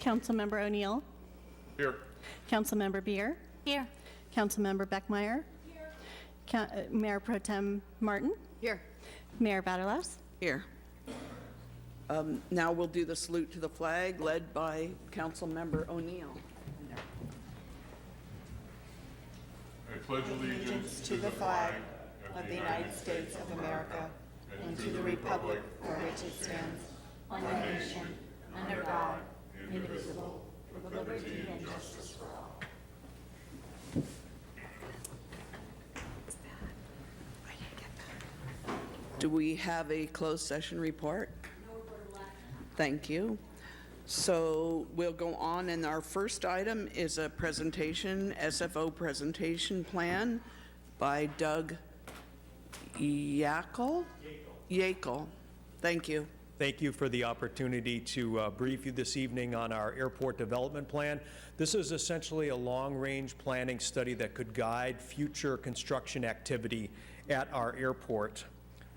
Councilmember O'Neill. Here. Councilmember Beer. Here. Councilmember Beckmeyer. Here. Mayor Pro Tem Martin. Here. Mayor Vaterlaus. Here. Now we'll do the salute to the flag led by Councilmember O'Neill. I pledge allegiance to the flag of the United States of America and to the republic for which it stands, one nation, under God, indivisible, with liberty and justice for all. Do we have a closed session report? Thank you. So we'll go on, and our first item is a presentation, SFO presentation plan by Doug Yakel. Thank you. Thank you for the opportunity to brief you this evening on our airport development plan. This is essentially a long-range planning study that could guide future construction activity at our airport.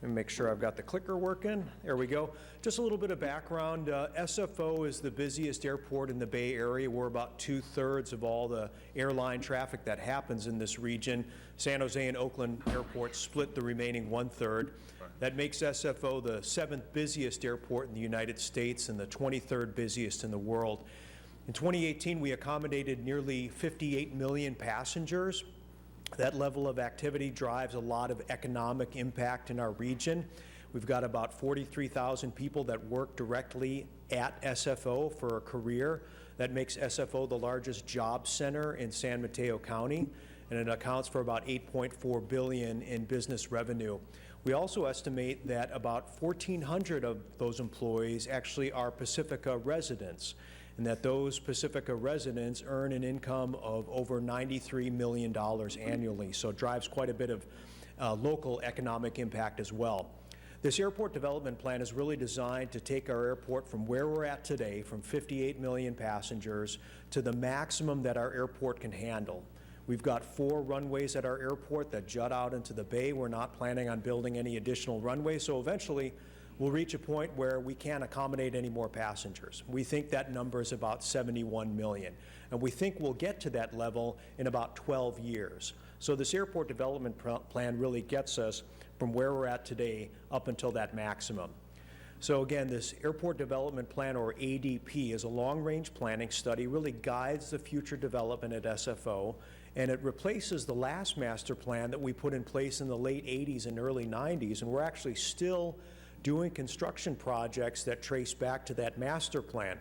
Let me make sure I've got the clicker working. There we go. Just a little bit of background. SFO is the busiest airport in the Bay Area. We're about 2/3 of all the airline traffic that happens in this region. San Jose and Oakland airports split the remaining 1/3. That makes SFO the 7th busiest airport in the United States and the 23rd busiest in the world. In 2018, we accommodated nearly 58 million passengers. That level of activity drives a lot of economic impact in our region. We've got about 43,000 people that work directly at SFO for a career. That makes SFO the largest job center in San Mateo County, and it accounts for about $8.4 billion in business revenue. We also estimate that about 1,400 of those employees actually are Pacifica residents, and that those Pacifica residents earn an income of over $93 million annually, so it drives quite a bit of local economic impact as well. This airport development plan is really designed to take our airport from where we're at today, from 58 million passengers, to the maximum that our airport can handle. We've got 4 runways at our airport that jut out into the bay. We're not planning on building any additional runways, so eventually we'll reach a point where we can't accommodate any more passengers. We think that number is about 71 million, and we think we'll get to that level in about 12 years. So this airport development plan really gets us from where we're at today up until that maximum. So again, this airport development plan, or ADP, is a long-range planning study, really guides the future development at SFO, and it replaces the last master plan that we put in place in the late 80s and early 90s, and we're actually still doing construction projects that trace back to that master plan.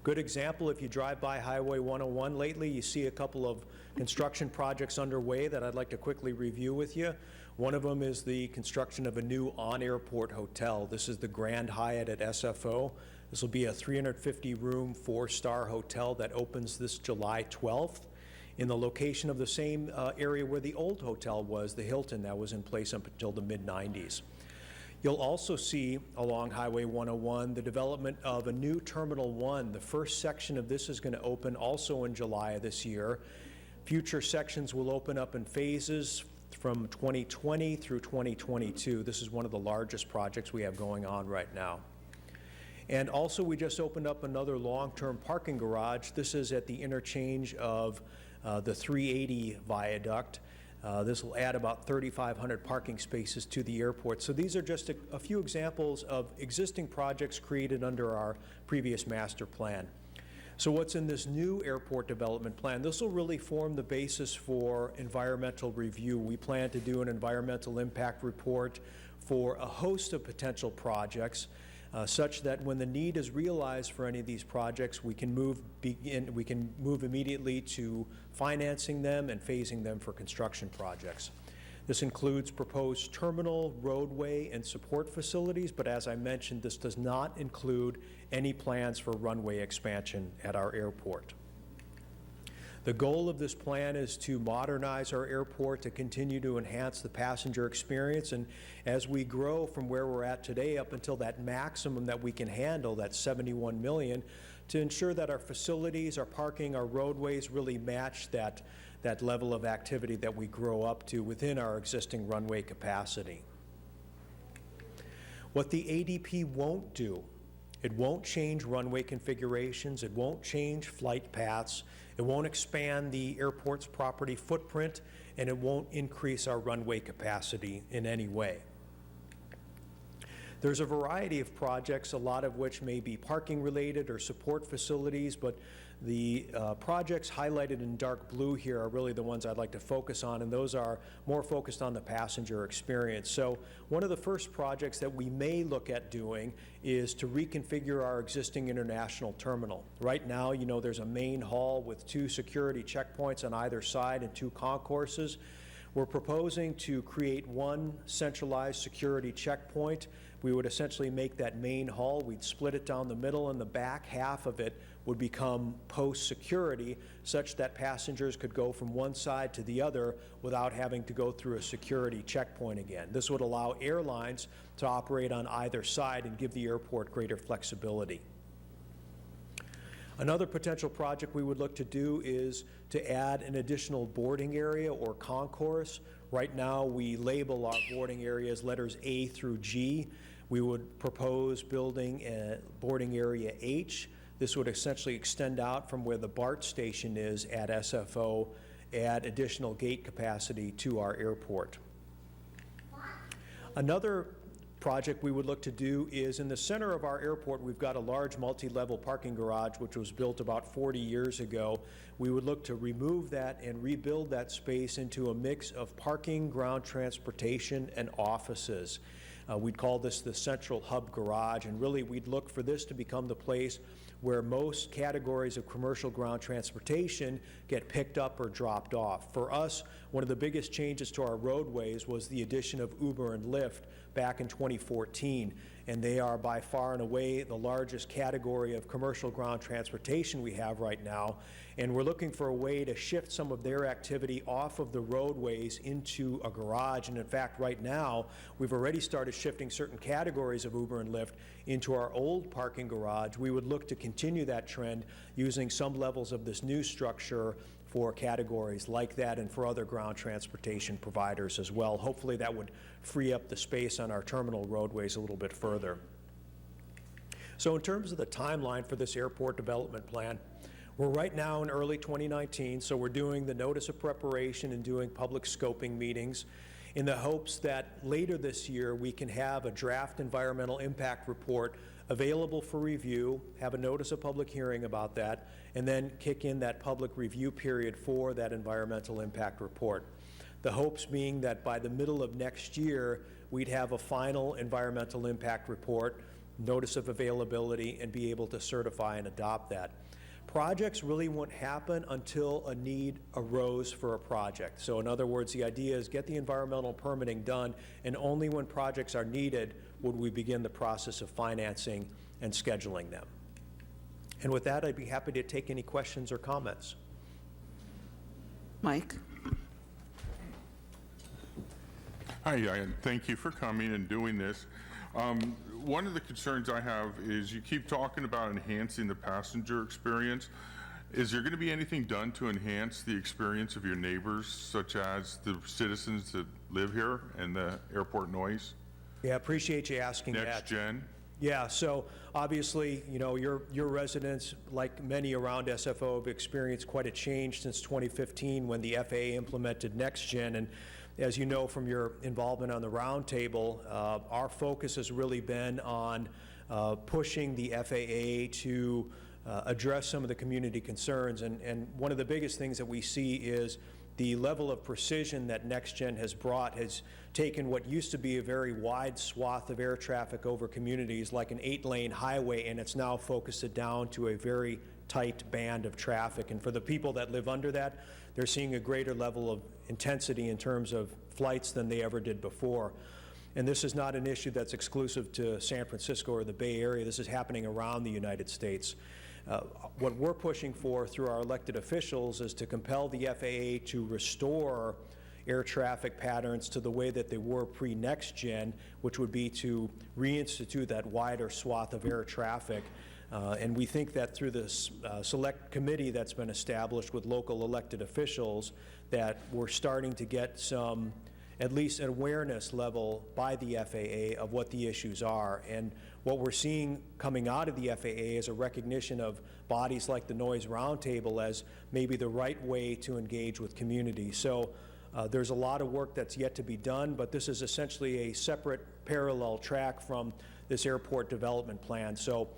Good example, if you drive by Highway 101 lately, you see a couple of construction projects underway that I'd like to quickly review with you. One of them is the construction of a new on-airport hotel. This is the Grand Hyatt at SFO. This will be a 350-room, 4-star hotel that opens this July 12th in the location of the same area where the old hotel was, the Hilton, that was in place up until the mid-90s. You'll also see along Highway 101 the development of a new Terminal 1. The first section of this is going to open also in July of this year. Future sections will open up in phases from 2020 through 2022. This is one of the largest projects we have going on right now. And also, we just opened up another long-term parking garage. This is at the interchange of the 380 viaduct. This will add about 3,500 parking spaces to the airport. So these are just a few examples of existing projects created under our previous master plan. So what's in this new airport development plan? This will really form the basis for environmental review. We plan to do an environmental impact report for a host of potential projects, such that when the need is realized for any of these projects, we can move immediately to financing them and phasing them for construction projects. This includes proposed terminal, roadway, and support facilities, but as I mentioned, this does not include any plans for runway expansion at our airport. The goal of this plan is to modernize our airport, to continue to enhance the passenger experience, and as we grow from where we're at today up until that maximum that we can handle, that 71 million, to ensure that our facilities, our parking, our roadways really match that level of activity that we grow up to within our existing runway capacity. What the ADP won't do It won't change runway configurations, it won't change flight paths, it won't expand the airport's property footprint, and it won't increase our runway capacity in any way. There's a variety of projects, a lot of which may be parking related or support facilities, but the projects highlighted in dark blue here are really the ones I'd like to focus on, and those are more focused on the passenger experience. So one of the first projects that we may look at doing is to reconfigure our existing international terminal. Right now, you know, there's a main hall with 2 security checkpoints on either side and 2 concourses. We're proposing to create 1 centralized security checkpoint. We would essentially make that main hall, we'd split it down the middle, and the back half of it would become post-security, such that passengers could go from one side to the other without having to go through a security checkpoint again. This would allow airlines to operate on either side and give the airport greater flexibility. Another potential project we would look to do is to add an additional boarding area or concourse. Right now, we label our boarding areas letters A through G. We would propose building a boarding area H. This would essentially extend out from where the BART station is at SFO, add additional gate capacity to our airport. Another project we would look to do is in the center of our airport, we've got a large multi-level parking garage which was built about 40 years ago. We would look to remove that and rebuild that space into a mix of parking, ground transportation, and offices. We'd call this the central hub garage, and really we'd look for this to become the place where most categories of commercial ground transportation get picked up or dropped off. For us, one of the biggest changes to our roadways was the addition of Uber and Lyft back in 2014, and they are by far and away the largest category of commercial ground transportation we have right now, and we're looking for a way to shift some of their activity off of the roadways into a garage. And in fact, right now, we've already started shifting certain categories of Uber and Lyft into our old parking garage. We would look to continue that trend using some levels of this new structure for categories like that and for other ground transportation providers as well. Hopefully that would free up the space on our terminal roadways a little bit further. So in terms of the timeline for this airport development plan, we're right now in early 2019, so we're doing the notice of preparation and doing public scoping meetings in the hopes that later this year we can have a draft environmental impact report available for review, have a notice of public hearing about that, and then kick in that public review period for that environmental impact report. The hopes being that by the middle of next year, we'd have a final environmental impact report, notice of availability, and be able to certify and adopt that. Projects really won't happen until a need arose for a project. So in other words, the idea is get the environmental permitting done, and only when projects are needed would we begin the process of financing and scheduling them. And with that, I'd be happy to take any questions or comments. Mike? Hi, and thank you for coming and doing this. One of the concerns I have is you keep talking about enhancing the passenger experience. Is there going to be anything done to enhance the experience of your neighbors, such as the citizens that live here and the airport noise? Yeah, appreciate you asking that. Next gen? Yeah, so obviously, you know, your residents, like many around SFO, have experienced quite a change since 2015 when the FAA implemented NextGen. And as you know from your involvement on the roundtable, our focus has really been on pushing the FAA to address some of the community concerns. And one of the biggest things that we see is the level of precision that NextGen has brought has taken what used to be a very wide swath of air traffic over communities, like an 8-lane highway, and it's now focused it down to a very tight band of traffic. And for the people that live under that, they're seeing a greater level of intensity in terms of flights than they ever did before. And this is not an issue that's exclusive to San Francisco or the Bay Area. This is happening around the United States. What we're pushing for through our elected officials is to compel the FAA to restore air traffic patterns to the way that they were pre-NextGen, which would be to reinstitute that wider swath of air traffic. And we think that through this select committee that's been established with local elected officials, that we're starting to get some at least an awareness level by the FAA of what the issues are. And what we're seeing coming out of the FAA is a recognition of bodies like the Noise Roundtable as maybe the right way to engage with communities. So there's a lot of work that's yet to be done, but this is essentially a separate parallel track from this airport development plan. So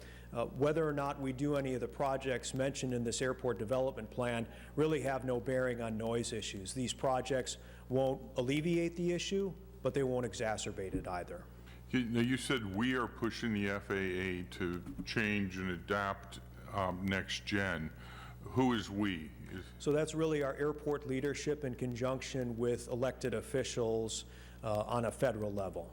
whether or not we do any of the projects mentioned in this airport development plan really have no bearing on noise issues. These projects won't alleviate the issue, but they won't exacerbate it either. Now, you said we are pushing the FAA to change and adapt next gen. Who is we? So that's really our airport leadership in conjunction with elected officials on a federal level.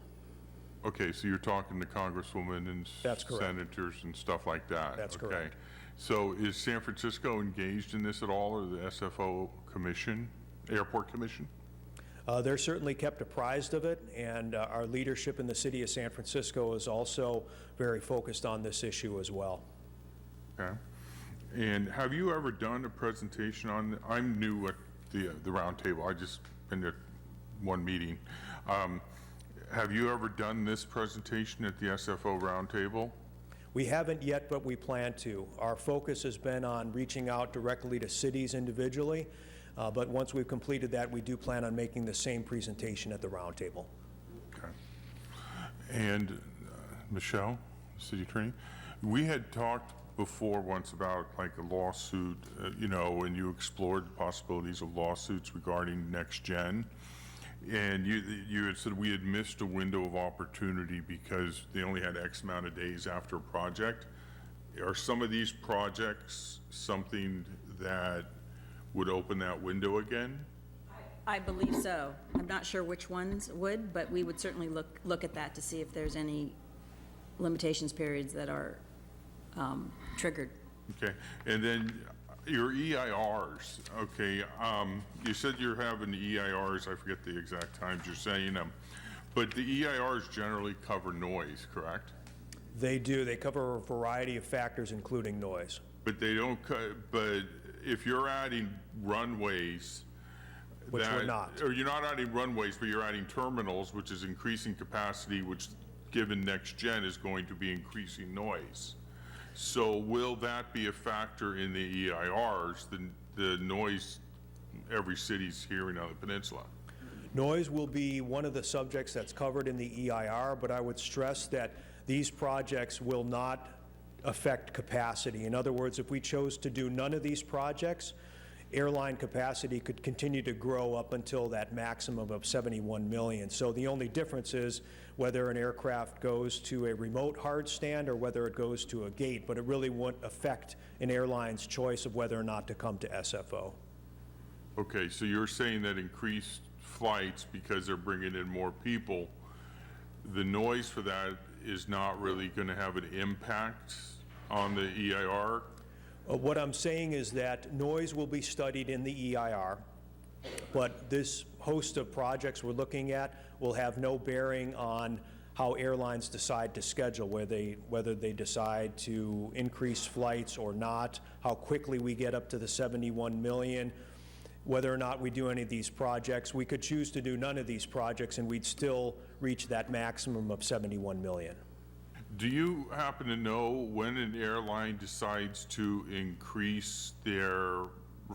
Okay, so you're talking to congresswomen and That's correct. senators and stuff like that? That's okay. correct. So is San Francisco engaged in this at all, or the SFO Commission, Airport Commission? They're certainly kept apprised of it, and our leadership in the city of San Francisco is also very focused on this issue as well. Okay. And have you ever done a presentation on, I'm new at the roundtable, I just been to one meeting. Have you ever done this presentation at the SFO roundtable? We haven't yet, but we plan to. Our focus has been on reaching out directly to cities individually, but once we've completed that, we do plan on making the same presentation at the roundtable. Okay. And Michelle, city attorney, we had talked before once about like a lawsuit, you know, and you explored the possibilities of lawsuits regarding next gen. And you had said we had missed a window of opportunity because they only had X amount of days after a project. Are some of these projects something that would open that window again? I believe so. I'm not sure which ones would, but we would certainly look at that to see if there's any limitations periods that are triggered. Okay, and then your EIRs, okay, you said you're having EIRs, I forget the exact times you're saying them, but the EIRs generally cover noise, correct? They do. They cover a variety of factors, including noise. But they don't, but if you're adding runways, Which we're not. Or you're not adding runways, but you're adding terminals, which is increasing capacity, which given next gen is going to be increasing noise. So will that be a factor in the EIRs, the noise every city's hearing on the peninsula? Noise will be one of the subjects that's covered in the EIR, but I would stress that these projects will not affect capacity. In other words, if we chose to do none of these projects, airline capacity could continue to grow up until that maximum of 71 million. So the only difference is whether an aircraft goes to a remote hard stand or whether it goes to a gate, but it really won't affect an airline's choice of whether or not to come to SFO. Okay, so you're saying that increased flights, because they're bringing in more people, the noise for that is not really going to have an impact on the EIR? What I'm saying is that noise will be studied in the EIR, but this host of projects we're looking at will have no bearing on how airlines decide to schedule, whether they decide to increase flights or not, how quickly we get up to the 71 million, whether or not we do any of these projects. We could choose to do none of these projects and we'd still reach that maximum of 71 million. Do you happen to know when an airline decides to increase their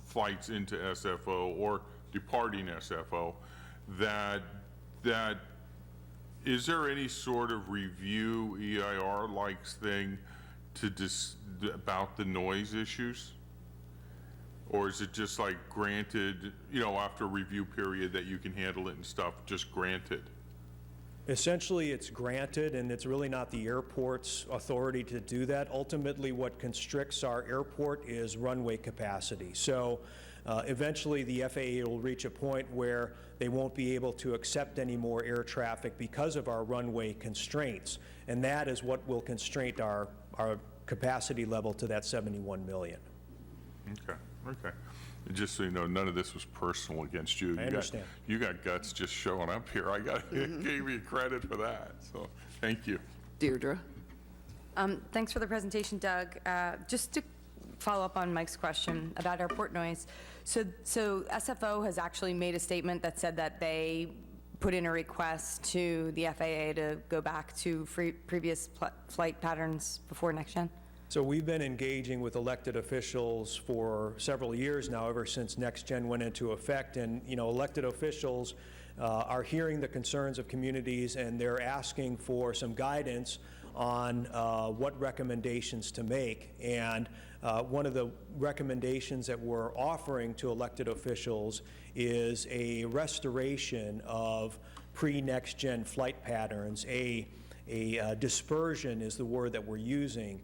flights into SFO or departing SFO, that is there any sort of review EIR-like thing about the noise issues? Or is it just like granted, you know, after a review period that you can handle it and stuff, just granted? Essentially, it's granted, and it's really not the airport's authority to do that. Ultimately, what constricts our airport is runway capacity. So eventually, the FAA will reach a point where they won't be able to accept any more air traffic because of our runway constraints, and that is what will constrain our capacity level to that 71 million. Okay, okay. And just so you know, none of this was personal against you. I understand. You got guts just showing up here. I gave you credit for that, so thank you. Deirdre? Thanks for the presentation, Doug. Just to follow up on Mike's question about airport noise. So SFO has actually made a statement that said that they put in a request to the FAA to go back to previous flight patterns before next gen? So we've been engaging with elected officials for several years now, ever since Next Gen went into effect. And, elected officials are hearing the concerns of communities, and they're asking for some guidance on what recommendations to make. And one of the recommendations that we're offering to elected officials is a restoration of pre-Next Gen flight patterns. A dispersion is the word that we're using,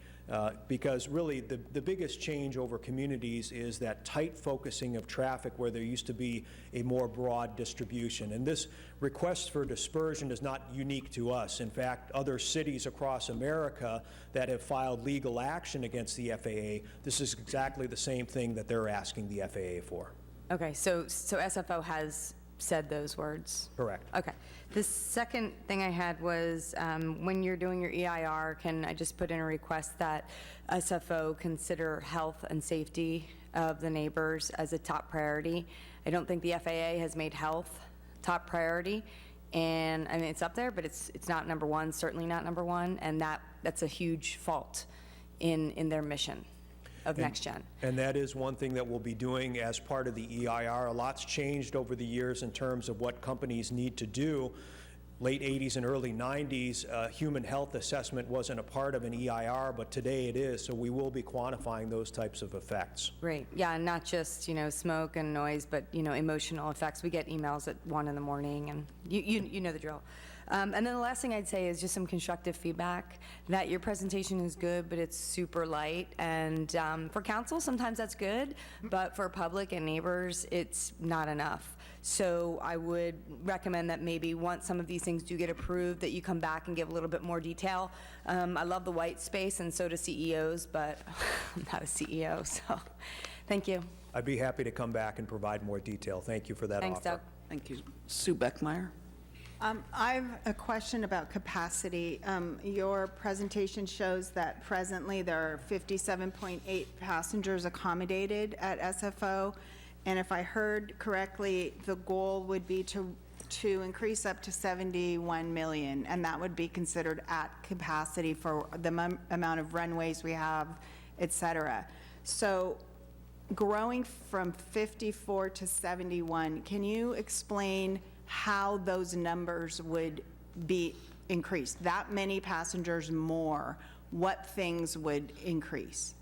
because really the biggest change over communities is that tight focusing of traffic where there used to be a more broad distribution. And this request for dispersion is not unique to us. In fact, other cities across America that have filed legal action against the FAA, this is exactly the same thing that they're asking the FAA for. Okay, so SFO has said those words? Correct. Okay. The second thing I had was, when you're doing your EIR, can I just put in a request that SFO consider health and safety of the neighbors as a top priority? I don't think the FAA has made health top priority, and I mean, it's up there, but it's not number one, certainly not number one, and that's a huge fault in their mission of Next Gen. And that is one thing that we'll be doing as part of the EIR. A lot's changed over the years in terms of what companies need to do. Late 80s and early 90s, human health assessment wasn't a part of an EIR, but today it is, so we will be quantifying those types of effects. Great. Yeah, and not just, smoke and noise, but, emotional effects. We get emails at 1 in the morning, and you know the drill. And then the last thing I'd say is just some constructive feedback, that your presentation is good, but it's super light. And for council, sometimes that's good, but for public and neighbors, it's not enough. So I would recommend that maybe once some of these things do get approved, that you come back and give a little bit more detail. I love the white space, and so do CEOs, but I'm not a CEO, so thank you. I'd be happy to come back and provide more detail. Thank you for that offer. Thanks, Doug. Thank you. Sue Beckmeyer. I have a question about capacity. Your presentation shows that presently there are 57.8 passengers accommodated at SFO, and if I heard correctly, the goal would be to increase up to 71 million, and that would be considered at capacity for the amount of runways we have, et cetera. So growing from 54 to 71, can you explain how those numbers would be increased? That many passengers more, what things would increase?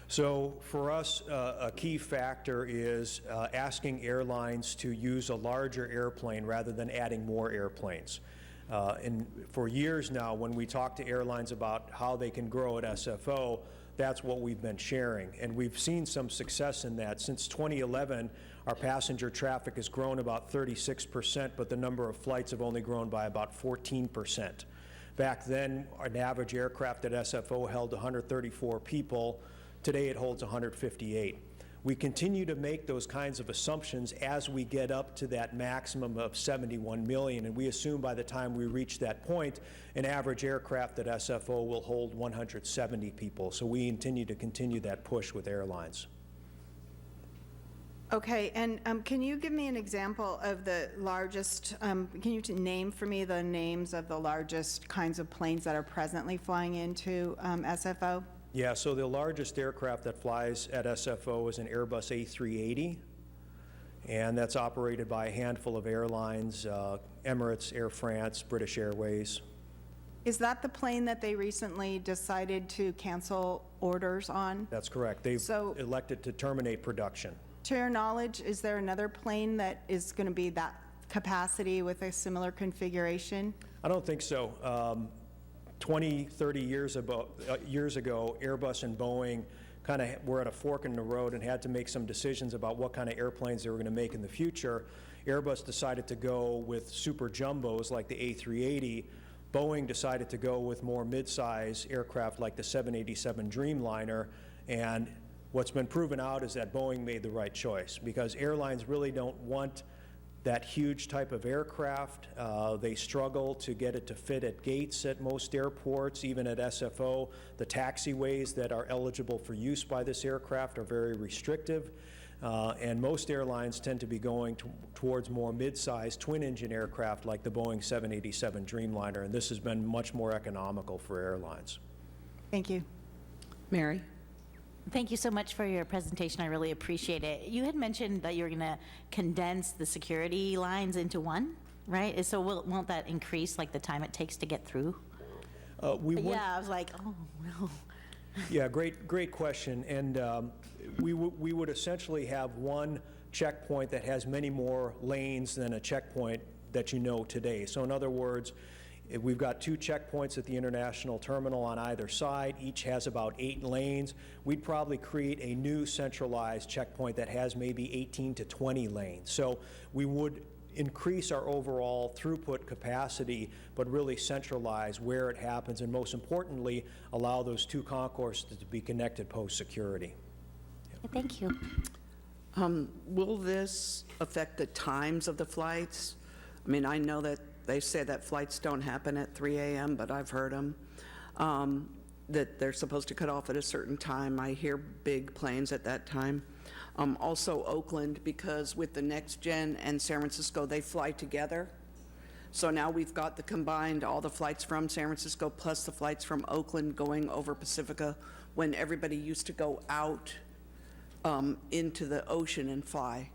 So for us, a key factor is asking airlines to use a larger airplane rather than adding more airplanes. And for years now, when we talk to airlines about how they can grow at SFO, that's what we've been sharing. And we've seen some success in that. Since 2011, our passenger traffic has grown about 36%, but the number of flights have only grown by about 14%. Back then, an average aircraft at SFO held 134 people. Today, it holds 158. We continue to make those kinds of assumptions as we get up to that maximum of 71 million, and we assume by the time we reach that point, an average aircraft at SFO will hold 170 people. So we continue that push with airlines. Okay, and can you give me an example of the largest, can you name for me the names of the largest kinds of planes that are presently flying into SFO? Yeah, so the largest aircraft that flies at SFO is an Airbus A380, and that's operated by a handful of airlines, Emirates, Air France, British Airways. Is that the plane that they recently decided to cancel orders on? That's correct. They've elected to terminate production. To your knowledge, is there another plane that is going to be that capacity with a similar configuration? I don't think so. 20, 30 years ago, Airbus and Boeing kind of were at a fork in the road and had to make some decisions about what kind of airplanes they were going to make in the future. Airbus decided to go with super jumbos like the A380. Boeing decided to go with more mid-size aircraft like the 787 Dreamliner. And what's been proven out is that Boeing made the right choice, because airlines really don't want that huge type of aircraft. They struggle to get it to fit at gates at most airports, even at SFO. The taxiways that are eligible for use by this aircraft are very restrictive. and most airlines tend to be going towards more mid-sized twin-engine aircraft like the Boeing 787 Dreamliner, and this has been much more economical for airlines. Thank you. Mary? Thank you so much for your presentation. I really appreciate it. You had mentioned that you were going to condense the security lines into one, right? So won't that increase like the time it takes to get through? We would- Yeah, I was like, oh, no. Yeah, great question. And we would essentially have one checkpoint that has many more lanes than a checkpoint that you know today. So in other words, if we've got 2 checkpoints at the international terminal on either side. Each has about 8 lanes. We'd probably create a new centralized checkpoint that has maybe 18 to 20 lanes. So we would increase our overall throughput capacity, but really centralize where it happens, and most importantly, allow those 2 concourses to be connected post-security. Thank you. Will this affect the times of the flights? I mean, I know that they say that flights don't happen at 3 a.m., but I've heard them, that they're supposed to cut off at a certain time. I hear big planes at that time. Also Oakland, because with the Next Gen and San Francisco, they fly together. So now we've got the combined, all the flights from San Francisco plus the flights from Oakland going over Pacifica, when everybody used to go out into the ocean and fly.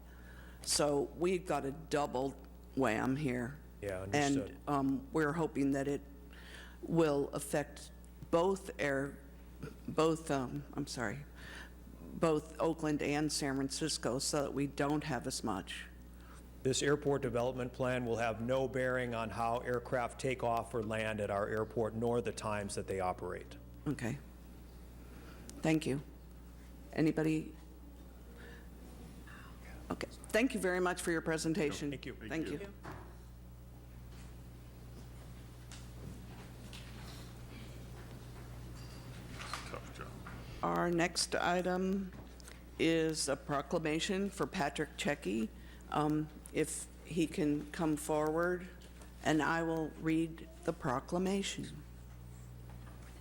So we've got a double wham here. Yeah, understood. And we're hoping that it will affect both Oakland and San Francisco, so that we don't have as much. This airport development plan will have no bearing on how aircraft take off or land at our airport, nor the times that they operate. Okay. Thank you. Anybody? Okay. Thank you very much for your presentation. Thank you. Thank you. Tough job. Our next item is a proclamation for Patrick Checky. If he can come forward, and I will read the proclamation.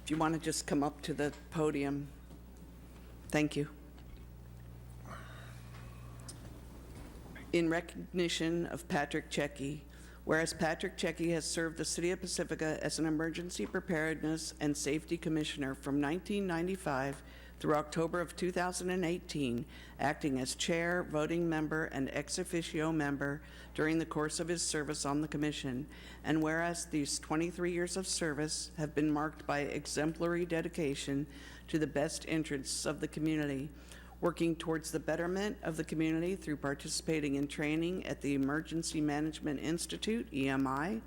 If you want to just come up to the podium. Thank you. In recognition of Patrick Checky, whereas Patrick Checky has served the City of Pacifica as an Emergency Preparedness and Safety Commissioner from 1995 through October of 2018, acting as chair, voting member, and ex officio member during the course of his service on the commission, and whereas these 23 years of service have been marked by exemplary dedication to the best interests of the community, working towards the betterment of the community through participating in training at the Emergency Management Institute, EMI,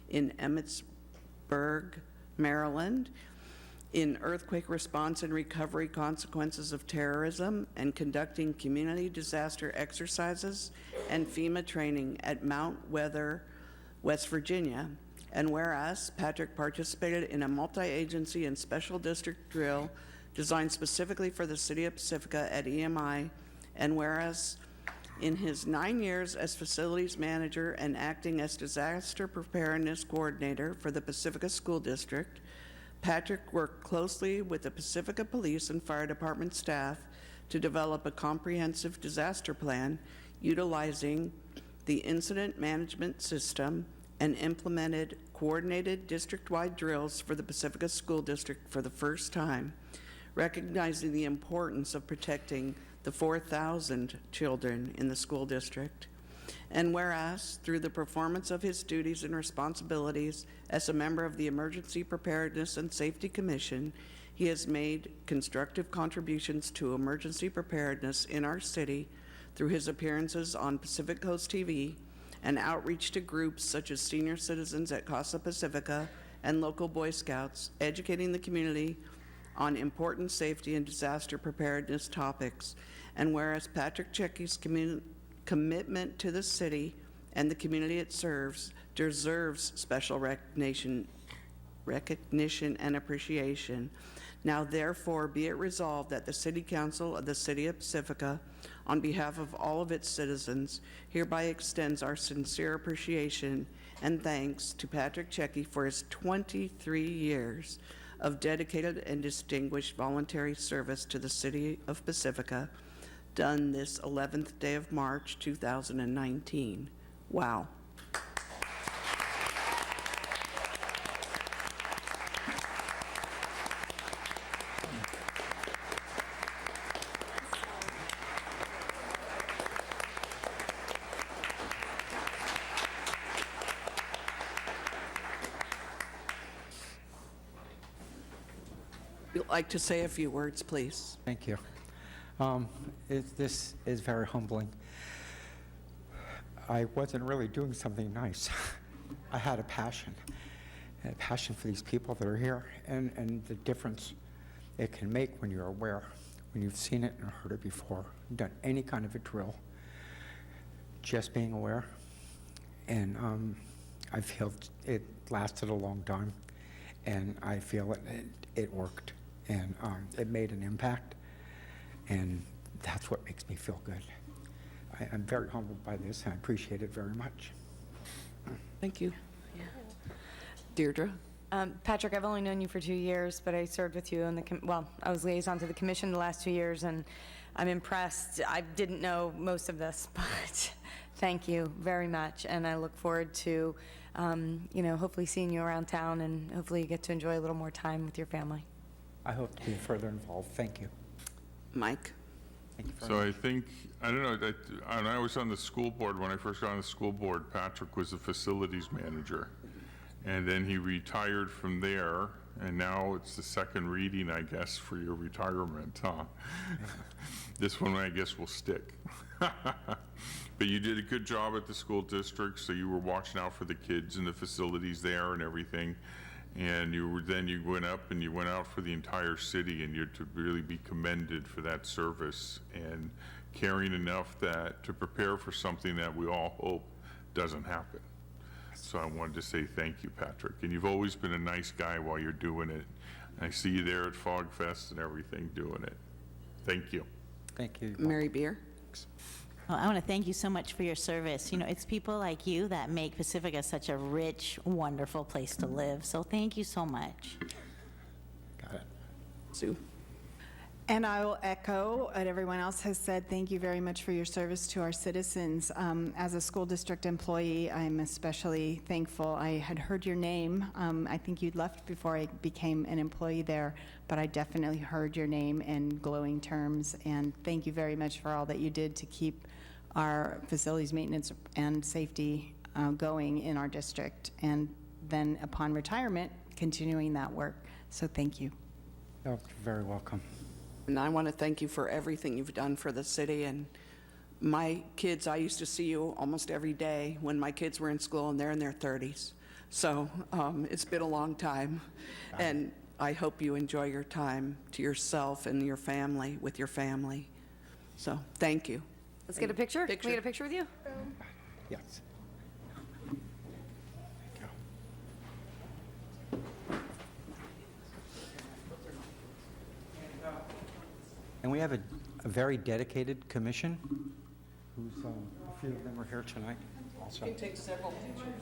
in Emmitsburg, Maryland, in earthquake response and recovery consequences of terrorism, and conducting community disaster exercises and FEMA training at Mount Weather, West Virginia. And whereas Patrick participated in a multi-agency and special district drill designed specifically for the City of Pacifica at EMI, and whereas in his 9 years as facilities manager and acting as disaster preparedness coordinator for the Pacifica School District, Patrick worked closely with the Pacifica Police and Fire Department staff to develop a comprehensive disaster plan utilizing the incident management system, and implemented coordinated district-wide drills for the Pacifica School District for the first time, recognizing the importance of protecting the 4,000 children in the school district. And whereas, through the performance of his duties and responsibilities as a member of the Emergency Preparedness and Safety Commission, he has made constructive contributions to emergency preparedness in our city through his appearances on Pacific Coast TV and outreach to groups such as senior citizens at Casa Pacifica and local Boy Scouts, educating the community on important safety and disaster preparedness topics. And whereas Patrick Checky's commitment to the city and the community it serves deserves special recognition and appreciation. Now therefore be it resolved that the City Council of the City of Pacifica, on behalf of all of its citizens, hereby extends our sincere appreciation and thanks to Patrick Checky for his 23 years of dedicated and distinguished voluntary service to the City of Pacifica, done this 11th day of March, 2019. Wow. You'd like to say a few words, please? Thank you. This is very humbling. I wasn't really doing something nice. I had a passion for these people that are here, and the difference it can make when you're aware, when you've seen it and heard it before, done any kind of a drill, just being aware. And I feel it lasted a long time, and I feel it worked, and it made an impact, and that's what makes me feel good. I'm very humbled by this, and I appreciate it very much. Thank you. Deirdre? Patrick, I've only known you for 2 years, but I served with you in the, I was liaison to the commission the last 2 years, and I'm impressed. I didn't know most of this, but thank you very much, and I look forward to, hopefully seeing you around town, and hopefully you get to enjoy a little more time with your family. I hope to be further involved. Thank you. Mike? Thank you very So much. I think, I don't know, when I was on the school board, when I first got on the school board, Patrick was the facilities manager. And then he retired from there, and now it's the second reading, I guess, for your retirement, huh? This one, I guess, will stick. But you did a good job at the school district, so you were watching out for the kids and the facilities there and everything. And then you went up and you went out for the entire city, and you're to really be commended for that service and caring enough that to prepare for something that we all hope doesn't happen. So I wanted to say thank you, Patrick. And you've always been a nice guy while you're doing it. I see you there at Fog Fest and everything doing it. Thank you. Thank you. Mary Beer? Well, I want to thank you so much for your service. You know, it's people like you that make Pacifica such a rich, wonderful place to live. So thank you so much. Got it. Sue? And I will echo what everyone else has said. Thank you very much for your service to our citizens. As a school district employee, I'm especially thankful. I had heard your name. I think you'd left before I became an employee there, but I definitely heard your name in glowing terms. And thank you very much for all that you did to keep our facilities maintenance and safety going in our district. And then upon retirement, continuing that work. So thank you. You're very welcome. And I want to thank you for everything you've done for the city. And my kids, I used to see you almost every day when my kids were in school, and they're in their 30s. So it's been a long time. And I hope you enjoy your time to yourself and your family, with your family. So thank you. Let's get a picture. Can Picture. we get a picture with you? Yes. And we have a very dedicated commission, who's, a few of them are here tonight also. Take several pictures.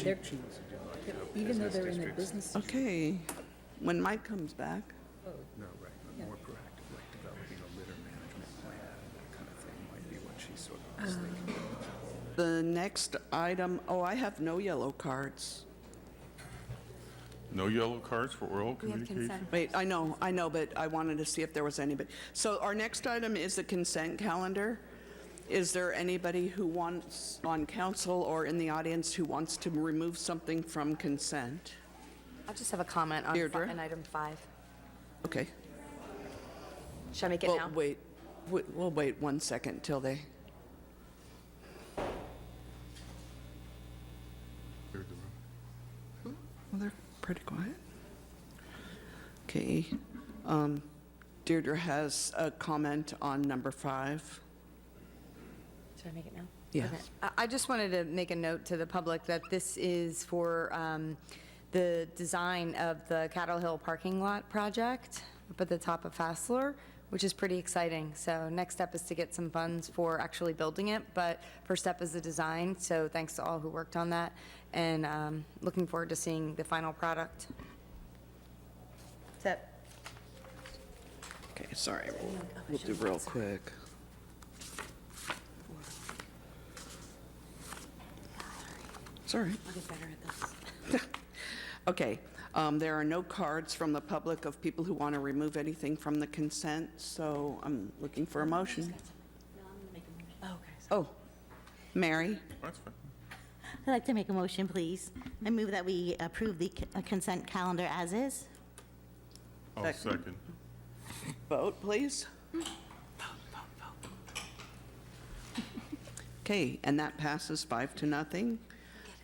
They're- Even though they're in the business. Okay, when Mike comes back. No, right, but more proactive, like developing a litter management plan, that kind of thing might be what she's sort of was thinking. The next item, oh, I have no yellow cards. No yellow cards for oral We have communication? consent. Wait, I know, but I wanted to see if there was anybody. So our next item is the consent calendar. Is there anybody who wants, on council or in the audience, who wants to remove something from consent? I just have a comment on Deirdre? on item 5. Okay. Should I make it Well, now? wait, we'll wait 1 second till they, well, they're pretty quiet. Okay. Deirdre has a comment on number 5. Should I make it now? Yes. Okay. I just wanted to make a note to the public that this is for the design of the Cattle Hill parking lot project up at the top of Fassler, which is pretty exciting. So next step is to get some funds for actually building it, but first step is the design. So thanks to all who worked on that, and looking forward to seeing the final product. That's it. Okay, sorry, we'll do real quick. Sorry. I'll get better at this. Okay, there are no cards from the public of people who want to remove anything from the consent, so I'm looking for a motion. Okay. Oh, Mary? That's fine. I'd like to make a motion, please. I move that we approve the consent calendar as is. I'll second. Vote, please. Okay, and that passes 5-0.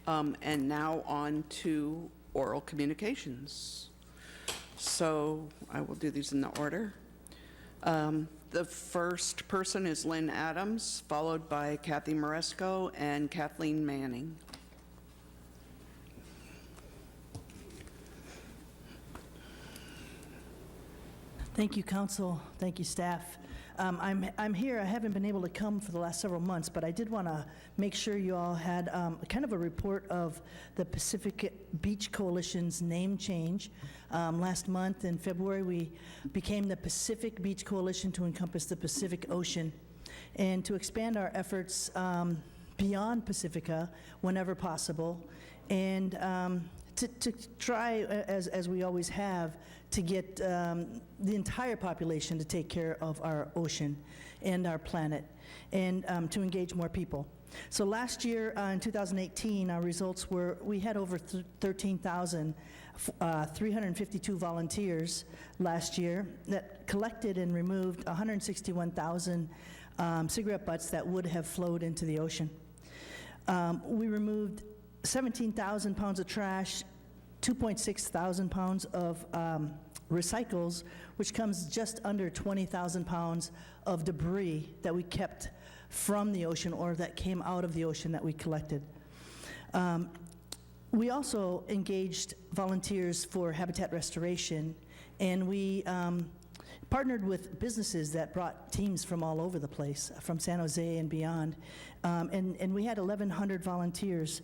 And now on to oral communications. So I will do these in the order. The first person is Lynn Adams, followed by Kathy Maresco and Kathleen Manning. Thank you, council. Thank you, staff. I'm here. I haven't been able to come for the last several months, but I did want to make sure you all had kind of a report of the Pacific Beach Coalition's name change. Last month in February, we became the Pacific Beach Coalition to encompass the Pacific Ocean and to expand our efforts beyond Pacifica whenever possible, and to try, as we always have, to get the entire population to take care of our ocean and our planet, and to engage more people. So last year, in 2018, our results were, we had over 13,352 volunteers last year that collected and removed 161,000 cigarette butts that would have flowed into the ocean. We removed 17,000 pounds of trash, 2.6 thousand pounds of recycles, which comes just under 20,000 pounds of debris that we kept from the ocean or that came out of the ocean that we collected. We also engaged volunteers for habitat restoration, and we partnered with businesses that brought teams from all over the place, from San Jose and beyond. And we had 1,100 volunteers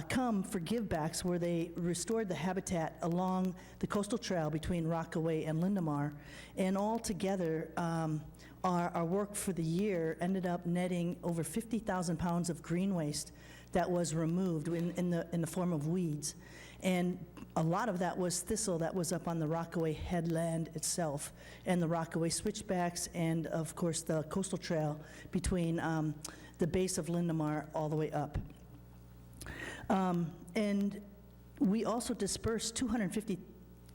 come for givebacks where they restored the habitat along the coastal trail between Rockaway and Lindemar. And all together, our work for the year ended up netting over 50,000 pounds of green waste that was removed in the form of weeds. And a lot of that was thistle that was up on the Rockaway headland itself, and the Rockaway switchbacks, and of course the coastal trail between the base of Lindemar all the way up. And we also dispersed 250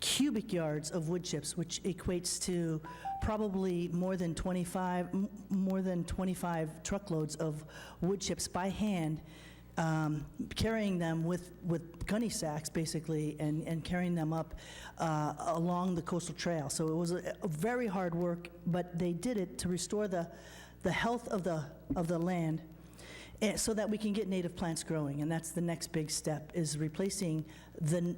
cubic yards of wood chips, which equates to probably more than 25 truckloads of wood chips by hand, carrying them with gunny sacks, basically, and carrying them up along the coastal trail. So it was a very hard work, but they did it to restore the health of the land, so that we can get native plants growing. And that's the next big step, is replacing the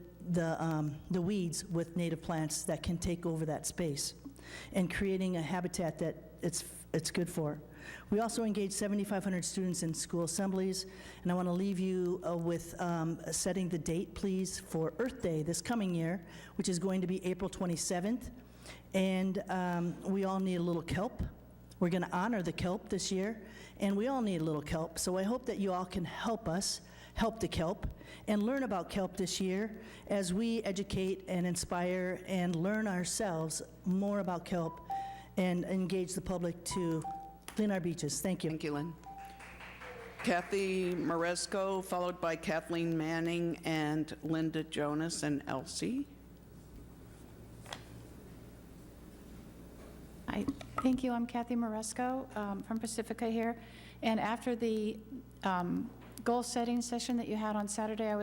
weeds with native plants that can take over that space. and creating a habitat that it's good for. We also engage 7,500 students in school assemblies, and I want to leave you with setting the date, please, for Earth Day this coming year, which is going to be April 27th, and we all need a little kelp. We're going to honor the kelp this year, and we all need a little kelp, so I hope that you all can help us help the kelp and learn about kelp this year as we educate and inspire and learn ourselves more about kelp and engage the public to clean our beaches. Thank you. Thank you, Lynn. Kathy Maresco, followed by Kathleen Manning and Linda Jonas and Elsie. Hi, thank you. I'm Kathy Maresco from Pacifica here. And after the goal-setting session that you had on Saturday, I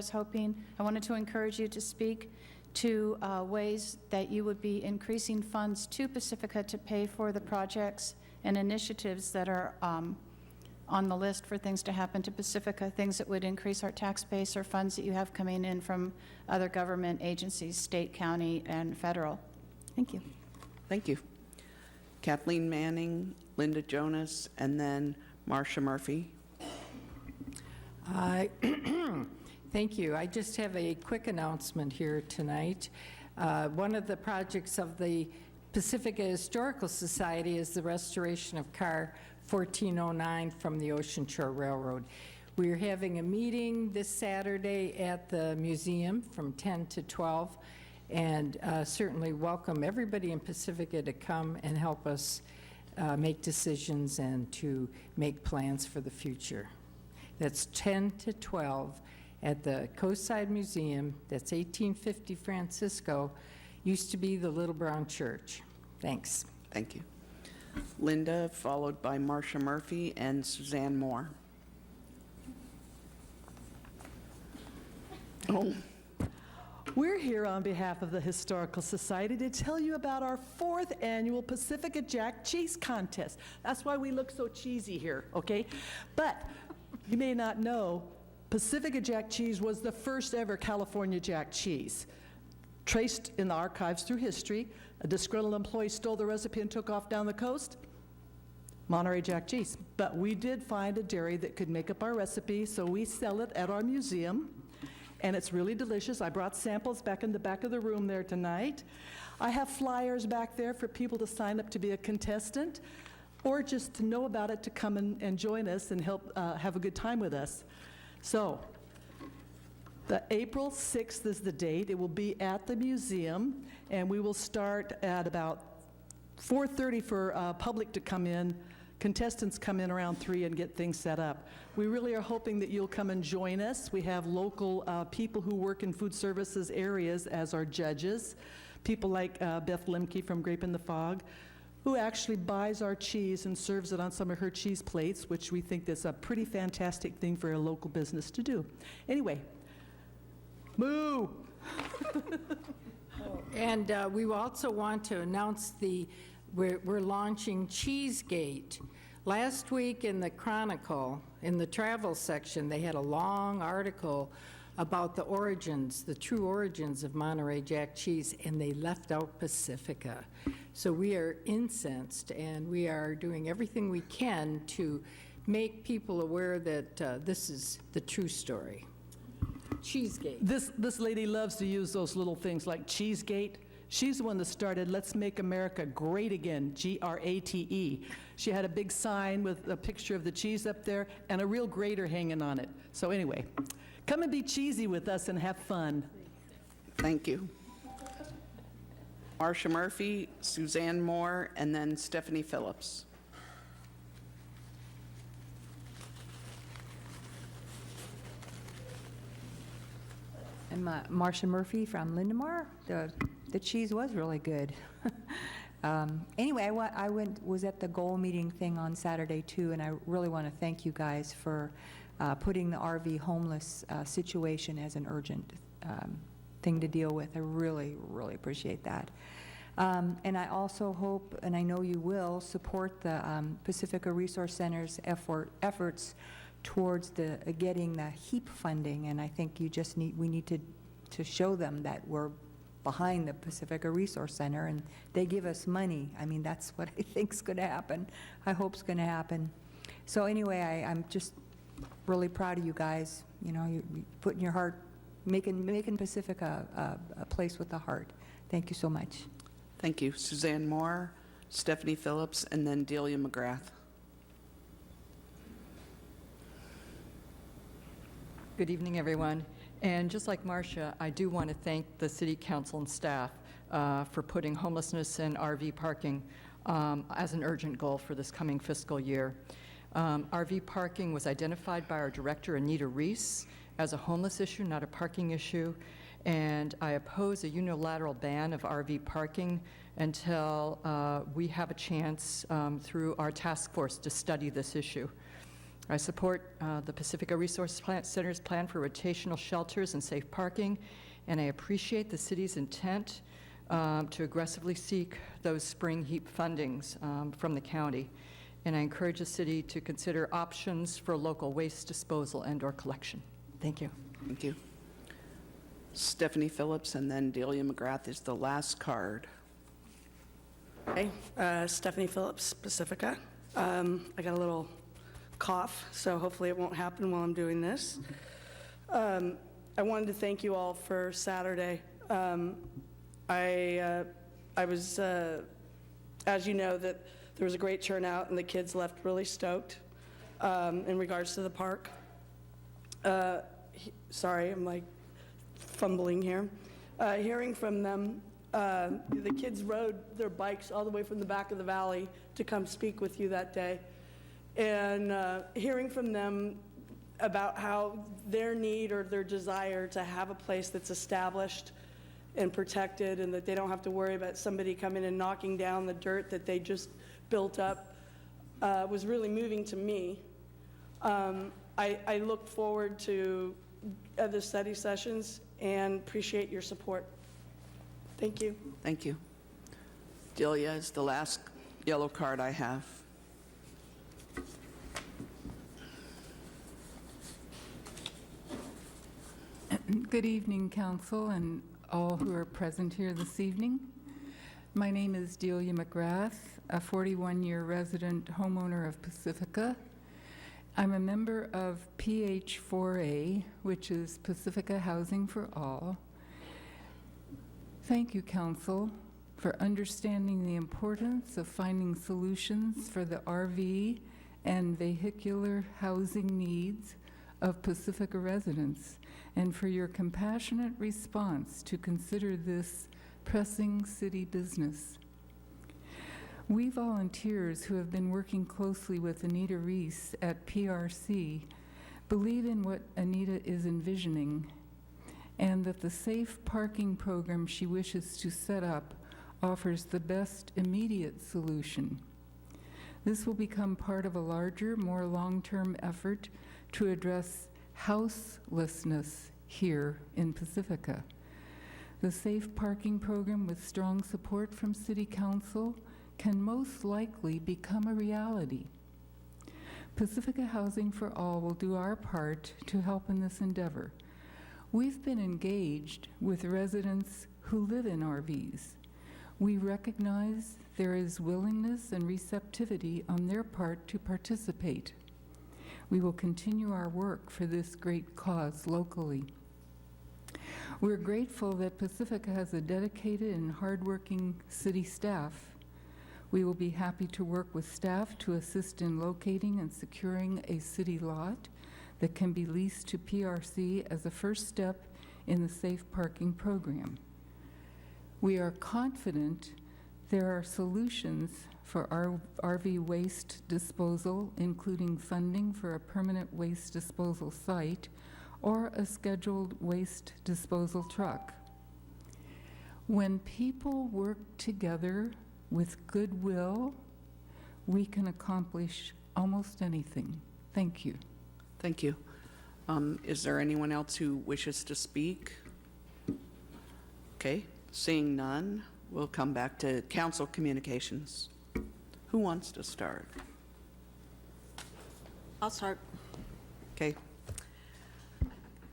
wanted to encourage you to speak to ways that you would be increasing funds to Pacifica to pay for the projects and initiatives that are on the list for things to happen to Pacifica, things that would increase our tax base or funds that you have coming in from other government agencies, state, county, and federal. Thank you. Thank you. Kathleen Manning, Linda Jonas, and then Marcia Murphy. Thank you. I just have a quick announcement here tonight. One of the projects of the Pacifica Historical Society is the restoration of car 1409 from the Ocean Shore Railroad. We're having a meeting this Saturday at the museum from 10 to 12, and certainly welcome everybody in Pacifica to come and help us make decisions and to make plans for the future. That's 10 to 12 at the Coastside Museum. That's 1850 Francisco. Used to be the Little Brown Church. Thanks. Thank you. Linda, followed by Marcia Murphy and Suzanne Moore. Oh. We're here on behalf of the Historical Society to tell you about our 4th annual Pacifica Jack Cheese Contest. That's why we look so cheesy here, okay? But you may not know, Pacifica Jack Cheese was the first ever California Jack cheese. Traced in the archives through history, a disgruntled employee stole the recipe and took off down the coast. Monterey Jack cheese. But we did find a dairy that could make up our recipe, so we sell it at our museum. And it's really delicious. I brought samples back in the back of the room there tonight. I have flyers back there for people to sign up to be a contestant or just to know about it, to come and join us and help have a good time with us. So, the April 6th is the date. It will be at the museum, and we will start at about 4:30 for public to come in. Contestants come in around 3 and get things set up. We really are hoping that you'll come and join us. We have local people who work in food services areas as our judges, people like Beth Lemke from Grape in the Fog, who actually buys our cheese and serves it on some of her cheese plates, which we think is a pretty fantastic thing for a local business to do. Anyway, moo! And we also want to announce we're launching Cheesegate. Last week in the Chronicle, in the travel section, they had a long article about the origins, the true origins of Monterey Jack cheese, and they left out Pacifica. So we are incensed, and we are doing everything we can to make people aware that this is the true story. Cheesegate. This lady loves to use those little things like Cheesegate. She's the one that started Let's Make America Great Again, Grate. She had a big sign with a picture of the cheese up there and a real grater hanging on it. So anyway, come and be cheesy with us and have fun. Thank you. Marcia Murphy, Suzanne Moore, and then Stephanie Phillips. I'm Marcia Murphy from Lindemar. The cheese was really good. Anyway, I was at the goal meeting thing on Saturday too, and I really want to thank you guys for putting the RV homeless situation as an urgent thing to deal with. I really, really appreciate that. And I also hope, and I know you will, support the Pacifica Resource Center's efforts towards getting the HEAP funding, and I think we need to show them that we're behind the Pacifica Resource Center, and they give us money. I mean, that's what I think's going to happen. I hope's going to happen. So anyway, I'm just really proud of you guys. You know, you putting your heart, making Pacifica a place with a heart. Thank you so much. Thank you. Suzanne Moore, Stephanie Phillips, and then Delia McGrath. Good evening, everyone. And just like Marcia, I do want to thank the City Council and staff for putting homelessness and RV parking as an urgent goal for this coming fiscal year. RV parking was identified by our director, Anita Reese, as a homeless issue, not a parking issue. And I oppose a unilateral ban of RV parking until we have a chance through our task force to study this issue. I support the Pacifica Resource Center's plan for rotational shelters and safe parking, and I appreciate the city's intent to aggressively seek those spring HEAP fundings from the county. And I encourage the city to consider options for local waste disposal and/or collection. Thank you. Thank you. Stephanie Phillips, and then Delia McGrath is the last card. Hey, Stephanie Phillips, Pacifica. I got a little cough, so hopefully it won't happen while I'm doing this. I wanted to thank you all for Saturday. I was, as you know, that there was a great turnout and the kids left really stoked in regards to the park. Sorry, I'm like fumbling here. Hearing from them, the kids rode their bikes all the way from the back of the valley to come speak with you that day. And hearing from them about how their need or their desire to have a place that's established and protected and that they don't have to worry about somebody coming and knocking down the dirt that they just built up was really moving to me. I look forward to other study sessions and appreciate your support. Thank you. Thank you. Delia is the last yellow card I have. Good evening, Council, and all who are present here this evening. My name is Delia McGrath, a 41-year resident homeowner of Pacifica. I'm a member of PH4A, which is Pacifica Housing for All. Thank you, Council, for understanding the importance of finding solutions for the RV and vehicular housing needs of Pacifica residents, and for your compassionate response to consider this pressing city business. We volunteers who have been working closely with Anita Reese at PRC believe in what Anita is envisioning, and that the safe parking program she wishes to set up offers the best immediate solution. This will become part of a larger, more long-term effort to address houselessness here in Pacifica. The safe parking program, with strong support from City Council, can most likely become a reality. Pacifica Housing for All will do our part to help in this endeavor. We've been engaged with residents who live in RVs. We recognize there is willingness and receptivity on their part to participate. We will continue our work for this great cause locally. We're grateful that Pacifica has a dedicated and hardworking city staff. We will be happy to work with staff to assist in locating and securing a city lot that can be leased to PRC as a first step in the safe parking program. We are confident there are solutions for our RV waste disposal, including funding for a permanent waste disposal site or a scheduled waste disposal truck. When people work together with goodwill, we can accomplish almost anything. Thank you. Thank you. Is there anyone else who wishes to speak? Okay, seeing none, we'll come back to council communications. Who wants to start? I'll start. Okay.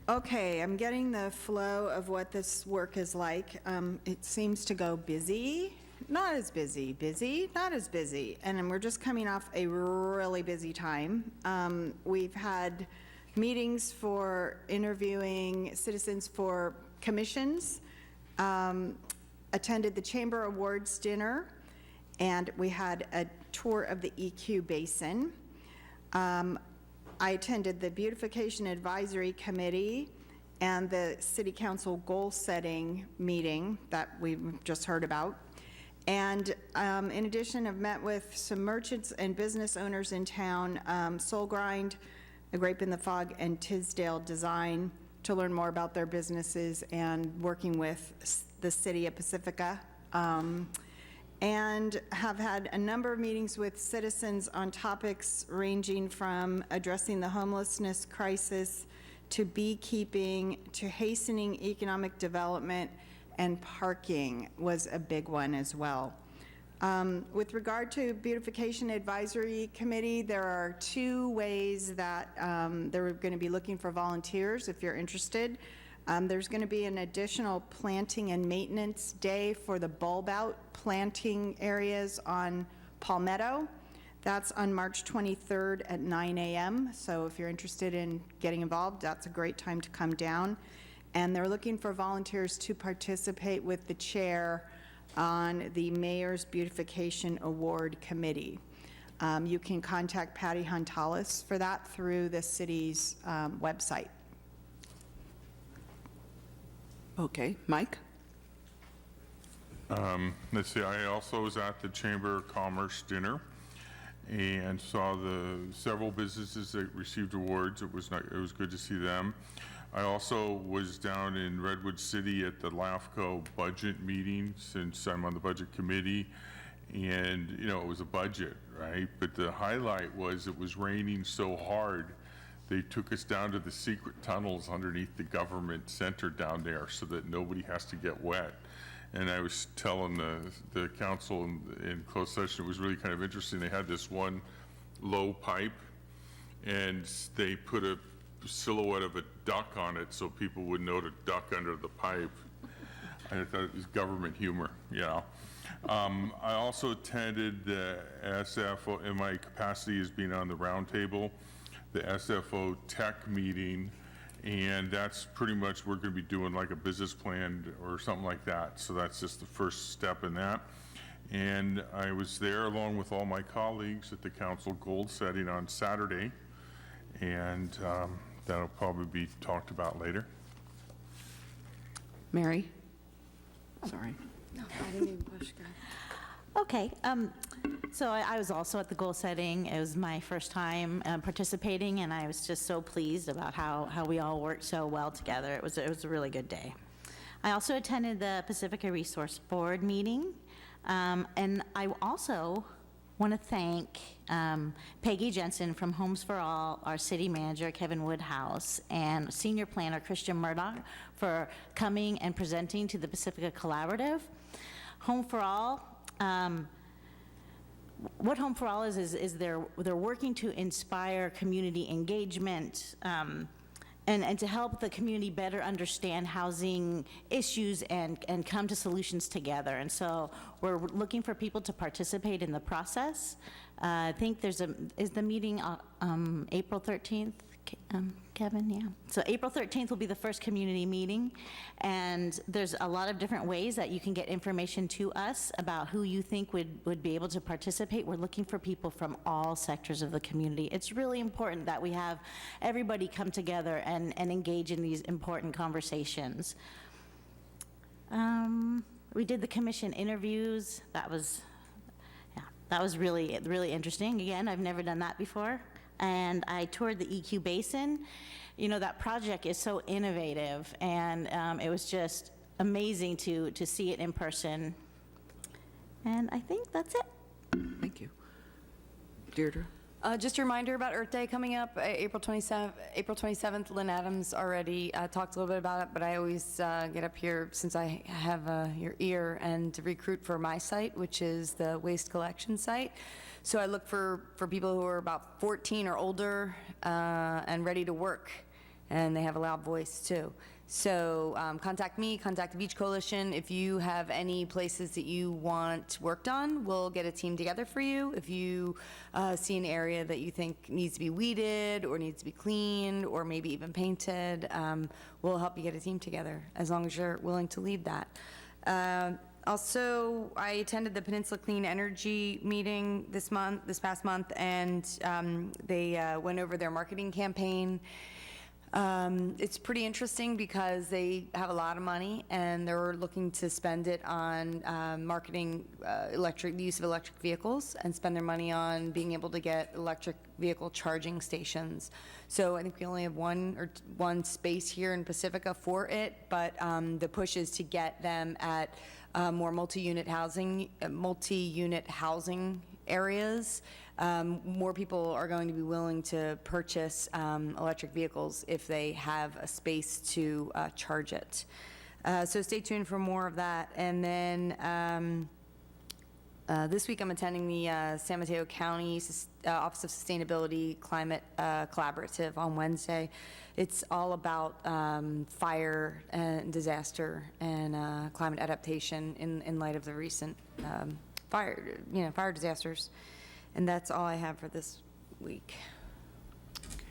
Okay, I'm getting the flow of what this work is like. It seems to go busy, not as busy, busy, not as busy. And then we're just coming off a really busy time. We've had meetings for interviewing citizens for commissions, attended the Chamber Awards dinner, and we had a tour of the EQ Basin. I attended the Beautification Advisory Committee and the City Council goal-setting meeting that we just heard about. And in addition, I've met with some merchants and business owners in town, Soul Grind, A Grape in the Fog, and Tisdale Design, to learn more about their businesses and working with the city of Pacifica. And have had a number of meetings with citizens on topics ranging from addressing the homelessness crisis to beekeeping to hastening economic development, and parking was a big one as well. With regard to Beautification Advisory Committee, there are 2 ways that they're going to be looking for volunteers if you're interested. There's going to be an additional planting and maintenance day for the bulb out planting areas on Palmetto. That's on March 23rd at 9 a.m. So if you're interested in getting involved, that's a great time to come down. And they're looking for volunteers to participate with the chair on the Mayor's Beautification Award Committee. You can contact Patty Huntalis for that through the city's website. Okay, Mike? Let's see, I also was at the Chamber of Commerce dinner and saw the several businesses that received awards. It was good to see them. I also was down in Redwood City at the LAFCO budget meeting, since I'm on the budget committee, and it was a budget, right? But the highlight was it was raining so hard they took us down to the secret tunnels underneath the government center down there so that nobody has to get wet. And I was telling the council in closed session, it was really kind of interesting. They had this one low pipe, and they put a silhouette of a duck on it so people would know to duck under the pipe. I thought it was government humor, I also attended the SFO, in my capacity as being on the roundtable, the SFO tech meeting, and that's pretty much, we're going to be doing like a business plan or something like that. So that's just the first step in that. And I was there along with all my colleagues at the council goal setting on Saturday, and that'll probably be talked about later. Mary? Sorry. No, I didn't even push, girl. Okay, so I was also at the goal setting. It was my first time participating, and I was just so pleased about how we all worked so well together. It was a really good day. I also attended the Pacifica Resource Board meeting, and I also want to thank Peggy Jensen from Homes for All, our city manager, Kevin Woodhouse, and senior planner, Christian Murdoch, for coming and presenting to the Pacifica Collaborative. Home for All, what Home for All is they're working to inspire community engagement and to help the community better understand housing issues and come to solutions together. And so we're looking for people to participate in the process. I think is the meeting April 13th, Kevin? Yeah. So April 13th will be the first community meeting, and there's a lot of different ways that you can get information to us about who you think would be able to participate. We're looking for people from all sectors of the community. It's really important that we have everybody come together and engage in these important conversations. We did the commission interviews. That was really, really interesting. Again, I've never done that before. And I toured the EQ Basin. That project is so innovative, and it was just amazing to see it in person. And I think that's it. Thank you. Deirdre? Just a reminder about Earth Day coming up, April 27th. Lynn Adams already talked a little bit about it, but I always get up here, since I have your ear, and recruit for my site, which is the waste collection site. So I look for people who are about 14 or older and ready to work. and they have a loud voice, too. So contact me, contact the Beach Coalition. If you have any places that you want worked on, we'll get a team together for you. If you see an area that you think needs to be weeded or needs to be cleaned or maybe even painted, we'll help you get a team together, as long as you're willing to lead that. Also, I attended the Peninsula Clean Energy meeting this past month, and they went over their marketing campaign. It's pretty interesting because they have a lot of money and they're looking to spend it on marketing the use of electric vehicles and spend their money on being able to get electric vehicle charging stations. So I think we only have one space here in Pacifica for it, but the push is to get them at more multi-unit housing areas. More people are going to be willing to purchase electric vehicles if they have a space to charge it. So stay tuned for more of that. And then this week I'm attending the San Mateo County Office of Sustainability Climate Collaborative on Wednesday. It's all about fire and disaster and climate adaptation in light of the recent fire disasters. And that's all I have for this week.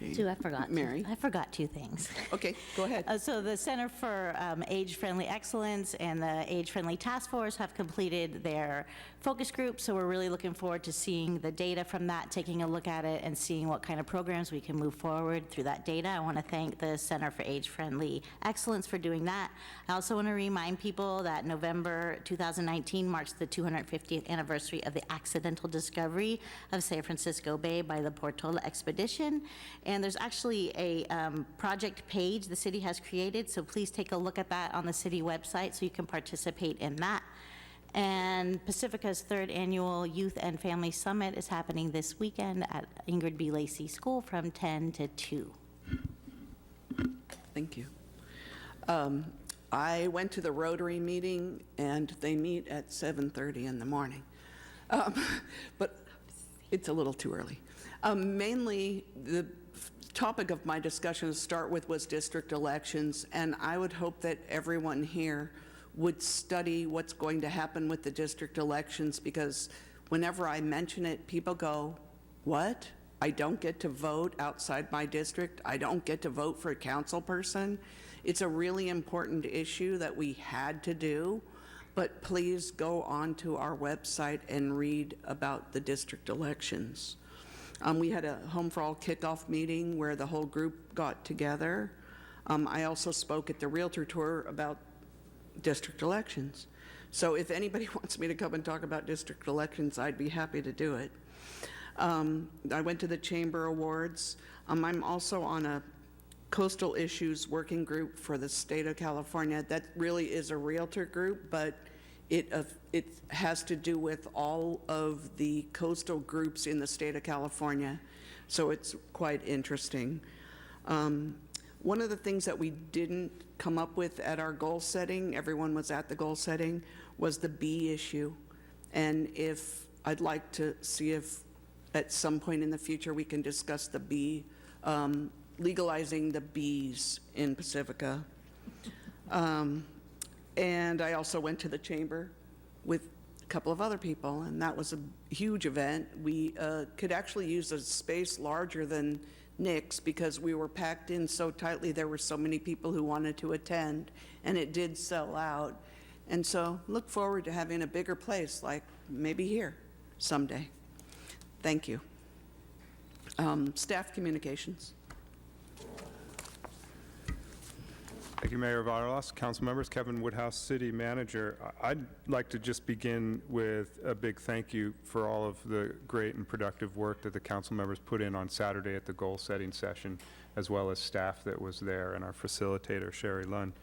Okay. Sue, I forgot. Mary? I forgot two things. Okay, go ahead. So the Center for Age-Friendly Excellence and the Age-Friendly Task Force have completed their focus group, so we're really looking forward to seeing the data from that, taking a look at it, and seeing what kind of programs we can move forward through that data. I want to thank the Center for Age-Friendly Excellence for doing that. I also want to remind people that November 2019 marks the 250th anniversary of the accidental discovery of San Francisco Bay by the Portola Expedition. And there's actually a project page the city has created, so please take a look at that on the city website so you can participate in that. And Pacifica's third annual Youth and Family Summit is happening this weekend at Ingrid B. Lacey School from 10 to 2. Thank you. I went to the Rotary meeting, and they meet at 7:30 in the morning. But it's a little too early. Mainly, the topic of my discussion to start with was district elections, and I would hope that everyone here would study what's going to happen with the district elections, because whenever I mention it, people go, what? I don't get to vote outside my district? I don't get to vote for a council person? It's a really important issue that we had to do, but please go onto our website and read about the district elections. We had a Home for All kickoff meeting where the whole group got together. I also spoke at the Realtor Tour about district elections. So if anybody wants me to come and talk about district elections, I'd be happy to do it. I went to the Chamber Awards. I'm also on a coastal issues working group for the state of California. That really is a realtor group, but it has to do with all of the coastal groups in the state of California. So it's quite interesting. One of the things that we didn't come up with at our goal setting, everyone was at the goal setting, was the bee issue. And I'd like to see if at some point in the future we can discuss the bee, legalizing the bees in Pacifica. And I also went to the chamber with a couple of other people, and that was a huge event. We could actually use a space larger than Nick's because we were packed in so tightly. There were so many people who wanted to attend, and it did sell out. And so look forward to having a bigger place, like maybe here someday. Thank you. Staff communications. Thank you, Mayor Vargas, council members, Kevin Woodhouse, City Manager. I'd like to just begin with a big thank you for all of the great and productive work that the council members put in on Saturday at the goal-setting session, as well as staff that was there and our facilitator, Sherry Lund.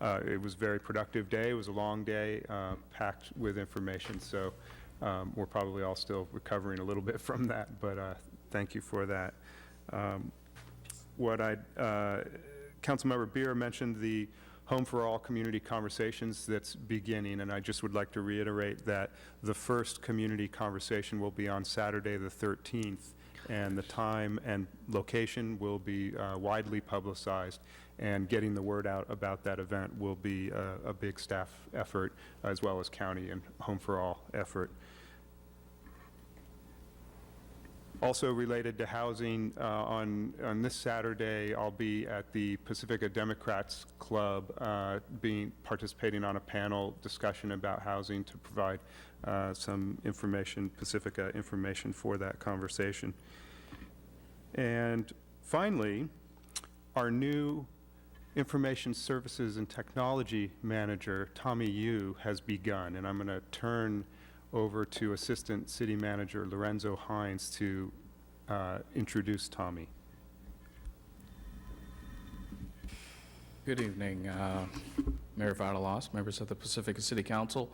It was a very productive day. It was a long day, packed with information, so we're probably all still recovering a little bit from that, but thank you for that. Councilmember Beer mentioned the Home for All community conversations that's beginning, and I just would like to reiterate that the first community conversation will be on Saturday the 13th and the time and location will be widely publicized, and getting the word out about that event will be a big staff effort, as well as county and Home for All effort. Also related to housing, on this Saturday, I'll be at the Pacifica Democrats Club participating on a panel discussion about housing to provide some information, Pacifica information for that conversation. And finally, our new Information Services and Technology Manager, Tommy Yu, has begun, and I'm going to turn over to Assistant City Manager Lorenzo Hines to introduce Tommy. Good evening, Mayor Vadalos, members of the Pacifica City Council,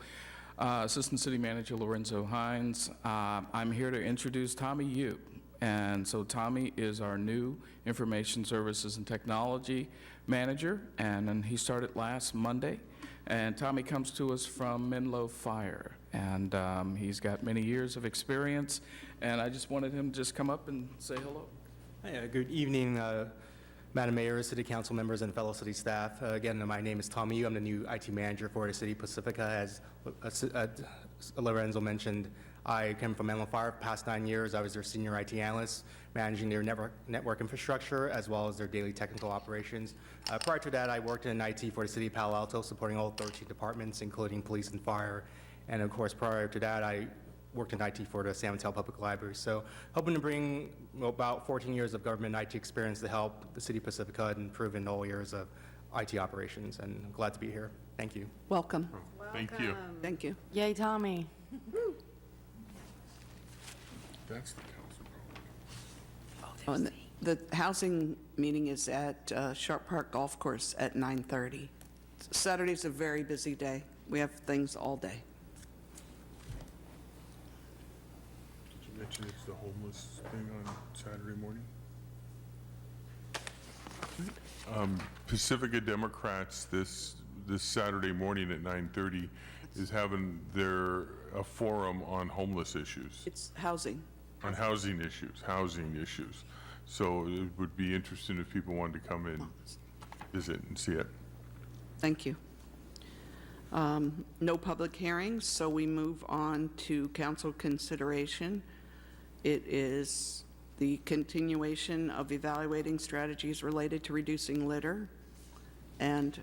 Assistant City Manager Lorenzo Hines. I'm here to introduce Tommy Yu. And so Tommy is our new Information Services and Technology Manager, and he started last Monday. And Tommy comes to us from Menlo Fire, and he's got many years of experience, and I just wanted him to just come up and say hello. Hi, good evening, Madam Mayor, City Council members, and fellow city staff. Again, my name is Tommy Yu. I'm the new IT manager for the City Pacifica. As Lorenzo mentioned, I came from Menlo Fire for the past 9 years. I was their senior IT analyst, managing their network infrastructure as well as their daily technical operations. Prior to that, I worked in IT for the City of Palo Alto, supporting all 13 departments, including police and fire. And of course, prior to that, I worked in IT for the San Mateo Public Library. So hoping to bring about 14 years of government IT experience to help the City of Pacifica improve in all years of IT operations. And I'm glad to be here. Thank you. Welcome. Thank you. Thank you. Yay, Tommy. That's the council. Oh, and the housing meeting is at Sharp Park Golf Course at 9:30. Saturday's a very busy day. We have things all day. Did you mention it's the homeless thing on Saturday morning? Pacifica Democrats this Saturday morning at 9:30 is having a forum on homeless issues. It's housing. On housing issues. So it would be interesting if people wanted to come in, visit and see it. Thank you. No public hearings, so we move on to council consideration. It is the continuation of evaluating strategies related to reducing litter, and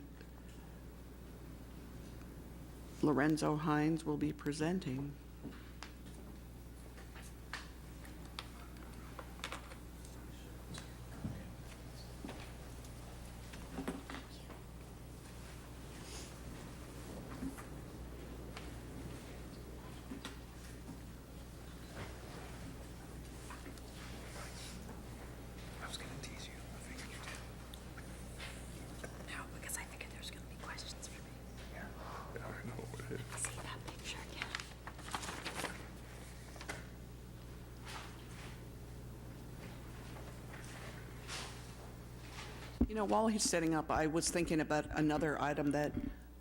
Lorenzo Hines will be presenting. You know, while he's setting up, I was thinking about another item that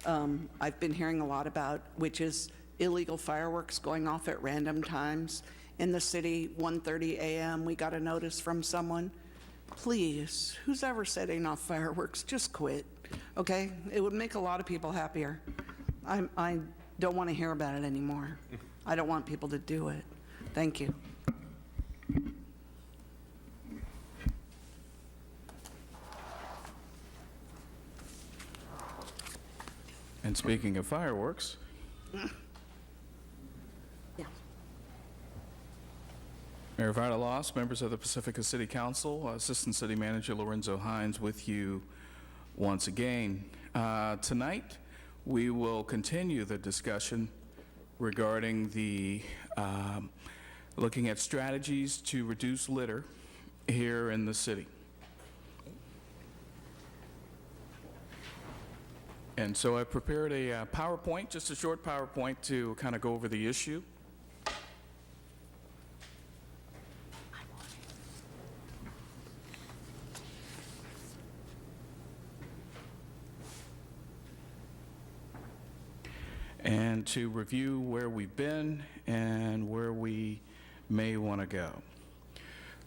I've been hearing a lot about, which is illegal fireworks going off at random times in the city. 1:30 a.m., we got a notice from someone. Please, who's ever setting off fireworks, just quit, okay? It would make a lot of people happier. I don't want to hear about it anymore. I don't want people to do it. Thank you. And speaking of fireworks, Mayor Vadalos, members of the Pacifica City Council, Assistant City Manager Lorenzo Hines with you once again. Tonight, we will continue the discussion regarding the looking at strategies to reduce litter here in the city. And so I prepared a PowerPoint, just a short PowerPoint to kind of go over the issue. And to review where we've been and where we may want to go.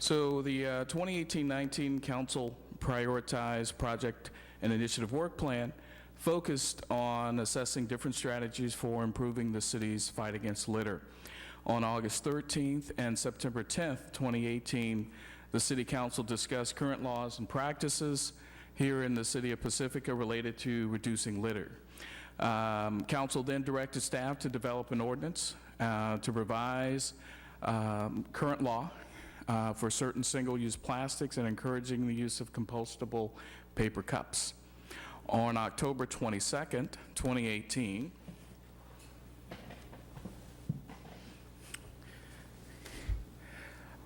So the 2018-19 Council prioritized project and initiative work plan focused on assessing different strategies for improving the city's fight against litter. On August 13th and September 10th, 2018, the City Council discussed current laws and practices here in the City of Pacifica related to reducing litter. Council then directed staff to develop an ordinance to revise current law for certain single-use plastics and encouraging the use of compostable paper cups. On October 22nd, 2018,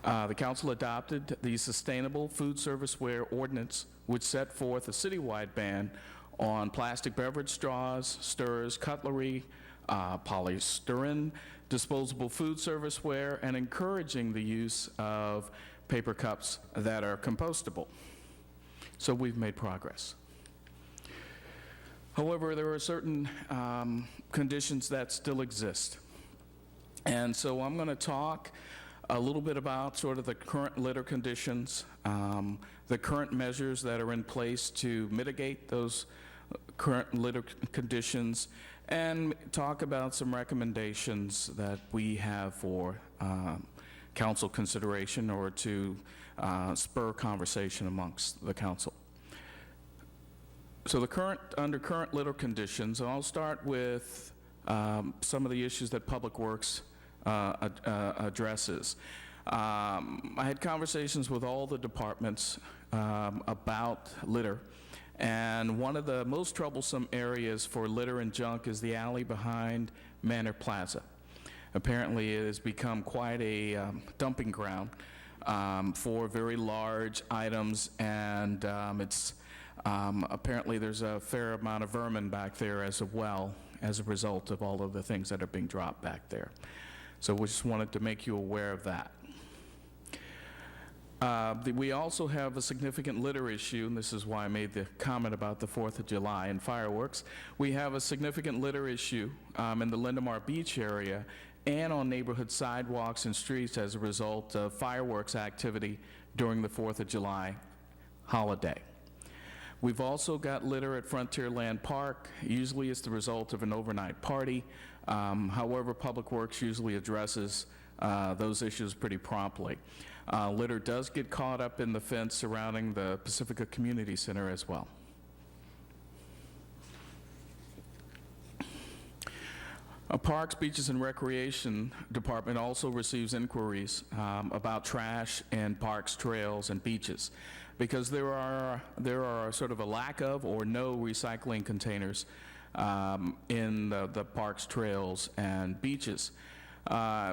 the council adopted the Sustainable Food Serviceware Ordinance, which set forth a citywide ban on plastic beverage straws, stirrers, cutlery, polystyrene, disposable food serviceware, and encouraging the use of paper cups that are compostable. So we've made progress. However, there are certain conditions that still exist. And so I'm going to talk a little bit about sort of the current litter conditions, the current measures that are in place to mitigate those current litter conditions, and talk about some recommendations that we have for council consideration or to spur conversation amongst the council. So under current litter conditions, I'll start with some of the issues that Public Works addresses. I had conversations with all the departments about litter, and one of the most troublesome areas for litter and junk is the alley behind Manor Plaza. Apparently it has become quite a dumping ground for very large items, and apparently there's a fair amount of vermin back there as well as a result of all of the things that are being dropped back there. So we just wanted to make you aware of that. We also have a significant litter issue, and this is why I made the comment about the 4th of July and fireworks. We have a significant litter issue in the Lindemar Beach area and on neighborhood sidewalks and streets as a result of fireworks activity during the 4th of July holiday. We've also got litter at Frontierland Park. Usually it's the result of an overnight party. However, Public Works usually addresses those issues pretty promptly. Litter does get caught up in the fence surrounding the Pacifica Community Center as well. Parks, Beaches, and Recreation Department also receives inquiries about trash in parks, trails, and beaches, because there are sort of a lack of or no recycling containers in the parks, trails, and beaches.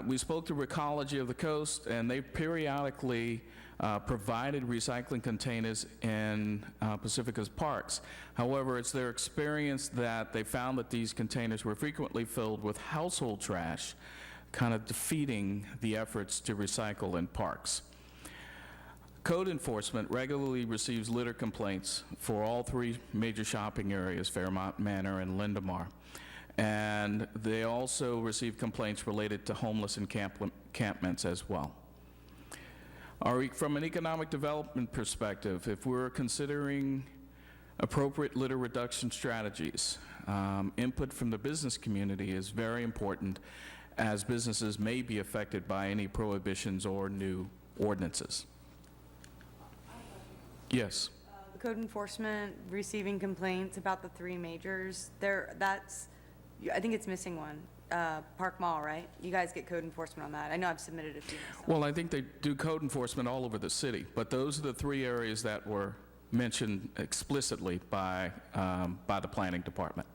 We spoke to Recology of the Coast, and they periodically provided recycling containers in Pacifica's parks. However, it's their experience that they found that these containers were frequently filled with household trash, kind of defeating the efforts to recycle in parks. Code enforcement regularly receives litter complaints for all three major shopping areas, Fairmont, Manor, and Lindemar. And they also receive complaints related to homeless encampments as well. From an economic development perspective, if we're considering appropriate litter reduction strategies, input from the business community is very important, as businesses may be affected by any prohibitions or new ordinances. Yes. Code enforcement, receiving complaints about the three majors, I think it's missing one. Park Mall, right? You guys get code enforcement on that. I know I've submitted a few myself. Well, I think they do code enforcement all over the city, but those are the three areas that were mentioned explicitly by the planning department.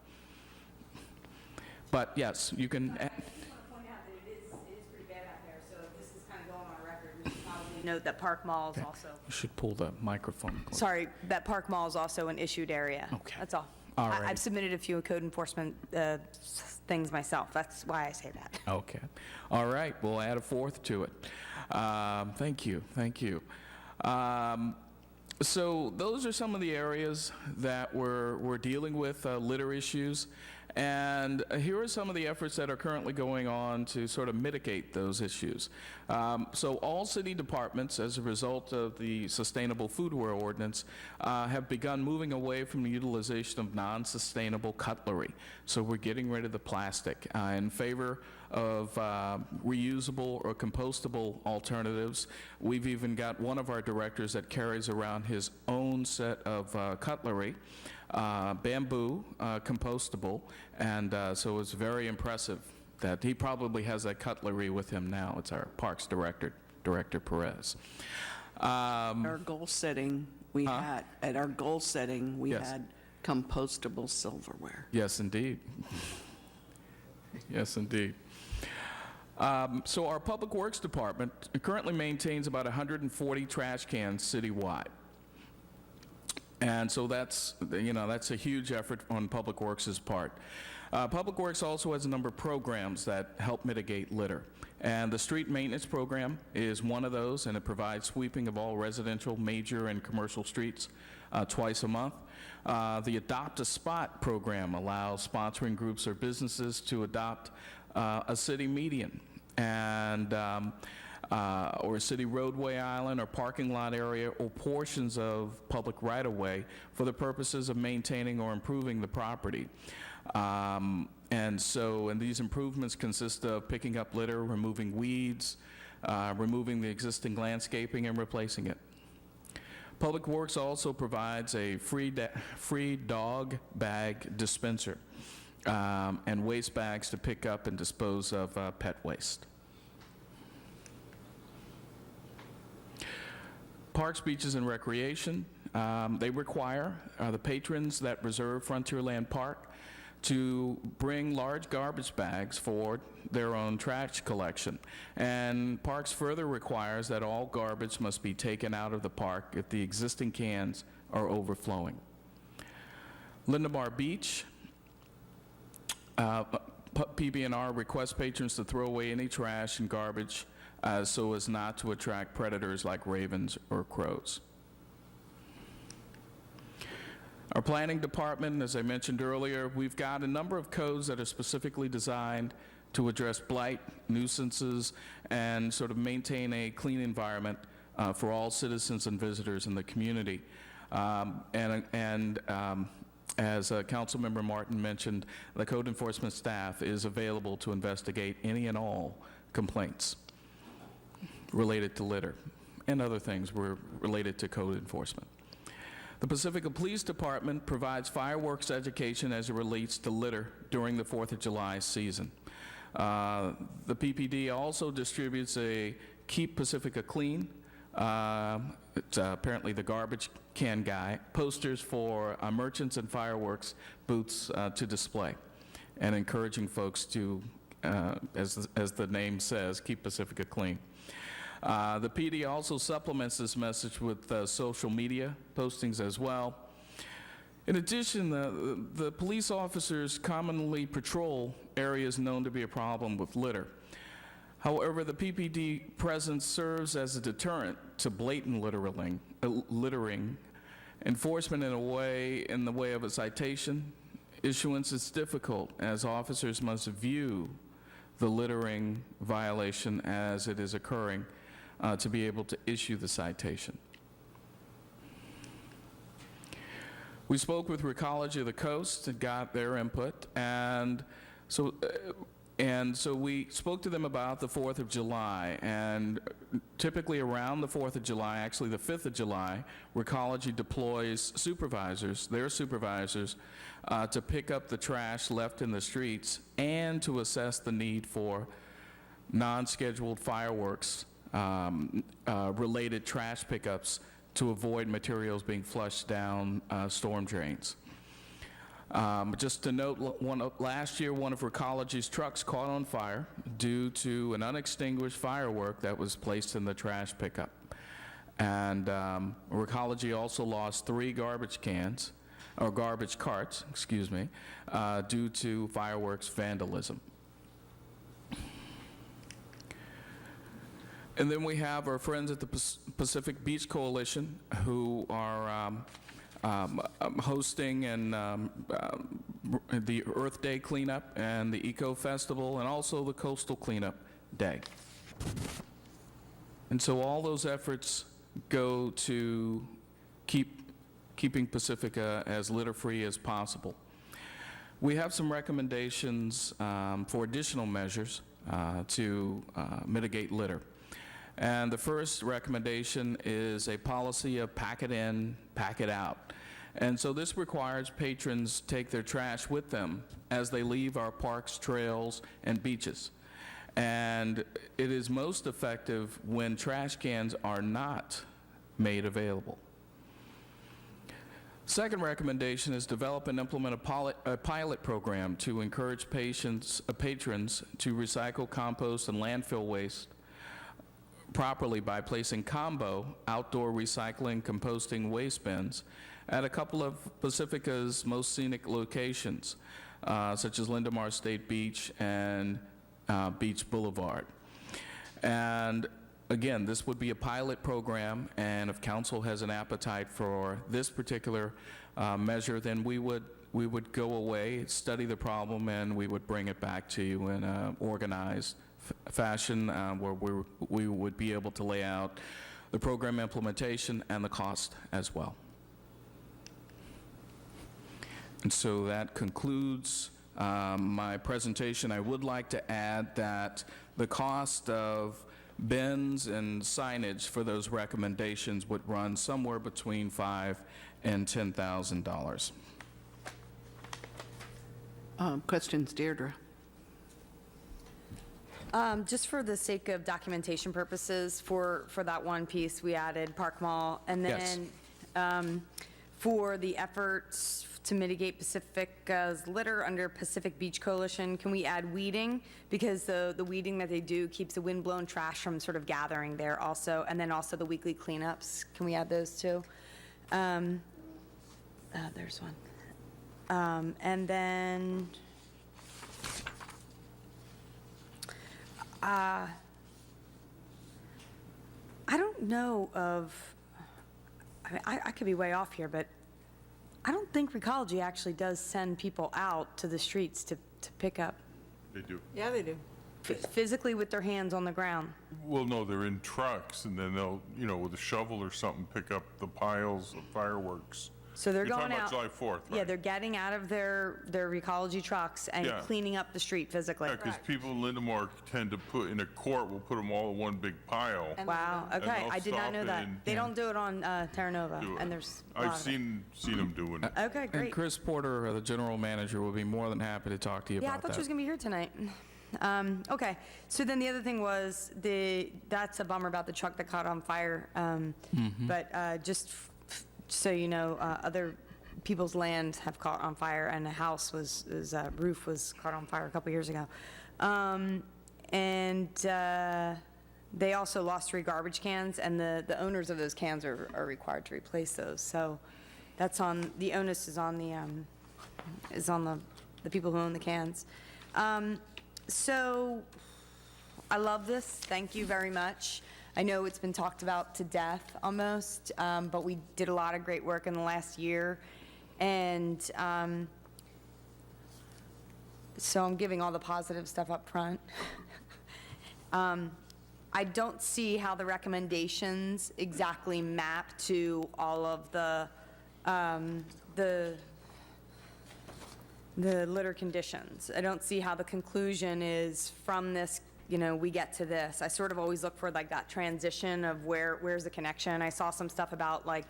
But yes, you can. I just want to point out that it is pretty bad out there, so if this is kind of going on record, we should probably note that Park Mall is also. You should pull the microphone. Sorry, that Park Mall is also an issued area. Okay. That's all. All right. I've submitted a few code enforcement things myself. That's why I say that. Okay. All right. We'll add a fourth to it. Thank you. Thank you. So those are some of the areas that we're dealing with litter issues. And here are some of the efforts that are currently going on to sort of mitigate those issues. So all city departments, as a result of the Sustainable Foodware Ordinance, have begun moving away from the utilization of non-sustainable cutlery. So we're getting rid of the plastic in favor of reusable or compostable alternatives. We've even got one of our directors that carries around his own set of cutlery, bamboo, compostable, and so it's very impressive that he probably has that cutlery with him now. It's our Parks Director, Director Perez. Our goal setting, we had Yes. had compostable silverware. Yes, indeed. Yes, indeed. So our Public Works Department currently maintains about 140 trash cans citywide. And so that's a huge effort on Public Works' part. Public Works also has a number of programs that help mitigate litter. And the street maintenance program is one of those, and it provides sweeping of all residential, major, and commercial streets twice a month. The Adopt a Spot program allows sponsoring groups or businesses to adopt a city median and or a city roadway island or parking lot area or portions of public right-of-way for the purposes of maintaining or improving the property. And these improvements consist of picking up litter, removing weeds, removing the existing landscaping, and replacing it. Public Works also provides a free dog bag dispenser and waste bags to pick up and dispose of pet waste. Parks, beaches, and recreation, they require the patrons that reserve Frontierland Park to bring large garbage bags for their own trash collection. And Parks further requires that all garbage must be taken out of the park if the existing cans are overflowing. Lindemar Beach, PB&R requests patrons to throw away any trash and garbage so as not to attract predators like ravens or crows. Our planning department, as I mentioned earlier, we've got a number of codes that are specifically designed to address blight, nuisances, and sort of maintain a clean environment for all citizens and visitors in the community. As Councilmember Martin mentioned, the code enforcement staff is available to investigate any and all complaints related to litter and other things related to code enforcement. The Pacifica Police Department provides fireworks education as it relates to litter during the 4th of July season. The PPD also distributes a Keep Pacifica Clean, it's apparently the garbage can guy, posters for merchants and fireworks booths to display, and encouraging folks to, as the name says, keep Pacifica clean. The PD also supplements this message with social media postings as well. In addition, the police officers commonly patrol areas known to be a problem with litter. However, the PPD presence serves as a deterrent to blatant littering. Enforcement in the way of a citation issuance is difficult, as officers must view the littering violation as it is occurring to be able to issue the citation. We spoke with Recology of the Coast and got their input, and so we spoke to them about the 4th of July, and typically around the 4th of July, actually the 5th of July, Recology deploys their supervisors, to pick up the trash left in the streets and to assess the need for non-scheduled fireworks related trash pickups to avoid materials being flushed down storm drains. Just to note, last year, one of Recology's trucks caught on fire due to an unextinguished firework that was placed in the trash pickup. And Recology also lost 3 garbage carts, due to fireworks vandalism. And then we have our friends at the Pacific Beach Coalition, who are hosting and the Earth Day cleanup and the Eco Festival, and also the Coastal Cleanup Day. And so all those efforts go to keeping Pacifica as litter-free as possible. We have some recommendations for additional measures to mitigate litter. And the first recommendation is a policy of pack it in, pack it out. And so this requires patrons take their trash with them as they leave our parks, trails, and beaches. And it is most effective when trash cans are not made available. Second recommendation is develop and implement a pilot program to encourage patrons to recycle, compost, and landfill waste properly by placing combo outdoor recycling, composting waste bins at a couple of Pacifica's most scenic locations, such as Lindemar State Beach and Beach Boulevard. And again, this would be a pilot program, and if council has an appetite for this particular measure, then we would go away, study the problem, and we would bring it back to you in an organized fashion where we would be able to lay out the program implementation and the cost as well. And so that concludes my presentation. I would like to add that the cost of bins and signage for those recommendations would run somewhere between $5,000 and $10,000. Questions, Deirdre? Just for the sake of documentation purposes, for that one piece, we added Park Mall. And then for the efforts to mitigate Pacifica's litter under Pacific Beach Coalition, can we add weeding? Because the weeding that they do keeps the windblown trash from sort of gathering there also. And then also the weekly cleanups. Can we add those too? There's one. And then I don't know of, I mean, I could be way off here, but I don't think Recology actually does send people out to the streets to pick up. They do. Yeah, they do. Physically with their hands on the ground. Well, no, they're in trucks, and then they'll, with a shovel or something, pick up the piles of fireworks. So they're You're going talking out. about July 4th, right? Yeah, they're getting out of their Recology trucks and Yeah. cleaning up the street physically. Yeah, because people in Lindemar tend to put, in a court, will put them all in one big pile. Wow, And okay, they'll I did not stop know that. and They don't do it on Terra Nova, do it. and there's a lot I've of it. seen them doing it. Okay, And great. Chris Porter, the general manager, will be more than happy to talk to you Yeah, I about thought that. she was gonna be here tonight. Okay, so then the other thing was, that's a bummer about the truck that caught on fire. But just so you know, other people's land have caught on fire, and the house his roof was caught on fire a couple years ago. And they also lost 3 garbage cans, and the owners of those cans are required to replace those. So that's the onus is on the people who own the cans. So I love this. Thank you very much. I know it's been talked about to death almost, but we did a lot of great work in the last year. And so I'm giving all the positive stuff up front. I don't see how the recommendations exactly map to all of the litter conditions. I don't see how the conclusion is from this, we get to this. I sort of always look for like that transition of where's the connection. I saw some stuff about like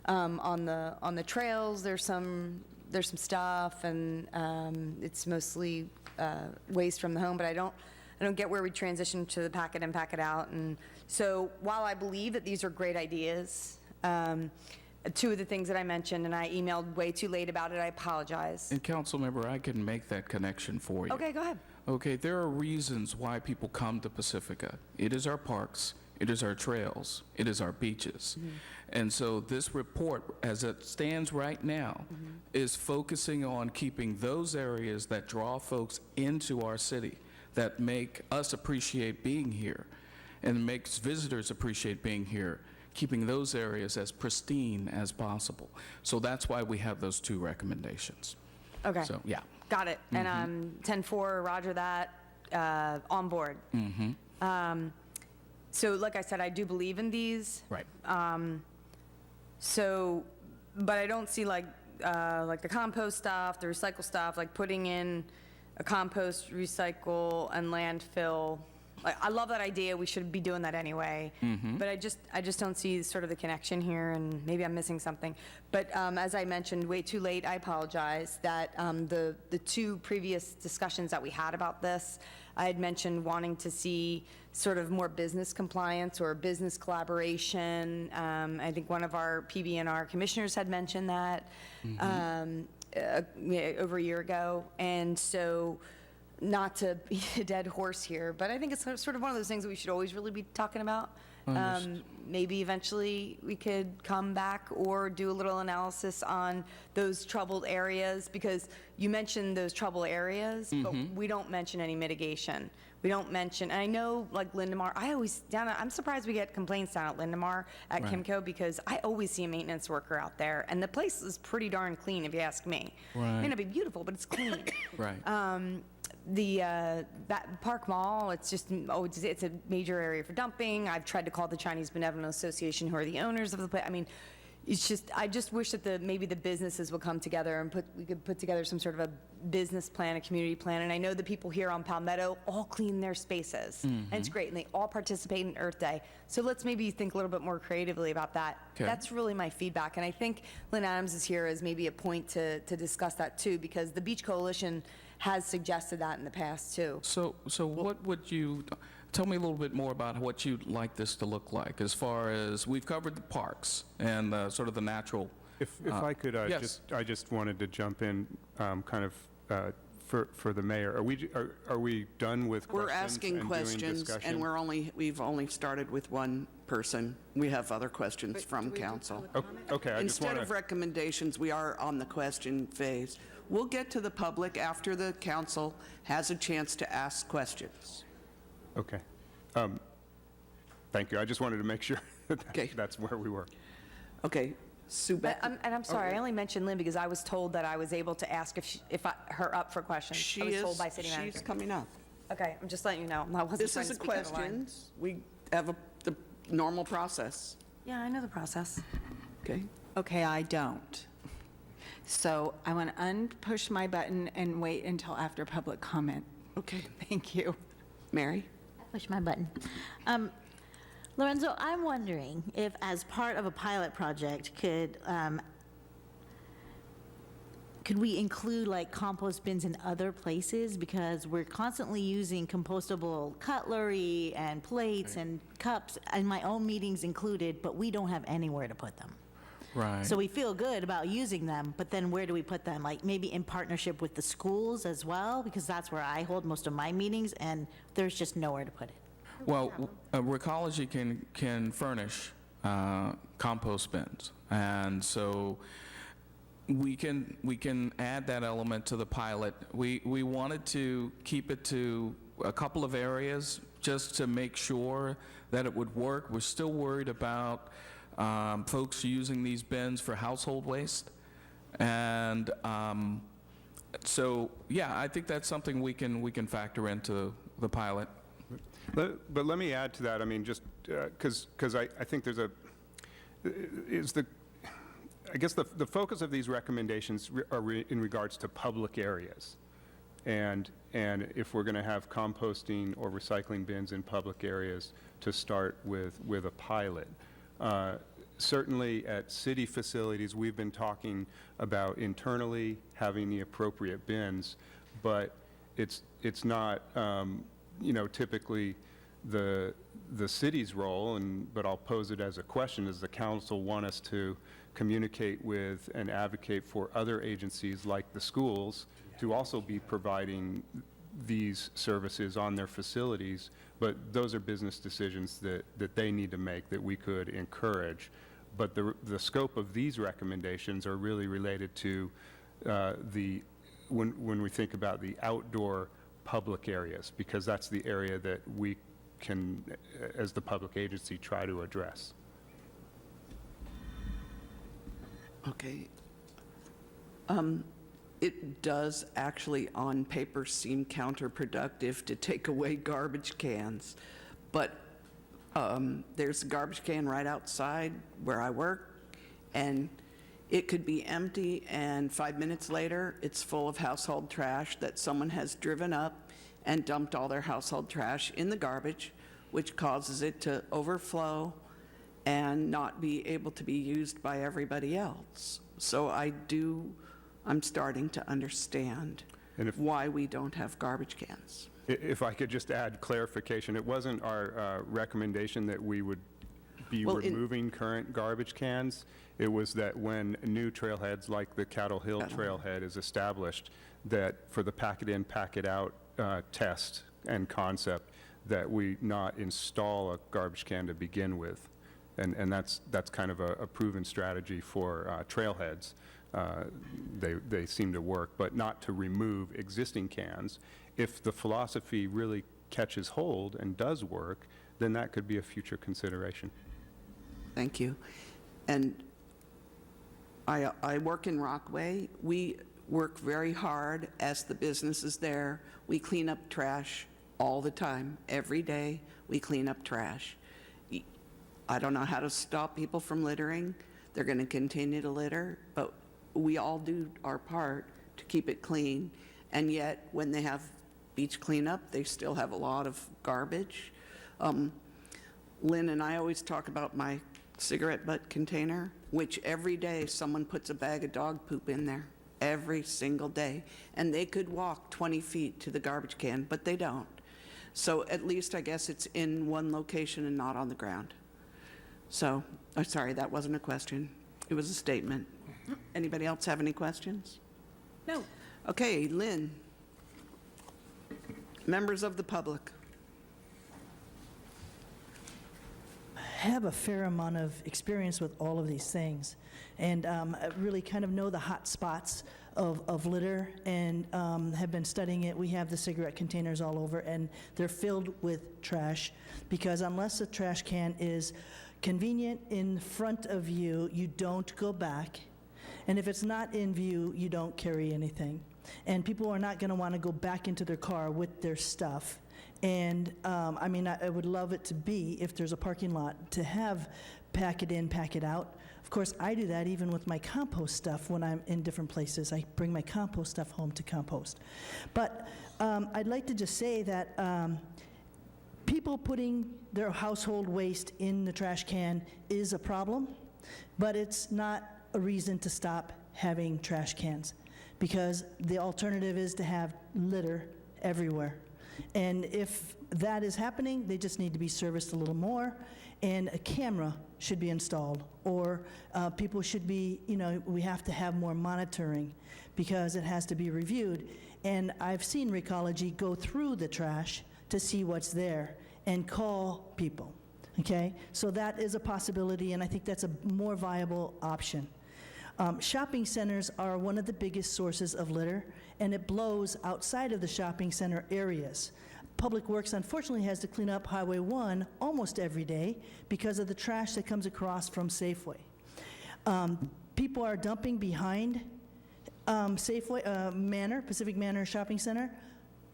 on the trails, there's some stuff, and it's mostly waste from the home, but I don't get where we transition to the pack it in, pack it out. And so while I believe that these are great ideas, 2 of the things that I mentioned, and I emailed way too late about it, I apologize. And council member, I can make that connection for you. Okay, go ahead. Okay, there are reasons why people come to Pacifica. It is our parks, it is our trails, it is our beaches. And so this report, as it stands right now, is focusing on keeping those areas that draw folks into our city, that make us appreciate being here, and makes visitors appreciate being here, keeping those areas as pristine as possible. So that's why we have those 2 recommendations. Okay. So, yeah. Got it. And 10-4, roger that, on board. So like I said, I do believe in these. Right. So, but I don't see like the compost stuff, the recycle stuff, like putting in a compost, recycle, and landfill. Like, I love that idea. We should be doing that anyway. But I just don't see sort of the connection here, and maybe I'm missing something. But as I mentioned, way too late, I apologize, that the two previous discussions that we had about this, I had mentioned wanting to see sort of more business compliance or business collaboration. I think one of our PB&R commissioners had mentioned that over a year ago. And so, not to beat a dead horse here, but I think it's sort of one of those things that we should always really be talking about. Maybe eventually we could come back or do a little analysis on those troubled areas, because you mentioned those troubled areas, but we don't mention any mitigation. We don't mention, and I know like Lindemar, I'm surprised we get complaints down at Lindemar at Kimco, because I always see a maintenance worker out there, and the place is pretty darn clean if you ask me. It may not be beautiful, but it's clean. That Park Mall, it's just, it's a major area for dumping. I've tried to call the Chinese Benevolent Association, who are the owners of the place. I mean, it's just, I just wish that maybe the businesses would come together and we could put together some sort of a business plan, a community plan. And I know the people here on Palmetto all clean their spaces, and it's great, and they all participate in Earth Day. So let's maybe think a little bit more creatively about that. That's really my feedback, and I think Lynn Adams is here as maybe a point to discuss that too, because the Beach Coalition has suggested that in the past too. So what would you, tell me a little bit more about what you'd like this to look like, as far as, we've covered the parks and sort of the natural. If I could, yes. I just wanted to jump in, kind of, for the mayor. Are we done with questions? We're asking and doing questions, discussion? and we've only started with one person. We have other questions from council. Okay, I just want Instead to... of recommendations, we are on the question phase. We'll get to the public after the council has a chance to ask questions. Okay. Thank you. I just wanted to make sure that's where we were. Okay. Sue Beck. And I'm sorry, I only mentioned Lynn because I was told that I was able to ask her up for questions. I was told by city manager. She's coming up. Okay, I'm just letting you know. I wasn't This trying is to a speak out of line. questions. We have the normal process. Yeah, I know the process. Okay. Okay, I don't. So I want to unpush my button and wait until after public comment. Okay. Thank you. Mary? Push my button. Lorenzo, I'm wondering if, as part of a pilot project, could we include like compost bins in other places? Because we're constantly using compostable cutlery and plates and cups, and my own meetings included, but we don't have anywhere to put them. Right. So we feel good about using them, but then where do we put them? Like maybe in partnership with the schools as well, because that's where I hold most of my meetings, and there's just nowhere to put it. Well, Recology can furnish compost bins, and so we can add that element to the pilot. We wanted to keep it to a couple of areas just to make sure that it would work. We're still worried about folks using these bins for household waste, and so yeah, I think that's something we can factor into the pilot. But let me add to that. I mean, just because I think there's I guess the focus of these recommendations are in regards to public areas. And if we're going to have composting or recycling bins in public areas to start with a pilot. Certainly at city facilities, we've been talking about internally having the appropriate bins, but it's not typically the city's role, but I'll pose it as a question. Does the council want us to communicate with and advocate for other agencies like the schools to also be providing these services on their facilities? But those are business decisions that they need to make that we could encourage. But the scope of these recommendations are really related to when we think about the outdoor public areas, because that's the area that we can, as the public agency, try to address. Okay. it does actually on paper seem counterproductive to take away garbage cans, but there's a garbage can right outside where I work, and it could be empty, and 5 minutes later, it's full of household trash that someone has driven up and dumped all their household trash in the garbage, which causes it to overflow and not be able to be used by everybody else. So I'm starting to understand why we don't have garbage cans. If I could just add clarification, it wasn't our recommendation that we would be removing current garbage cans. It was that when new trailheads like the Cattle Hill Trailhead is established, that for the pack it in, pack it out test and concept, that we not install a garbage can to begin with. And that's kind of a proven strategy for trailheads. They seem to work, but not to remove existing cans. If the philosophy really catches hold and does work, then that could be a future consideration. Thank you. And I work in Rockaway. We work very hard as the business is there. We clean up trash all the time. Every day we clean up trash. I don't know how to stop people from littering. They're going to continue to litter, but we all do our part to keep it clean. And yet, when they have beach cleanup, they still have a lot of garbage. Lynn and I always talk about my cigarette butt container, which every day someone puts a bag of dog poop in there, every single day. And they could walk 20 feet to the garbage can, but they don't. So at least I guess it's in one location and not on the ground. So, I'm sorry, that wasn't a question. It was a statement. Anybody else have any questions? No. Okay, Lynn. Members of the public. I have a fair amount of experience with all of these things, and I really kind of know the hot spots of litter, and have been studying it. We have the cigarette containers all over, and they're filled with trash, because unless a trash can is convenient in front of you, you don't go back. And if it's not in view, you don't carry anything. And people are not going to want to go back into their car with their stuff. And I mean, I would love it to be, if there's a parking lot, to have pack it in, pack it out. Of course, I do that even with my compost stuff when I'm in different places. I bring my compost stuff home to compost. But I'd like to just say that people putting their household waste in the trash can is a problem, but it's not a reason to stop having trash cans, because the alternative is to have litter everywhere. And if that is happening, they just need to be serviced a little more, and a camera should be installed, or people should be, we have to have more monitoring, because it has to be reviewed. And I've seen Recology go through the trash to see what's there and call people, okay? So that is a possibility, and I think that's a more viable option. Shopping centers are one of the biggest sources of litter, and it blows outside of the shopping center areas. Public Works unfortunately has to clean up Highway 1 almost every day because of the trash that comes across from Safeway. People are dumping behind Safeway, Pacific Manor Shopping Center.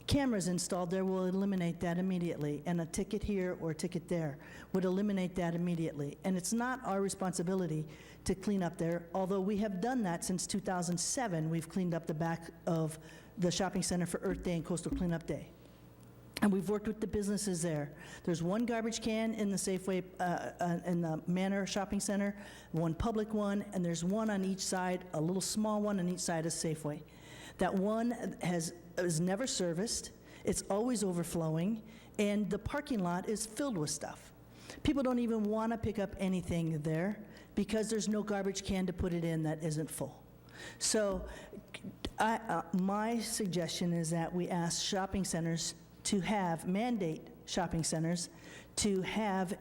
Cameras installed there will eliminate that immediately, and a ticket here or a ticket there would eliminate that immediately. And it's not our responsibility to clean up there, although we have done that since 2007. We've cleaned up the back of the shopping center for Earth Day and Coastal Cleanup Day. And we've worked with the businesses there. There's one garbage can in the Safeway, in the Manor Shopping Center, one public one, and there's one on each side, a little small one on each side of Safeway. That one is never serviced, it's always overflowing, and the parking lot is filled with stuff. People don't even want to pick up anything there because there's no garbage can to put it in that isn't full. So my suggestion is that we ask shopping centers to mandate shopping centers to have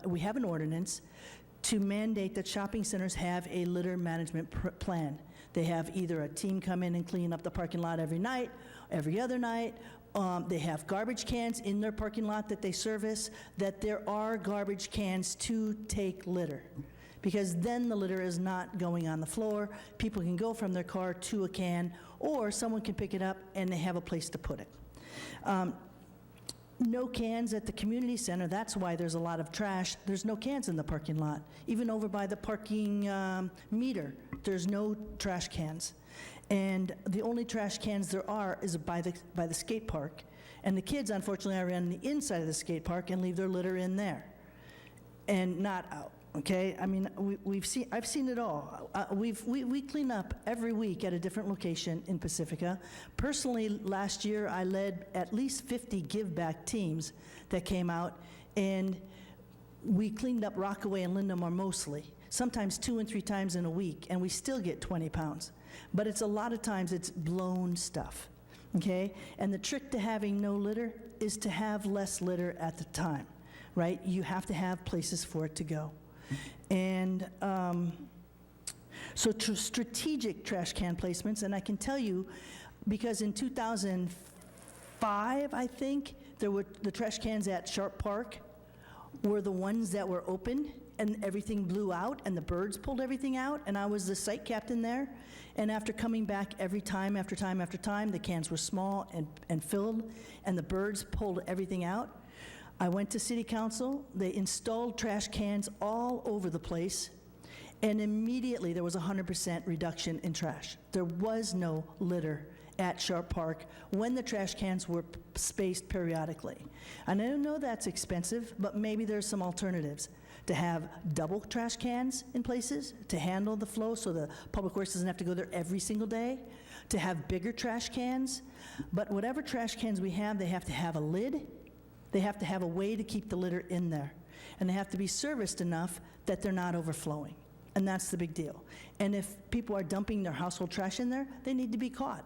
we have an ordinance to mandate that shopping centers have a litter management plan. They have either a team come in and clean up the parking lot every night, every other night. They have garbage cans in their parking lot that they service, that there are garbage cans to take litter. because then the litter is not going on the floor. People can go from their car to a can, or someone can pick it up and they have a place to put it. No cans at the community center. That's why there's a lot of trash. There's no cans in the parking lot. Even over by the parking meter, there's no trash cans. And the only trash cans there are is by the skate park. And the kids, unfortunately, are on the inside of the skate park and leave their litter in there and not out. Okay, I mean, I've seen it all. We clean up every week at a different location in Pacifica. Personally, last year I led at least 50 give back teams that came out, and we cleaned up Rockaway and Lindemar mostly, sometimes 2 and 3 times in a week, and we still get 20 pounds. But it's a lot of times it's blown stuff. Okay, and the trick to having no litter is to have less litter at the time, right? You have to have places for it to go. And so strategic trash can placements, and I can tell you, because in 2005, I think, the trash cans at Sharp Park were the ones that were open, and everything blew out, and the birds pulled everything out, and I was the site captain there, and after coming back every time, after time, after time, the cans were small and filled, and the birds pulled everything out. I went to City Council, they installed trash cans all over the place, and immediately there was 100% reduction in trash. There was no litter at Sharp Park when the trash cans were spaced periodically. And I know that's expensive, but maybe there's some alternatives. To have double trash cans in places to handle the flow so the public works doesn't have to go there every single day, to have bigger trash cans, but whatever trash cans we have, they have to have a lid. They have to have a way to keep the litter in there. And they have to be serviced enough that they're not overflowing. And that's the big deal. And if people are dumping their household trash in there, they need to be caught.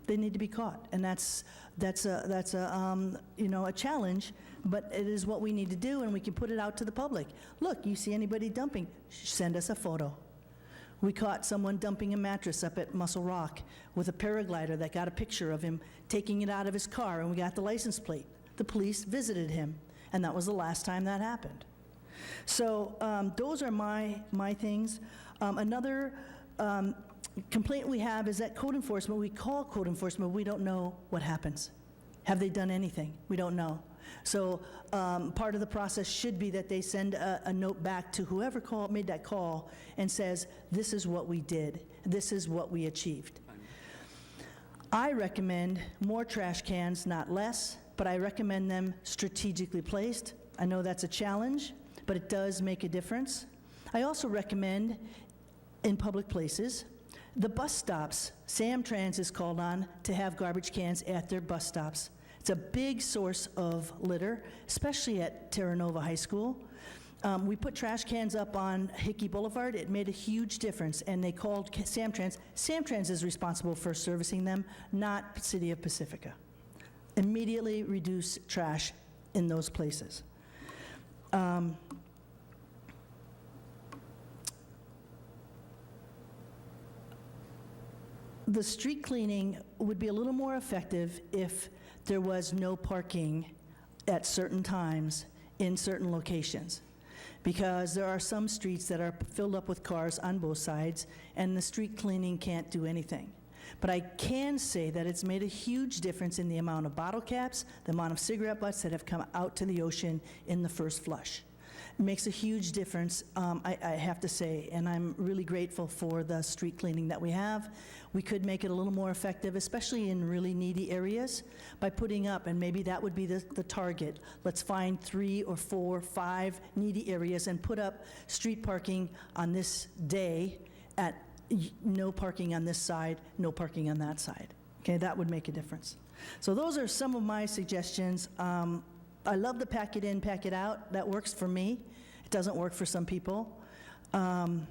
They need to be caught. And that's a challenge, but it is what we need to do, and we can put it out to the public. Look, you see anybody dumping, send us a photo. We caught someone dumping a mattress up at Muscle Rock with a paraglider that got a picture of him taking it out of his car, and we got the license plate. The police visited him, and that was the last time that happened. So those are my things. Another complaint we have is that code enforcement, we call code enforcement, we don't know what happens. Have they done anything? We don't know. So part of the process should be that they send a note back to whoever made that call and says, this is what we did, this is what we achieved. I recommend more trash cans, not less, but I recommend them strategically placed. I know that's a challenge, but it does make a difference. I also recommend in public places, the bus stops, Samtrans is called on to have garbage cans at their bus stops. It's a big source of litter, especially at Terra Nova High School. We put trash cans up on Hickey Boulevard. It made a huge difference, and they called Samtrans. Samtrans is responsible for servicing them, not City of Pacifica. Immediately reduce trash in those places. The street cleaning would be a little more effective if there was no parking at certain times in certain locations, because there are some streets that are filled up with cars on both sides, and the street cleaning can't do anything. But I can say that it's made a huge difference in the amount of bottle caps, the amount of cigarette butts that have come out to the ocean in the first flush. It makes a huge difference, I have to say, and I'm really grateful for the street cleaning that we have. We could make it a little more effective, especially in really needy areas, by putting up, and maybe that would be the target. Let's find 3 or 4, 5 needy areas and put up street parking on this day at no parking on this side, no parking on that side. Okay, that would make a difference. So those are some of my suggestions. I love the pack it in, pack it out. That works for me. It doesn't work for some people. And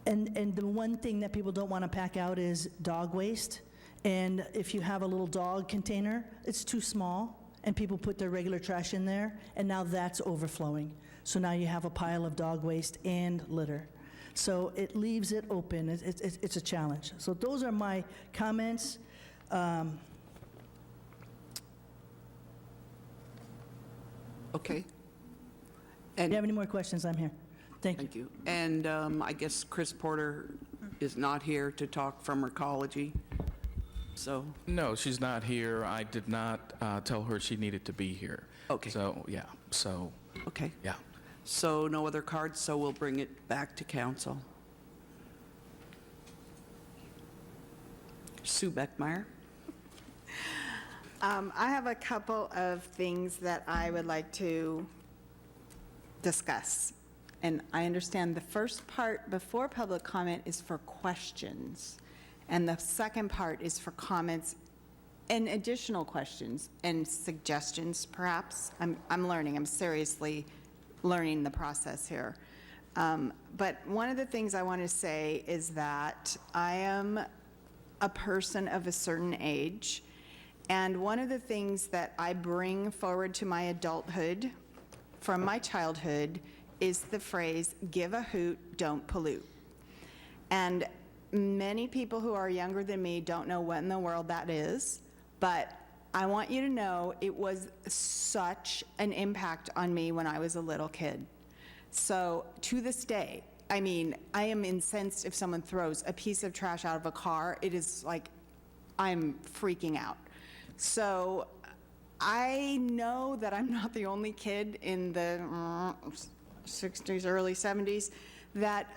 the one thing that people don't want to pack out is dog waste. And if you have a little dog container, it's too small, and people put their regular trash in there, and now that's overflowing. So now you have a pile of dog waste and litter. So it leaves it open. It's a challenge. So those are my comments. Okay. If you have any more questions, I'm here. Thank you. Thank you. And I guess Chris Porter is not here to talk from Recology, so. No, she's not here. I did not tell her she needed to be here. Okay. So, yeah, so, Okay. yeah. So no other cards, so we'll bring it back to council. Sue Beckmeyer. I have a couple of things that I would like to discuss. And I understand the first part before public comment is for questions. And the second part is for comments and additional questions and suggestions, perhaps. I'm learning. I'm seriously learning the process here. But one of the things I want to say is that I am a person of a certain age. And one of the things that I bring forward to my adulthood from my childhood is the phrase, give a hoot, don't pollute. And many people who are younger than me don't know what in the world that is, but I want you to know it was such an impact on me when I was a little kid. So to this day, I mean, I am incensed if someone throws a piece of trash out of a car. It is like I'm freaking out. So I know that I'm not the only kid in the 60s, early 70s that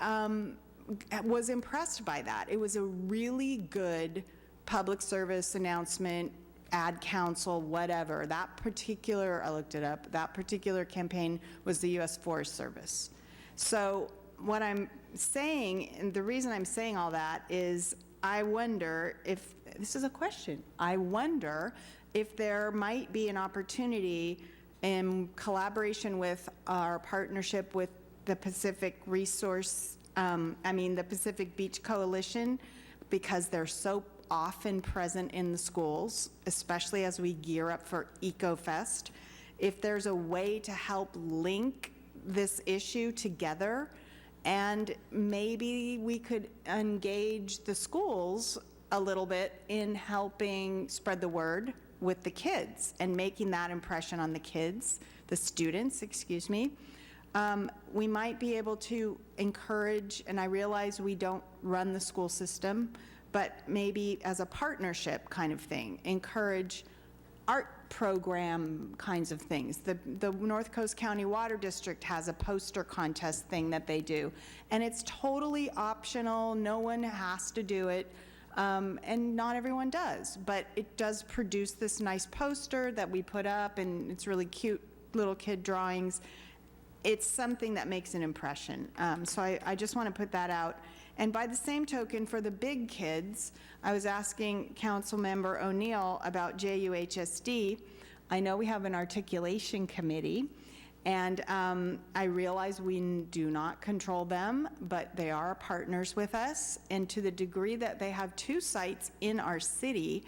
was impressed by that. It was a really good public service announcement, ad council, whatever. That particular, I looked it up, that particular campaign was the U.S. Forest Service. So what I'm saying, and the reason I'm saying all that is I wonder if, this is a question, I wonder if there might be an opportunity in collaboration with our partnership with the Pacific the Pacific Beach Coalition, because they're so often present in the schools, especially as we gear up for EcoFest. If there's a way to help link this issue together, and maybe we could engage the schools a little bit in helping spread the word with the kids and making that impression on the kids, the students, excuse me. We might be able to encourage, and I realize we don't run the school system, but maybe as a partnership kind of thing, encourage art program kinds of things. The North Coast County Water District has a poster contest thing that they do, and it's totally optional. No one has to do it, and not everyone does, but it does produce this nice poster that we put up, and it's really cute little kid drawings. It's something that makes an impression. So I just want to put that out. And by the same token, for the big kids, I was asking Councilmember O'Neill about JUHSD. I know we have an articulation committee, and I realize we do not control them, but they are partners with us. And to the degree that they have 2 sites in our city,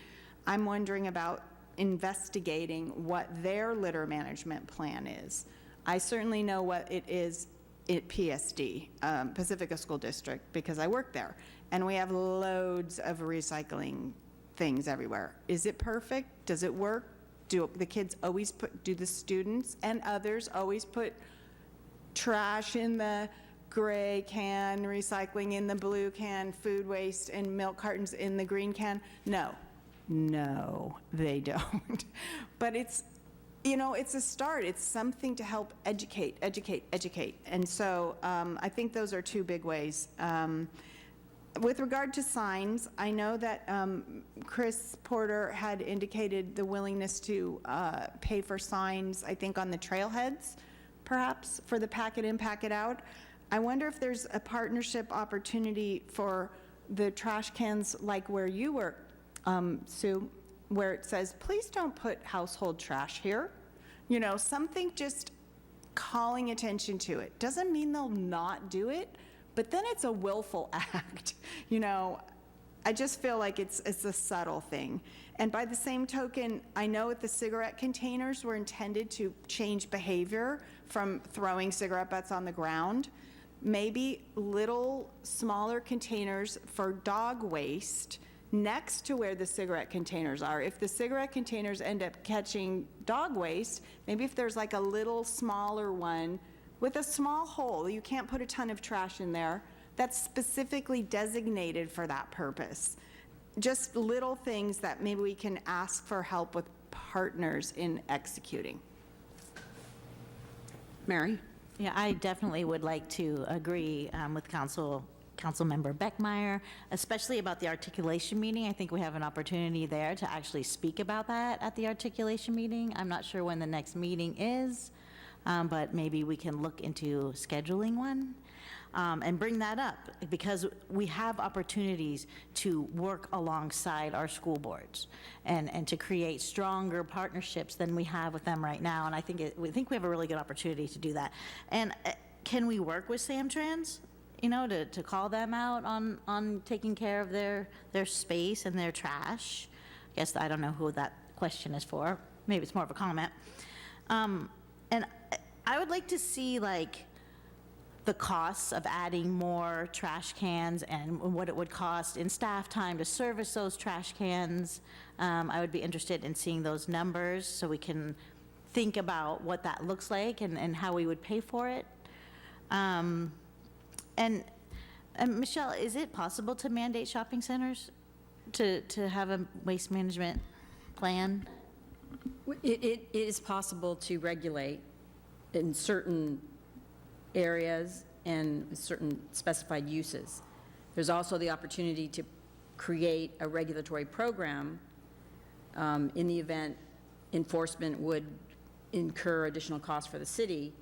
I'm wondering about investigating what their litter management plan is. I certainly know what it is at PSD, Pacifica School District, because I work there, and we have loads of recycling things everywhere. Is it perfect? Does it work? Do the kids always do the students and others always put trash in the gray can, recycling in the blue can, food waste and milk cartons in the green can? No, they don't. But it's, it's a start. It's something to help educate. And so I think those are 2 big ways. With regard to signs, I know that Chris Porter had indicated the willingness to pay for signs, I think on the trailheads, perhaps, for the pack it in, pack it out. I wonder if there's a partnership opportunity for the trash cans like where you work, Sue, where it says, please don't put household trash here. Something just calling attention to it. Doesn't mean they'll not do it, but then it's a willful act. I just feel like it's a subtle thing. And by the same token, I know that the cigarette containers were intended to change behavior from throwing cigarette butts on the ground. Maybe little smaller containers for dog waste next to where the cigarette containers are. If the cigarette containers end up catching dog waste, maybe if there's like a little smaller one with a small hole. You can't put a ton of trash in there. That's specifically designated for that purpose. Just little things that maybe we can ask for help with partners in executing. Mary? Yeah, I definitely would like to agree with Councilmember Beckmeyer, especially about the articulation meeting. I think we have an opportunity there to actually speak about that at the articulation meeting. I'm not sure when the next meeting is, but maybe we can look into scheduling one. And bring that up, because we have opportunities to work alongside our school boards and to create stronger partnerships than we have with them right now. And I think we have a really good opportunity to do that. And can we work with Samtrans, to call them out on taking care of their space and their trash? I guess I don't know who that question is for. Maybe it's more of a comment. And I would like to see, the costs of adding more trash cans and what it would cost in staff time to service those trash cans. I would be interested in seeing those numbers so we can think about what that looks like and how we would pay for it. And Michelle, is it possible to mandate shopping centers to have a waste management plan? It is possible to regulate in certain areas and certain specified uses. There's also the opportunity to create a regulatory program in the event enforcement would incur additional costs for the city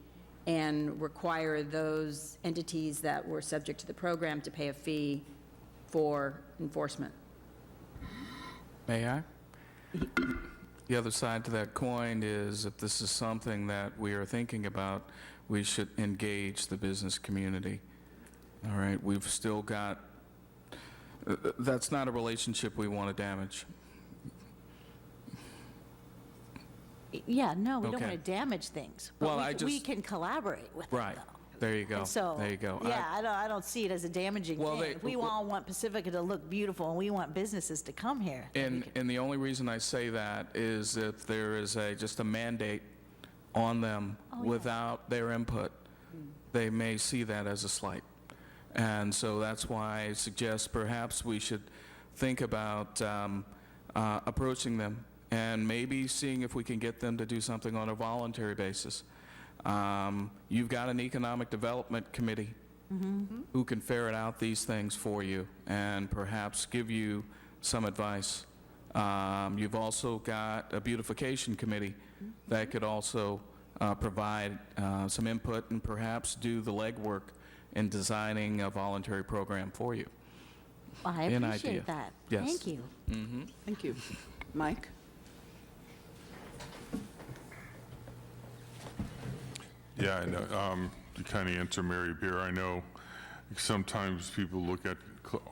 and require those entities that were subject to the program to pay a fee for enforcement. May I? The other side to that coin is if this is something that we are thinking about, we should engage the business community. All right, we've still got, that's not a relationship we want to damage. Yeah, no, we don't Okay. want to damage things. Well, But we can collaborate with them, Right, though. there you go, And so, there you go. yeah, I don't see it as a damaging Well, thing. If we all want Pacifica to look beautiful and we want businesses to come here. And the only reason I say that is if there is just a mandate on them without their input, they may see that as a slight. And so that's why I suggest perhaps we should think about approaching them and maybe seeing if we can get them to do something on a voluntary basis. You've got an economic development committee who can ferret out these things for you and perhaps give you some advice. You've also got a beautification committee that could also provide some input and perhaps do the legwork in designing a voluntary program for you. I An appreciate idea. that. Yes. Thank you. Thank you. Mike? Yeah, I know. To kind of answer Mary Beer, I know sometimes people look at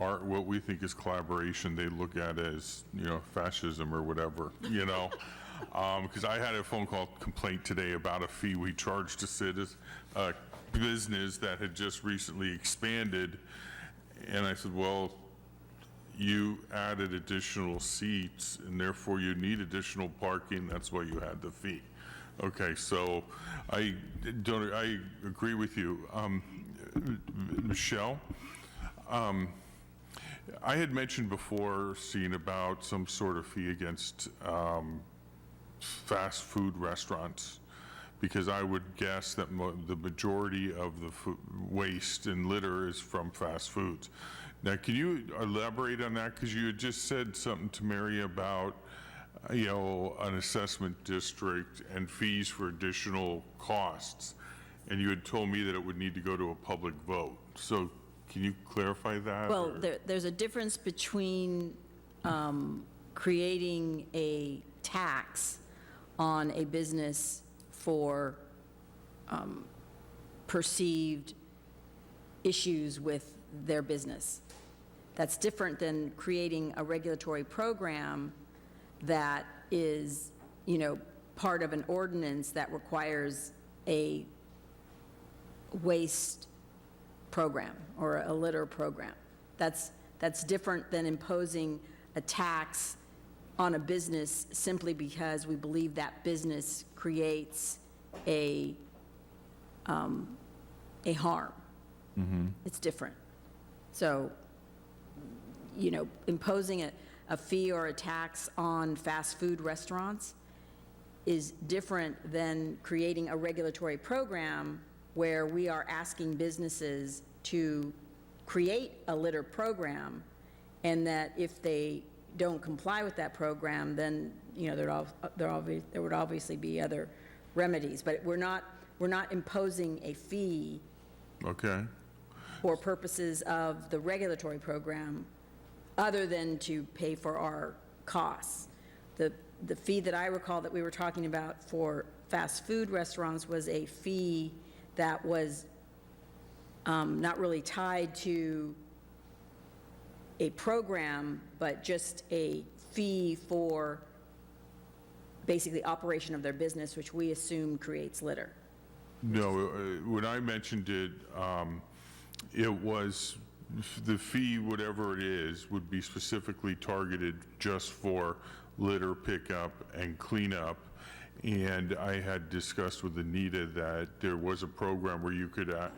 art, what we think is collaboration, they look at as, fascism or whatever, Because I had a phone call complaint today about a fee we charged a business that had just recently expanded. And I said, well, you added additional seats and therefore you need additional parking. That's why you had the fee. Okay, so I agree with you. Michelle, I had mentioned before seeing about some sort of fee against fast food restaurants, because I would guess that the majority of the waste and litter is from fast foods. Now, can you elaborate on that? Because you had just said something to Mary about, an assessment district and fees for additional costs, and you had told me that it would need to go to a public vote. So can you clarify that? Well, there's a difference between creating a tax on a business for perceived issues with their business. That's different than creating a regulatory program that is, part of an ordinance that requires a waste program or a litter program. That's different than imposing a tax on a business simply because we believe that business creates a a harm. It's different. So, imposing a fee or a tax on fast food restaurants is different than creating a regulatory program where we are asking businesses to create a litter program, and that if they don't comply with that program, then, there would obviously be other remedies. But we're not imposing a fee Okay. for purposes of the regulatory program, other than to pay for our costs. The fee that I recall that we were talking about for fast food restaurants was a fee that was not really tied to a program, but just a fee for basically operation of their business, which we assume creates litter. No, when I mentioned it, it was the fee, whatever it is, would be specifically targeted just for litter pickup and cleanup. And I had discussed with Anita that there was a program where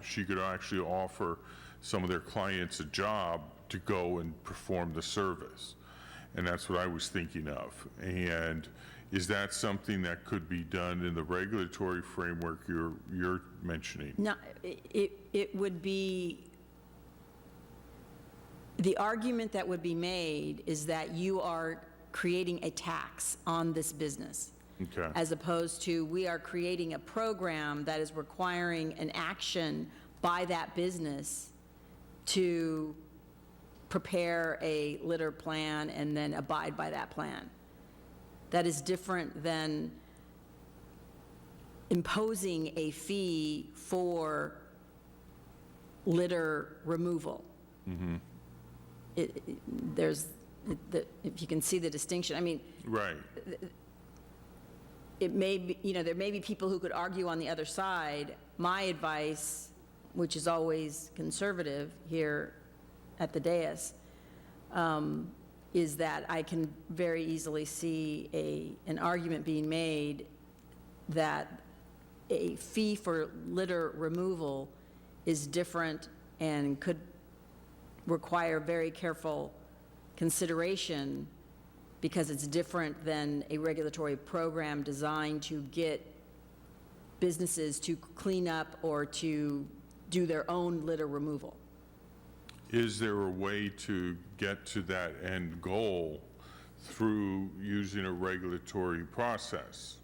she could actually offer some of their clients a job to go and perform the service. And that's what I was thinking of. And is that something that could be done in the regulatory framework you're mentioning? No, it would be, the argument that would be made is that you are creating a tax on this business. Okay. As opposed to, we are creating a program that is requiring an action by that business to prepare a litter plan and then abide by that plan. That is different than imposing a fee for litter removal. If you can see the distinction, I mean, Right. it may be, there may be people who could argue on the other side. My advice, which is always conservative here at the dais, is that I can very easily see an argument being made that a fee for litter removal is different and could require very careful consideration, because it's different than a regulatory program designed to get businesses to clean up or to do their own litter removal. Is there a way to get to that end goal through using a regulatory process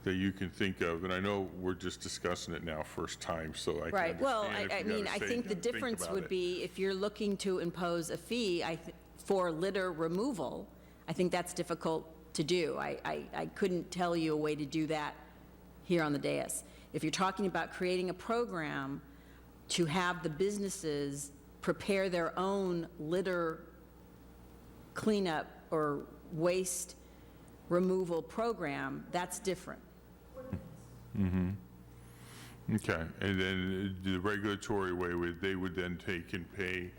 that you can think of? And I know we're just discussing it now first time, so I can Right, well, understand if I you mean, gotta I think the think difference about would it. be if you're looking to impose a fee for litter removal, I think that's difficult to do. I couldn't tell you a way to do that here on the dais. If you're talking about creating a program to have the businesses prepare their own litter cleanup or waste removal program, that's different. Okay, and then the regulatory way, they would then take and pay.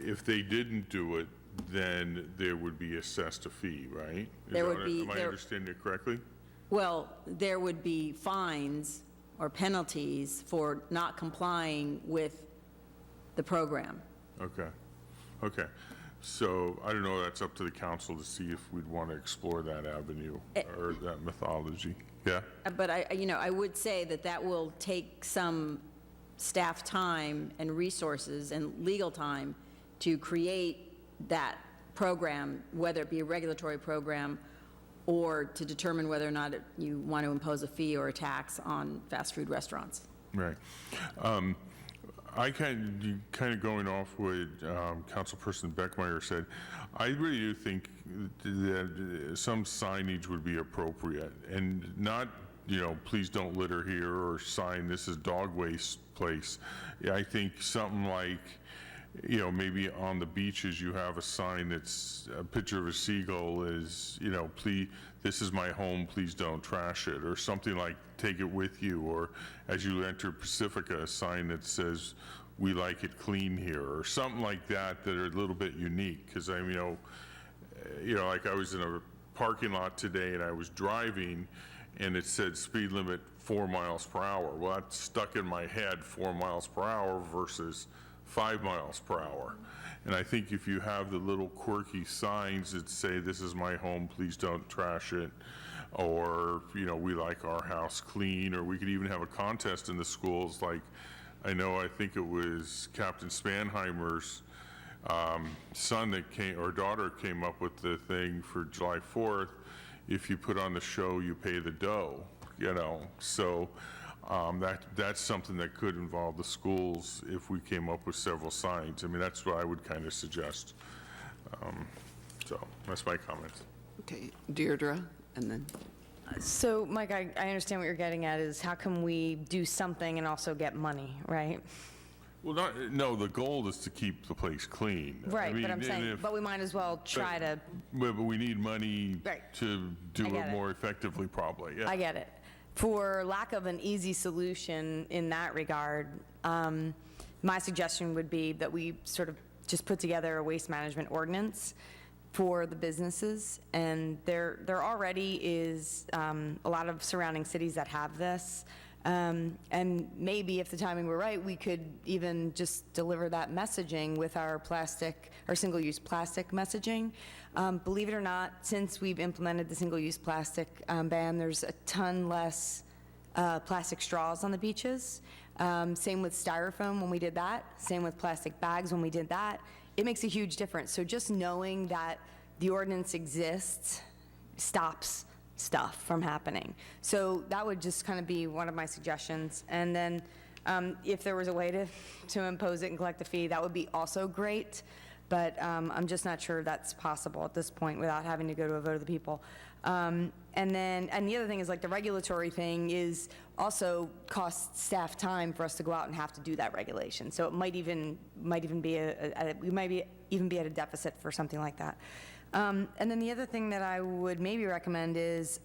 If they didn't do it, then there would be assessed a fee, right? There would be- Am I understanding it correctly? Well, there would be fines or penalties for not complying with the program. Okay, okay. So I don't know, that's up to the council to see if we'd want to explore that avenue or that methodology. Yeah? But I would say that will take some staff time and resources and legal time to create that program, whether it be a regulatory program or to determine whether or not you want to impose a fee or a tax on fast food restaurants. Right. I kind of going off what Councilperson Beckmeyer said, I really do think that some signage would be appropriate, and not, please don't litter here, or sign, this is dog waste place. I think something like, maybe on the beaches you have a sign that's a picture of a seagull is, please, this is my home, please don't trash it, or something like take it with you, or as you enter Pacifica, a sign that says, we like it clean here, or something like that that are a little bit unique. Because like I was in a parking lot today and I was driving, and it said speed limit 4 miles per hour. Well, that stuck in my head, 4 miles per hour versus 5 miles per hour. And I think if you have the little quirky signs that say, this is my home, please don't trash it, or, you know, we like our house clean, or we could even have a contest in the schools, like, I think it was Captain Spanheimer's son that came, or daughter came up with the thing for July 4th, if you put on the show, you pay the dough, you know, so that's something that could involve the schools if we came up with several signs. I mean, that's what I would kind of suggest. So that's my comments. Okay, Deirdre, and then. So, Mike, I understand what you're getting at is how can we do something and also get money, right? Well, no, the goal is to keep the place clean. Right, I mean, but I'm saying, but we might as well try to. But we need money Right. to do I get it it. more effectively, probably, yeah. I get it. For lack of an easy solution in that regard, my suggestion would be that we sort of just put together a waste management ordinance for the businesses, and there already is a lot of surrounding cities that have this. And maybe if the timing were right, we could even just deliver that messaging with our plastic, or single-use plastic messaging. Believe it or not, since we've implemented the single-use plastic ban, there's a ton less plastic straws on the beaches. Same with styrofoam when we did that. Same with plastic bags when we did that. It makes a huge difference. So just knowing that the ordinance exists stops stuff from happening. So that would just kind of be one of my suggestions. And then if there was a way to impose it and collect a fee, that would be also great. But I'm just not sure that's possible at this point without having to go to a vote of the people. And the other thing is, like, the regulatory thing is also costs staff time for us to go out and have to do that regulation. So it might even be we might even be at a deficit for something like that. And then the other thing that I would maybe recommend is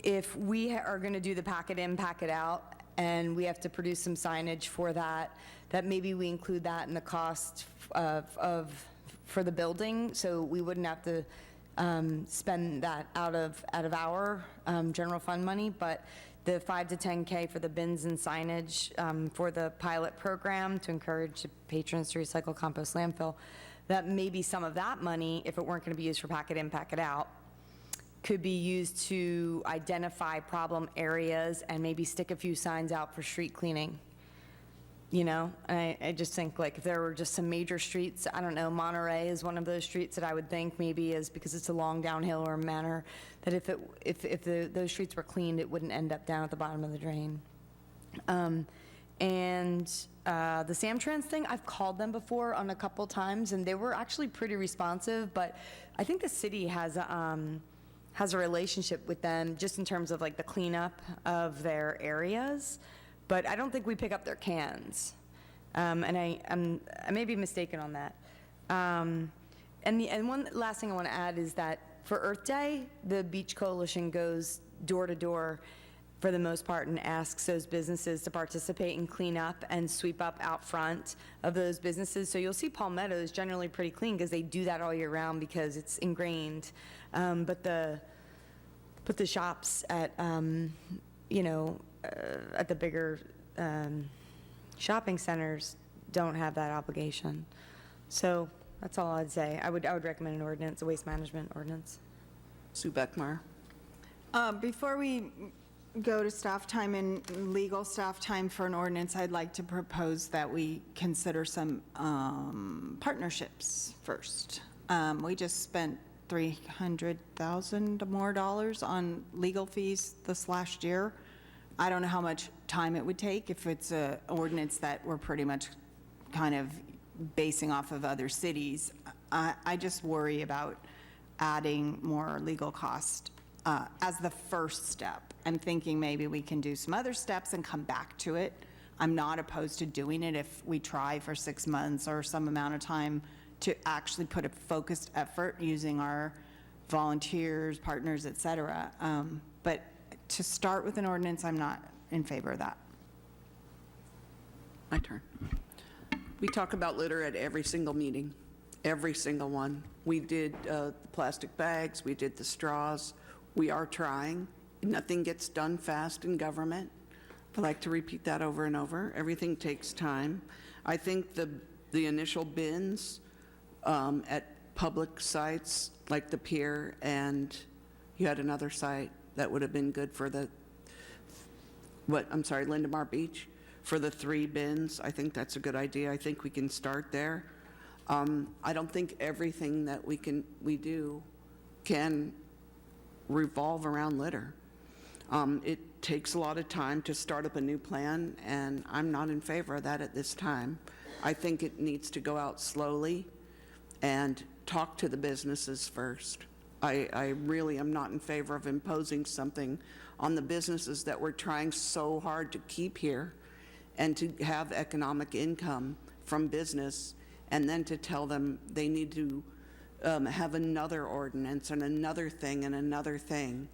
if we are going to do the pack it in, pack it out, and we have to produce some signage for that, that maybe we include that in the cost for the building, so we wouldn't have to spend that out of our general fund money, but the 5 to 10K for the bins and signage for the pilot program to encourage patrons to recycle, compost, landfill, that maybe some of that money, if it weren't going to be used for pack it in, pack it out, could be used to identify problem areas and maybe stick a few signs out for street cleaning. You know, I just think, like, if there were just some major streets, I don't know, Monterey is one of those streets that I would think maybe is, because it's a long downhill or manor, that if those streets were cleaned, it wouldn't end up down at the bottom of the drain. The Samtrans thing, I've called them before on a couple times, and they were actually pretty responsive, but I think the city has a relationship with them just in terms of, like, the cleanup of their areas. But I don't think we pick up their cans. And I may be mistaken on that. And one last thing I want to add is that for Earth Day, the Beach Coalition goes door to door for the most part and asks those businesses to participate and clean up and sweep up out front of those businesses. So you'll see Palmetto is generally pretty clean because they do that all year round because it's ingrained. But the shops at, at the bigger shopping centers don't have that obligation. So that's all I'd say. I would recommend an ordinance, a waste management ordinance. Sue Beckmeyer. Before we go to staff time and legal staff time for an ordinance, I'd like to propose that we consider some partnerships first. We just spent $300,000 more on legal fees this last year. I don't know how much time it would take if it's an ordinance that we're pretty much kind of basing off of other cities. I just worry about adding more legal cost as the first step. I'm thinking maybe we can do some other steps and come back to it. I'm not opposed to doing it if we try for 6 months or some amount of time to actually put a focused effort using our volunteers, partners, et cetera. But to start with an ordinance, I'm not in favor of that. My turn. We talk about litter at every single meeting, every single one. We did the plastic bags, we did the straws. We are trying, Nothing gets done fast in government. I like to repeat that over and over. Everything takes time. I think the initial bins at public sites like the pier, and you had another site that would have been good for Lindemar Beach, for the 3 bins. I think that's a good idea. I think we can start there. I don't think everything that we do can revolve around litter. It takes a lot of time to start up a new plan, and I'm not in favor of that at this time. I think it needs to go out slowly and talk to the businesses first. I really am not in favor of imposing something on the businesses that we're trying so hard to keep here and to have economic income from business, and then to tell them they need to have another ordinance and another thing and another thing.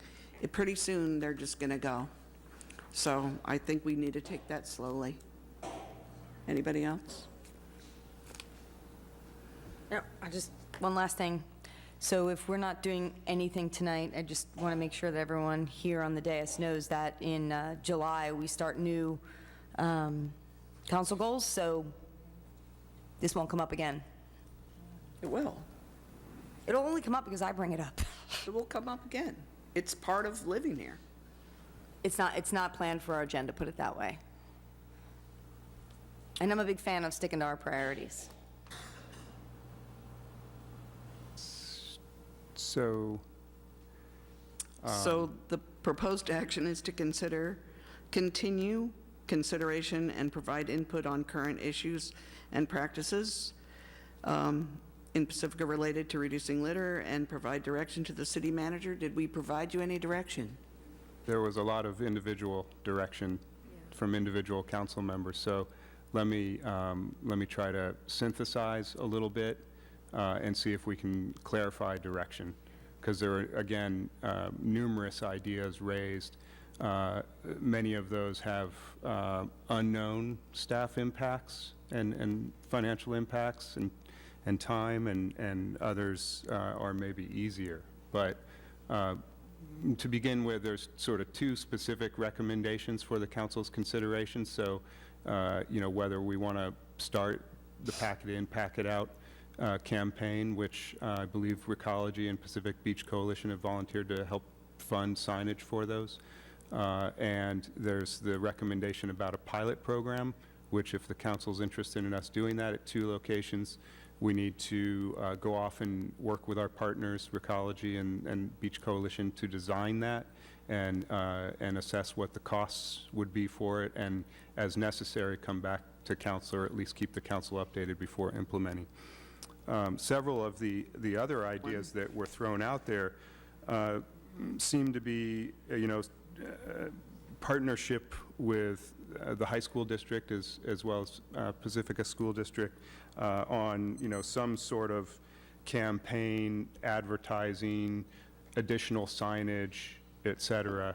Pretty soon, they're just going to go. So I think we need to take that slowly. Anybody else? No, one last thing. So if we're not doing anything tonight, I just want to make sure that everyone here on the dais knows that in July, we start new council goals, so this won't come up again. It will. It'll only come up because I bring it up. It will come up again. It's part of living here. It's not planned for our agenda, put it that way. And I'm a big fan of sticking to our priorities. So the proposed action is to continue consideration and provide input on current issues and practices in Pacifica related to reducing litter, and provide direction to the city manager. Did we provide you any direction? there was a lot of individual direction from individual council members. So let me try to synthesize a little bit and see if we can clarify direction, because there are, again, numerous ideas raised. Many of those have unknown staff impacts and financial impacts and time, and others are maybe easier. But to begin with, there's sort of two specific recommendations for the council's consideration. So, whether we want to start the Pack It In, Pack It Out campaign, which I believe Recology and Pacific Beach Coalition have volunteered to help fund signage for those. And there's the recommendation about a pilot program, which if the council's interested in us doing that at 2 locations, we need to go off and work with our partners, Recology and Beach Coalition, to design that and assess what the costs would be for it, and as necessary, come back to council, or at least keep the council updated before implementing. Several of the other ideas that were thrown out there seem to be, partnership with the high school district as well as Pacifica School District on, some sort of campaign, advertising, additional signage, et cetera.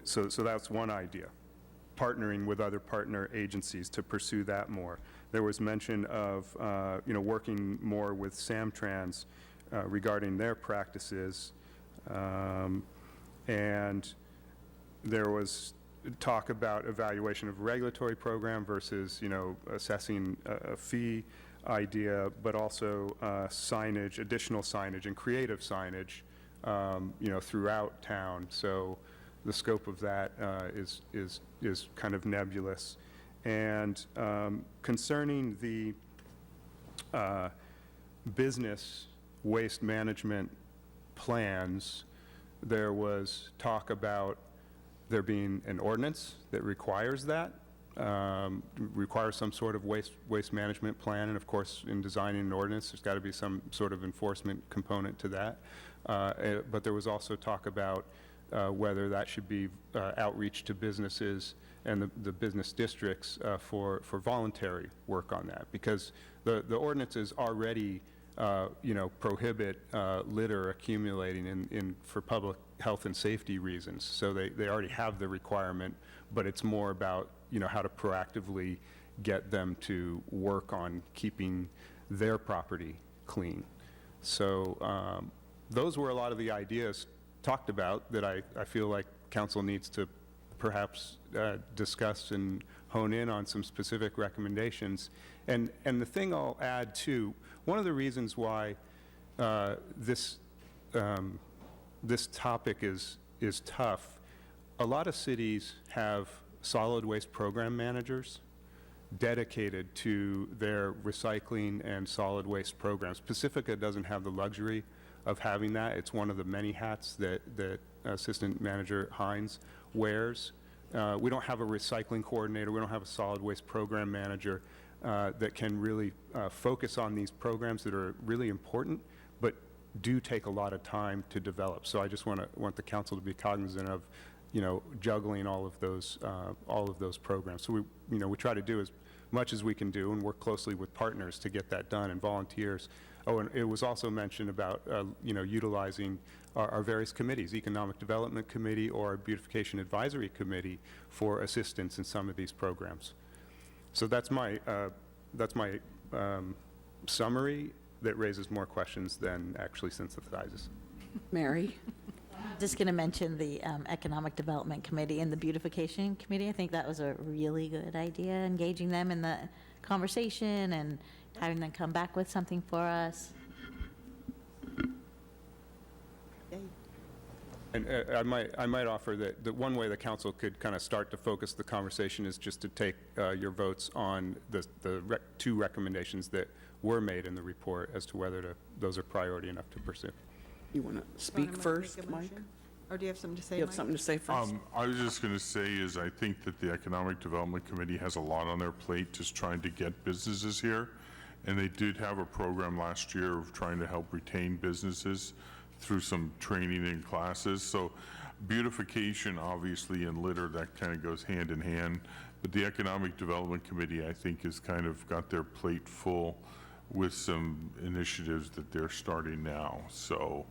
So that's one idea, partnering with other partner agencies to pursue that more. There was mention of, working more with Samtrans regarding their practices. And there was talk about evaluation of regulatory program versus, assessing a fee idea, but also signage, additional signage and creative signage, throughout town. So the scope of that is kind of nebulous. And concerning the business waste management plans, there was talk about there being an ordinance that requires that, requires some sort of waste management plan. And of course, in designing an ordinance, there's got to be some sort of enforcement component to that. But there was also talk about whether that should be outreach to businesses and the business districts for voluntary work on that, because the ordinances already prohibit litter accumulating for public health and safety reasons. So they already have the requirement, but it's more about, how to proactively get them to work on keeping their property clean. So those were a lot of the ideas talked about that I feel like council needs to perhaps discuss and hone in on some specific recommendations. And the thing I'll add too, one of the reasons why this topic is tough, a lot of cities have solid waste program managers dedicated to their recycling and solid waste programs. Pacifica doesn't have the luxury of having that. It's one of the many hats that Assistant Manager Hines wears. We don't have a recycling coordinator. We don't have a solid waste program manager that can really focus on these programs that are really important, but do take a lot of time to develop. So I just want the council to be cognizant of, juggling all of those programs. So we try to do as much as we can do and work closely with partners to get that done and volunteers. Oh, and it was also mentioned about, utilizing our various committees, Economic Development Committee or Beautification Advisory Committee for assistance in some of these programs. So that's my summary that raises more questions than actually sensitizes. Mary? Just going to mention the Economic Development Committee and the Beautification Committee. I think that was a really good idea, engaging them in the conversation and having them come back with something for us. And I might offer that one way the council could kind of start to focus the conversation is just to take your votes on the two recommendations that were made in the report as to whether those are priority enough to pursue. You want to speak first, Mike? Or do you have something to say, You have Mike? something to say first? I was just going to say is I think that the Economic Development Committee has a lot on their plate just trying to get businesses here. And they did have a program last year of trying to help retain businesses through some training and classes. So beautification, obviously, and litter, that kind of goes hand in hand. But the Economic Development Committee, I think, has kind of got their plate full with some initiatives that they're starting now. So,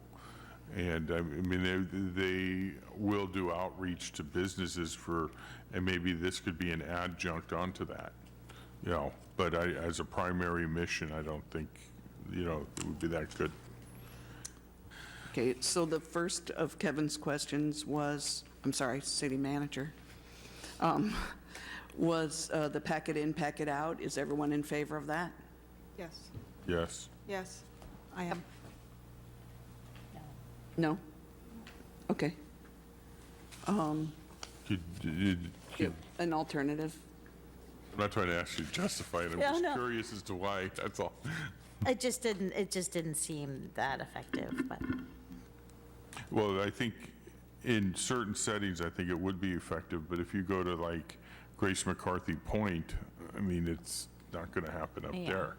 and I mean, they will do outreach to businesses and maybe this could be an adjunct onto that, but as a primary mission, I don't think, it would be that good. Okay, so the first of Kevin's questions was, I'm sorry, City Manager, was the pack it in, pack it out. Is everyone in favor of that? Yes. Yes. Yes, I am. No? Okay. An alternative? I'm not trying to ask you to justify it. I'm Yeah, just no. curious as to why, that's all. It just didn't seem that effective, but. Well, I think in certain settings, I think it would be effective, but if you go to like Grace McCarthy Point, I mean, it's not going to happen up there.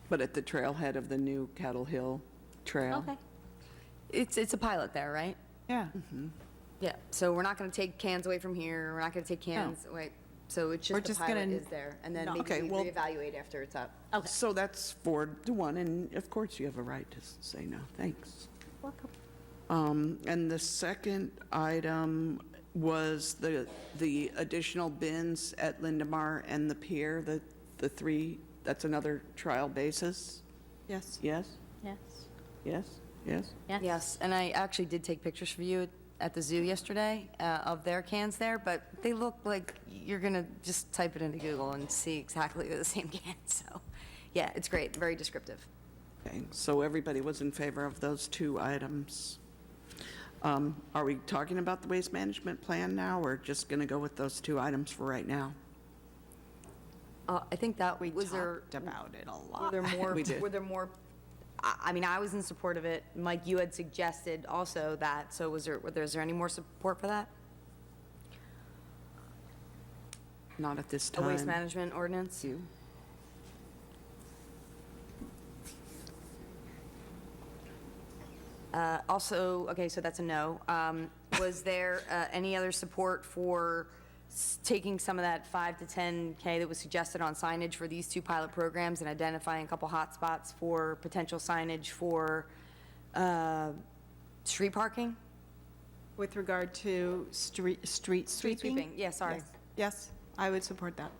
But at the trailhead of the new Cattle Hill Trail? Okay. It's a pilot there, right? Yeah. Yeah, so we're not going to take cans away from here, we're not going to take cans away, so it's We're just the just pilot gonna is there, and then Okay, maybe well- we reevaluate after it's up. So that's 4-1, and of course you have a right to say no. Thanks. Welcome. And the second item was the additional bins at Lindemar and the pier, the three, that's another trial basis? Yes. Yes? Yes. Yes? Yes? Yes, and I actually did take pictures for you at the zoo yesterday of their cans there, but they look like you're going to just type it into Google and see exactly the same cans. So, yeah, it's great, very descriptive. Okay, so everybody was in favor of those two items. Are we talking about the waste management plan now, or just going to go with those two items for right now? I think that was there. Talked about it a lot. Were there more? We did. Were there more? I mean, I was in support of it. Mike, you had suggested also that. So is there any more support for that? Not at this A time. waste management ordinance? Also, okay, so that's a no. Was there any other support for taking some of that 5 to 10K that was suggested on signage for these two pilot programs and identifying a couple hot spots for potential signage for street parking? With regard to street Street sweeping? sweeping, yeah, sorry. Yes. Yes, I would support that.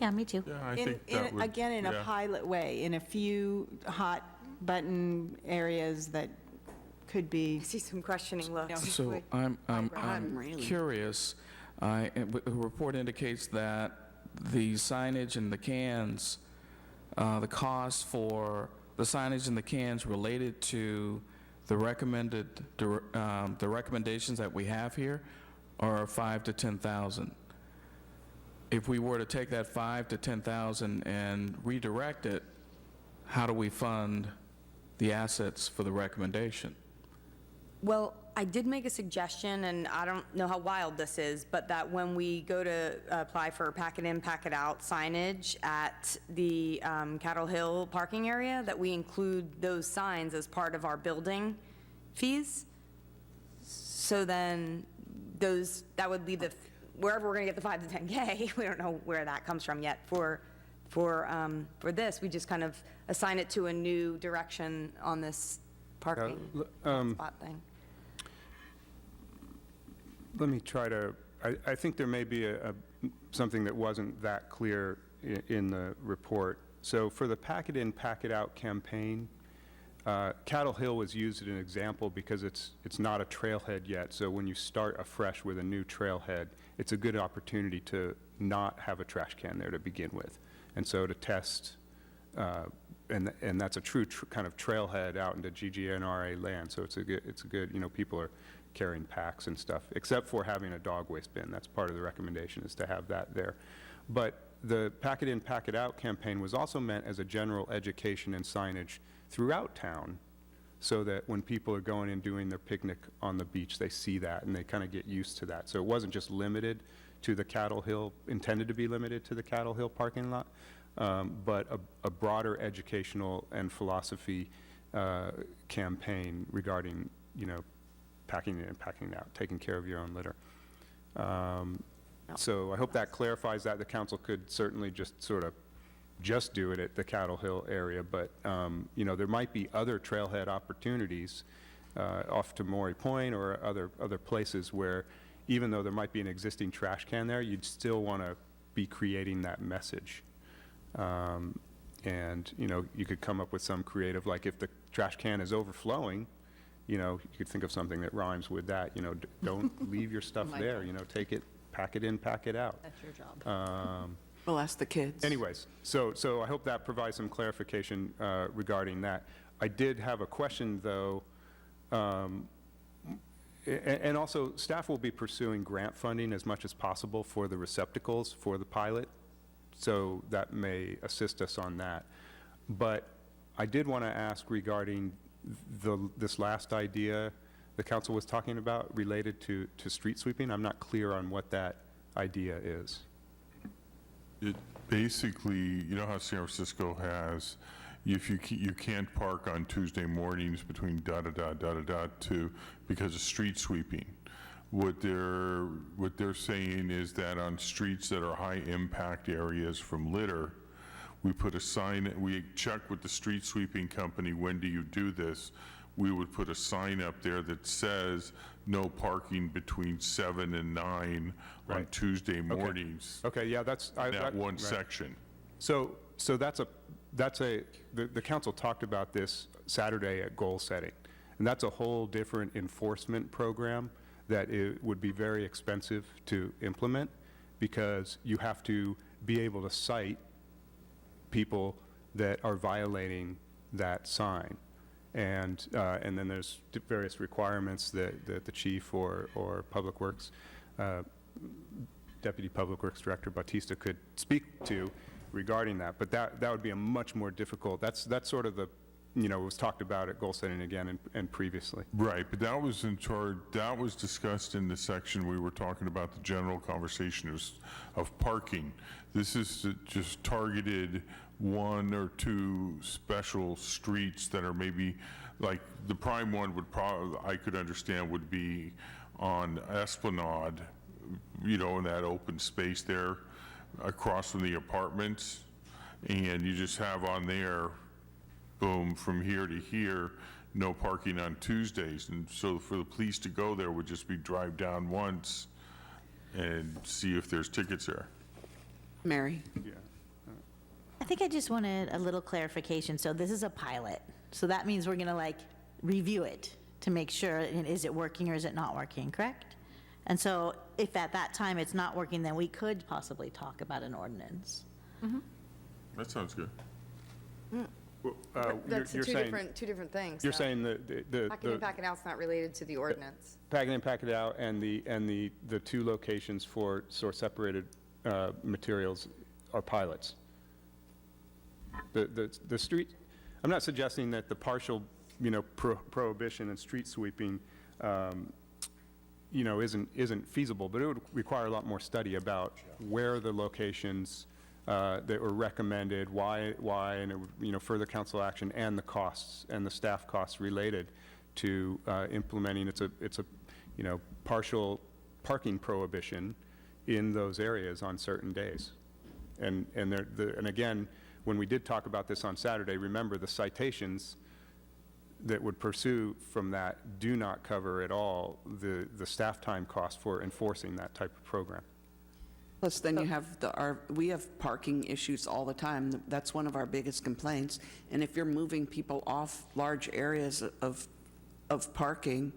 Yeah, me too. Yeah, I think that would. Again, in a yeah. pilot way, in a few hot button areas that could be. I see some questioning looks. So I'm curious. The report indicates that the signage and the cans, the cost for the signage and the cans related to the the recommendations that we have here are 5 to 10,000. If we were to take that 5 to 10,000 and redirect it, how do we fund the assets for the recommendation? Well, I did make a suggestion, and I don't know how wild this is, but that when we go to apply for pack it in, pack it out signage at the Cattle Hill parking area, that we include those signs as part of our building fees. So then that would be wherever we're gonna get the 5 to 10K, we don't know where that comes from yet. For this, we just kind of assign it to a new direction on this parking spot thing. Let me try to, I think there may be something that wasn't that clear in the report. So for the Pack It In, Pack It Out campaign, Cattle Hill was used as an example because it's not a trailhead yet. So when you start afresh with a new trailhead, it's a good opportunity to not have a trash can there to begin with. And so to test, and that's a true kind of trailhead out into GGNRA land. So it's a good, you know, people are carrying packs and stuff, except for having a dog waste bin. That's part of the recommendation, is to have that there. But the Pack It In, Pack It Out campaign was also meant as a general education and signage throughout town, so that when people are going and doing their picnic on the beach, they see that and they kind of get used to that. So it wasn't just limited to the Cattle Hill, intended to be limited to the Cattle Hill parking lot, but a broader educational and philosophy campaign regarding, you know, packing in and packing out, taking care of your own litter. So I hope that clarifies that. The council could certainly just sort of just do it at the Cattle Hill area, but you know, there might be other trailhead opportunities off to Maury Point or other places where, even though there might be an existing trash can there, you'd still want to be creating that message. And you know, you could come up with some creative, like if the trash can is overflowing, you know, you could think of something that rhymes with that. You know, don't leave your stuff there. You know, take it, pack it in, pack it out. That's your job. We'll ask the kids. Anyways, so I hope that provides some clarification regarding that. I did have a question, though, and also staff will be pursuing grant funding as much as possible for the receptacles for the pilot, so that may assist us on that. But I did want to ask regarding this last idea the council was talking about related to street sweeping. I'm not clear on what that idea is. It basically, you know how San Francisco has, if you can't park on Tuesday mornings between because of street sweeping. What they're saying is that on streets that are high impact areas from litter, we put a sign, we check with the street sweeping company, when do you do this? We would put a sign up there that says no parking between 7 and 9 on Tuesday mornings. Okay, yeah, that's that one section. So the council talked about this Saturday at goal setting, and that's a whole different enforcement program that it would be very expensive to implement, because you have to be able to cite people that are violating that sign. And then there's various requirements that the chief or Public Works, Deputy Public Works Director Bautista could speak to regarding that. But that would be a much more difficult, that's sort of the, you know, it was talked about at goal setting again and previously. Right, but that was that was discussed in the section we were talking about, the general conversation of parking. This is just targeted 1 or 2 special streets that are maybe, like the prime one would probably, I could understand, would be on Esplanade, you know, in that open space there across from the apartments, and you just have on there, boom, from here to here, no parking on Tuesdays. And so for the police to go there would just be drive down once and see if there's tickets there. Mary? Yeah. I think I just wanted a little clarification. So this is a pilot. So that means we're going to like review it to make sure, is it working or is it not working, correct? And so if at that time it's not working, then we could possibly talk about an ordinance. That sounds good. That's you're two saying- different things. You're though. saying the Packing in, pack it out's not related to the ordinance. packing in, pack it out, and the two locations for separated materials are pilots. The street, I'm not suggesting that the partial, prohibition and street sweeping, isn't feasible, but it would require a lot more study about where the locations that were recommended, why, and it would, further council action, and the costs and the staff costs related to implementing. It's a partial parking prohibition in those areas on certain days. And again, when we did talk about this on Saturday, remember the citations that would pursue from that do not cover at all the staff time cost for enforcing that type of program. Plus, then you have we have parking issues all the time. That's one of our biggest complaints. And if you're moving people off large areas of parking,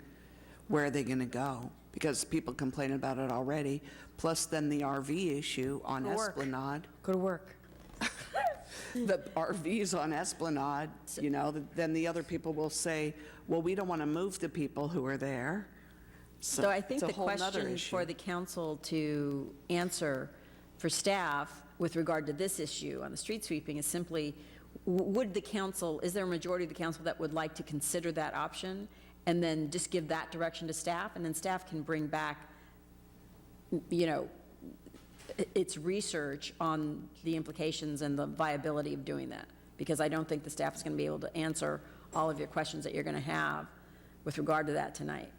where are they going to go? Because people complain about it already. Plus, then the RV issue on Esplanade. Go to work. The RVs on Esplanade, then the other people will say, well, we don't want to move the people who are there. So I think it's a the whole nother question issue. for the council to answer for staff with regard to this issue on the street sweeping is simply, is there a majority of the council that would like to consider that option? And then just give that direction to staff, and then staff can bring back, its research on the implications and the viability of doing that. Because I don't think the staff is going to be able to answer all of your questions that you're going to have with regard to that tonight.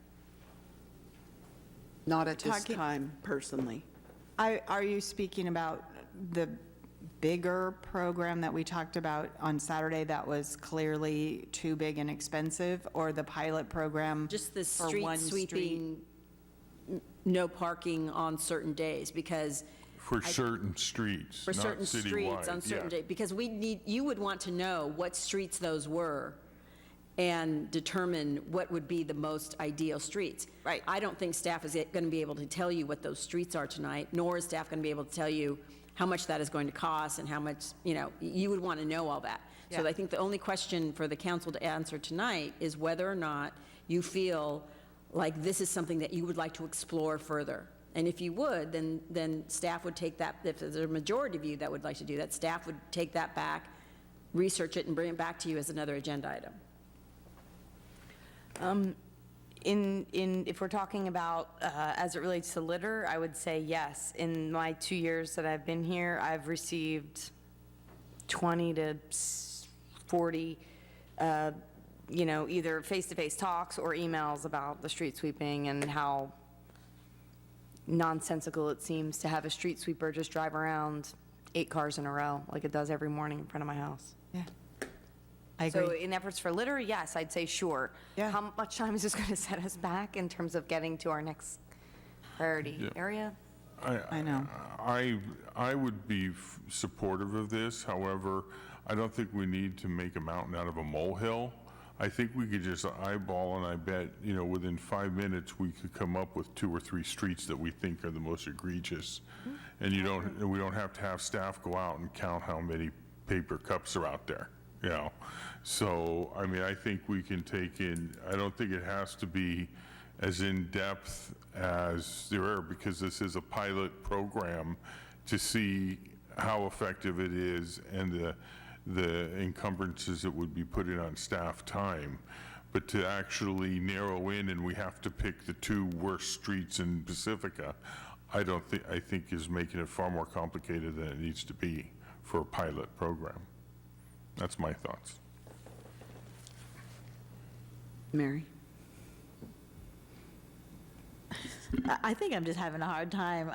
Not at this time, personally. Are you speaking about the bigger program that we talked about on Saturday that was clearly too big and expensive, or the pilot program? Just the for street one sweeping, no parking on certain days, because For certain streets, for not certain streets on citywide, certain yeah. days, because you would want to know what streets those were and determine what would be the most ideal streets. Right. I don't think staff is going to be able to tell you what those streets are tonight, nor is staff going to be able to tell you how much that is going to cost and how much, you would want to know all that. So Yeah. I think the only question for the council to answer tonight is whether or not you feel like this is something that you would like to explore further. And if you would, then staff would take that, if there's a majority of you that would like to do that, staff would take that back, research it, and bring it back to you as another agenda item. If we're talking about as it relates to litter, I would say yes. In my 2 years that I've been here, I've received 20 to 40, either face-to-face talks or emails about the street sweeping and how nonsensical it seems to have a street sweeper just drive around 8 cars in a row like it does every morning in front of my house. Yeah. I So agree. in efforts for litter, yes, I'd say sure. Yeah. How much time is this going to set us back in terms of getting to our next priority area? I know. I would be supportive of this. However, I don't think we need to make a mountain out of a molehill. I think we could just eyeball, and I bet, within 5 minutes, we could come up with 2 or 3 streets that we think are the most egregious. And we don't have to have staff go out and count how many paper cups are out there, So, I think we can take in, I don't think it has to be as in-depth as there are, because this is a pilot program to see how effective it is and the encumbrances that would be put in on staff time. But to actually narrow in, and we have to pick the 2 worst streets in Pacifica, I think is making it far more complicated than it needs to be for a pilot program. That's my thoughts. Mary? I think I'm just having a hard time,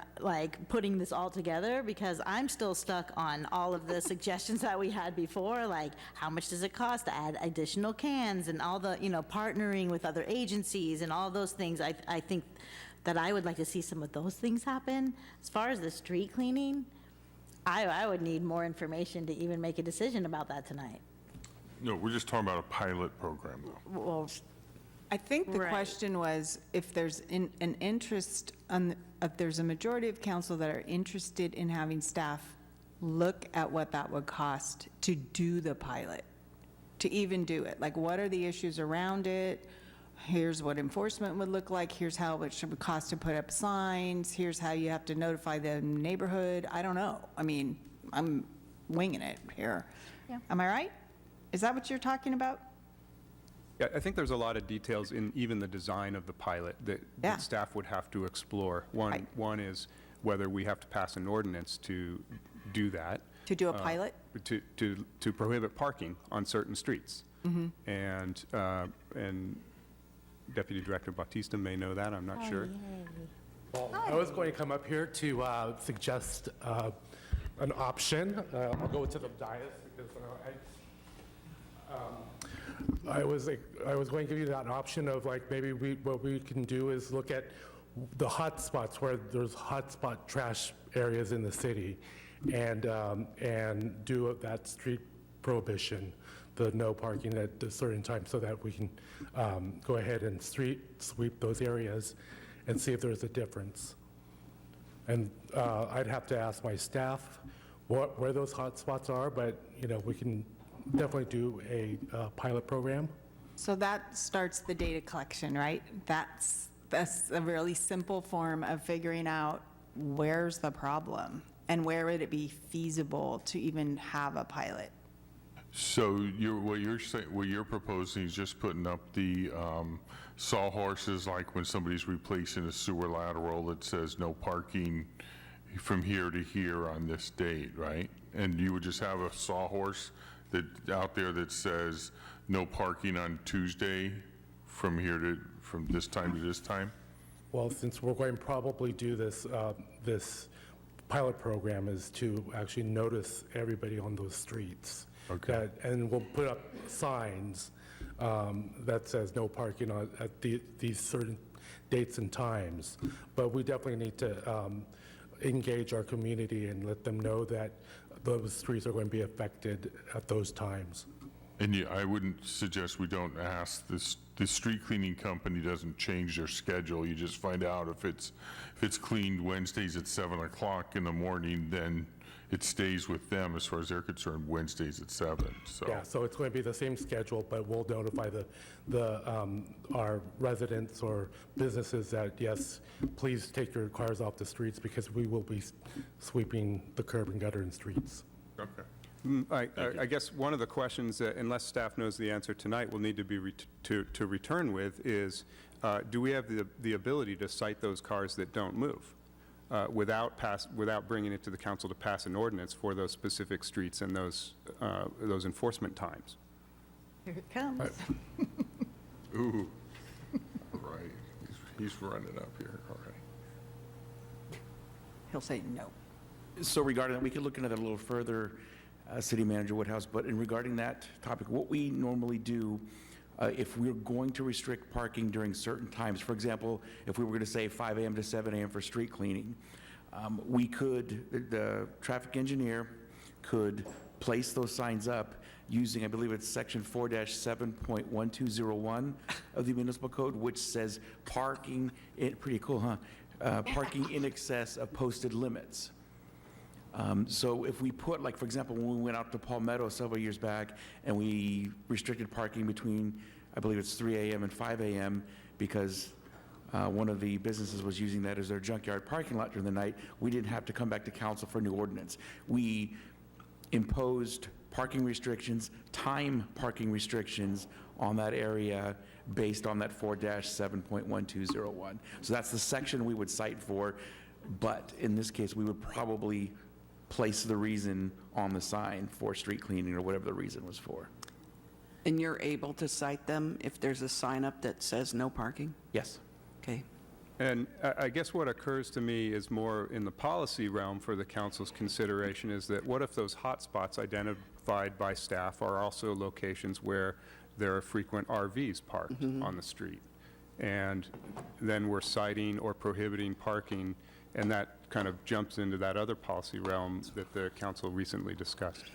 putting this all together, because I'm still stuck on all of the suggestions that we had before, like how much does it cost to add additional cans and all the, partnering with other agencies and all those things. I think that I would like to see some of those things happen. As far as the street cleaning, I would need more information to even make a decision about that tonight. No, we're just talking about a pilot program, though. Well, I think the Right. question was if there's an interest, if there's a majority of council that are interested in having staff look at what that would cost to do the pilot, to even do it. Like, what are the issues around it? Here's what enforcement would look like. Here's how much it would cost to put up signs. Here's how you have to notify the neighborhood. I don't know. I mean, I'm winging it here. Yeah. Am I right? Is that what you're talking about? Yeah, I think there's a lot of details in even the design of the pilot that Yeah. staff would have to explore. One is whether we have to pass an ordinance to do that. To do a pilot? To prohibit parking on certain streets. And Deputy Director Bautista may know that, I'm not sure. Well, I was going to come up here to suggest an option. I'll go to the dais because I was going to give you that option of like maybe what we can do is look at the hot spots where there's hotspot trash areas in the city, and do that street prohibition, the no parking at a certain time, so that we can go ahead and sweep those areas and see if there's a difference. And I'd have to ask my staff where those hot spots are, but we can definitely do a pilot program. So that starts the data collection, right? That's a really simple form of figuring out where's the problem and where would it be feasible to even have a pilot. So what you're proposing is just putting up the sawhorses, like when somebody's replacing a sewer lateral that says no parking from here to here on this date, right? And you would just have a sawhorse out there that says no parking on Tuesday from this time to this time? Well, since we're going to probably do this, this pilot program is to actually notice everybody on those streets. Okay. And we'll put up signs that says no parking at these certain dates and times. But we definitely need to engage our community and let them know that those streets are going to be affected at those times. And I wouldn't suggest we don't ask the street cleaning company doesn't change their schedule. You just find out if it's cleaned Wednesdays at 7 o'clock in the morning, then it stays with them as far as they're concerned, Wednesdays at 7. So. Yeah, so it's going to be the same schedule, but we'll notify our residents or businesses that, yes, please take your cars off the streets because we will be sweeping the curb and gutter and streets. Okay. I guess one of the questions that, unless staff knows the answer tonight, we'll need to be to return with is, do we have the ability to cite those cars that don't move without bringing it to the council to pass an ordinance for those specific streets and those enforcement times? Here it comes. Ooh, all right. He's running up here, all right. He'll say no. So regarding that, we could look into that a little further, City Manager Woodhouse, but in regarding that topic, what we normally do, if we're going to restrict parking during certain times, for example, if we were going to say 5 a.m. to 7 a.m. for street cleaning, the traffic engineer could place those signs up using, I believe it's section 4-7.1201 of the municipal code, which says parking, pretty cool, huh? Parking in excess of posted limits. So if we put, like, for example, when we went out to Palmetto several years back and we restricted parking between, I believe it's 3 a.m. and 5 a.m. because one of the businesses was using that as their junkyard parking lot during the night, we didn't have to come back to council for a new ordinance. We imposed parking restrictions, time parking restrictions on that area based on that 4-7.1201. So that's the section we would cite for, but in this case, we would probably place the reason on the sign for street cleaning or whatever the reason was for. And you're able to cite them if there's a sign up that says no parking? Yes. Okay. And I guess what occurs to me is more in the policy realm for the council's consideration is that what if those hot spots identified by staff are also locations where there are frequent RVs parked on the street? And then we're citing or prohibiting parking And that kind of jumps into that other policy realm that the council recently discussed.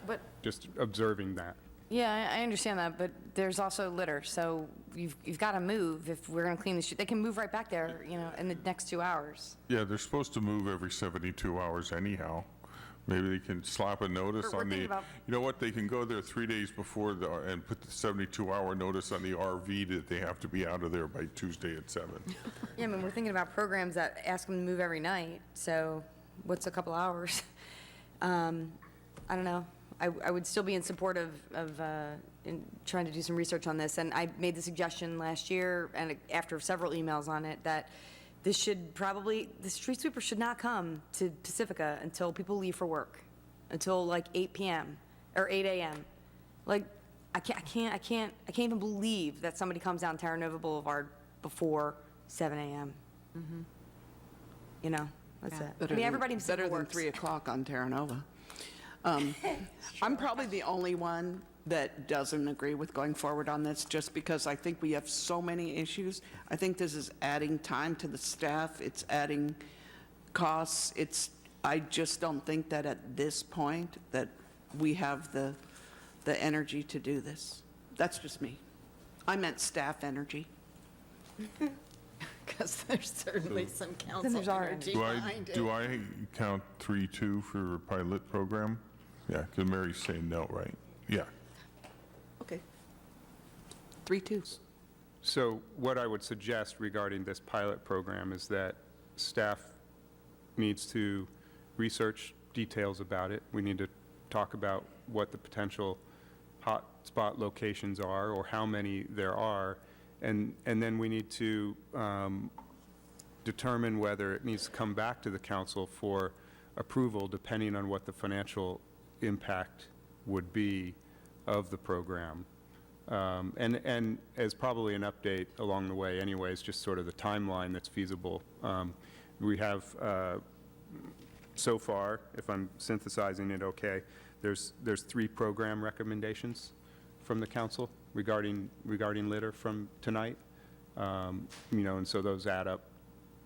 But, Just observing that. yeah, I understand that, but there's also litter, so you've got to move if we're going to clean the street. They can move right back there, in the next 2 hours. Yeah, they're supposed to move every 72 hours anyhow. Maybe they can slap a notice We're on thinking the, about- you know what, they can go there 3 days before and put the 72-hour notice on the RV that they have to be out of there by Tuesday at 7. Yeah, I mean, we're thinking about programs that ask them to move every night, so what's a couple hours? I don't know. I would still be in support of in trying to do some research on this, and I made the suggestion last year, and after several emails on it, that the street sweeper should not come to Pacifica until people leave for work, until like 8 p.m. or 8 a.m. Like, I can't even believe that somebody comes down Terra Nova Boulevard before 7 a.m. That's it. I mean, everybody in Pacifica Better than works. 3 o'clock on Terra Nova. I'm probably the only one that doesn't agree with going forward on this, just because I think we have so many issues. I think this is adding time to the staff, it's adding costs, I just don't think that at this point that we have the energy to do this. That's just me. I meant staff energy. Because there's certainly some council there's our- energy Do I, behind it. do I count 3-2 for a pilot program? Yeah, because Mary's saying no, right? Yeah. Okay. 3-2. So what I would suggest regarding this pilot program is that staff needs to research details about it. We need to talk about what the potential hotspot locations are or how many there are. And then we need to determine whether it needs to come back to the council for approval, depending on what the financial impact would be of the program. And as probably an update along the way anyways, just sort of the timeline that's feasible. We have, so far, if I'm synthesizing it okay, there's 3 program recommendations from the council regarding litter from tonight. And so those add up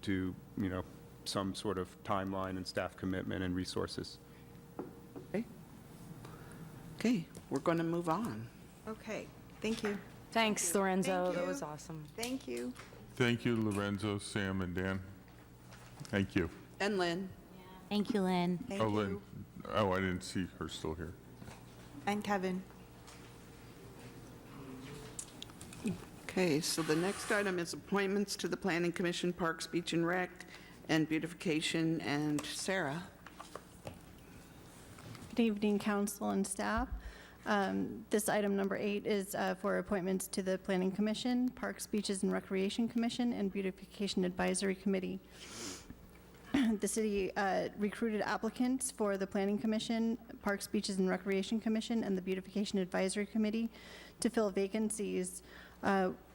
to, some sort of timeline and staff commitment and resources. Okay, we're going to move on. Okay, thank you. Thanks, Lorenzo. Thank That you. was awesome. Thank you. Thank you, Lorenzo, Sam, and Dan. Thank you. And Lynn? Thank you, Lynn. Thank Oh, Lynn. you. Oh, I didn't see her still here. And Kevin. Okay, so the next item is appointments to the Planning Commission, Parks, Beach and Rec, and Beautification, and Sarah. Good evening, council and staff. This item number 8 is for appointments to the Planning Commission, Parks, Beaches, and Recreation Commission, and Beautification Advisory Committee. The city recruited applicants for the Planning Commission, Parks, Beaches, and Recreation Commission, and the Beautification Advisory Committee to fill vacancies.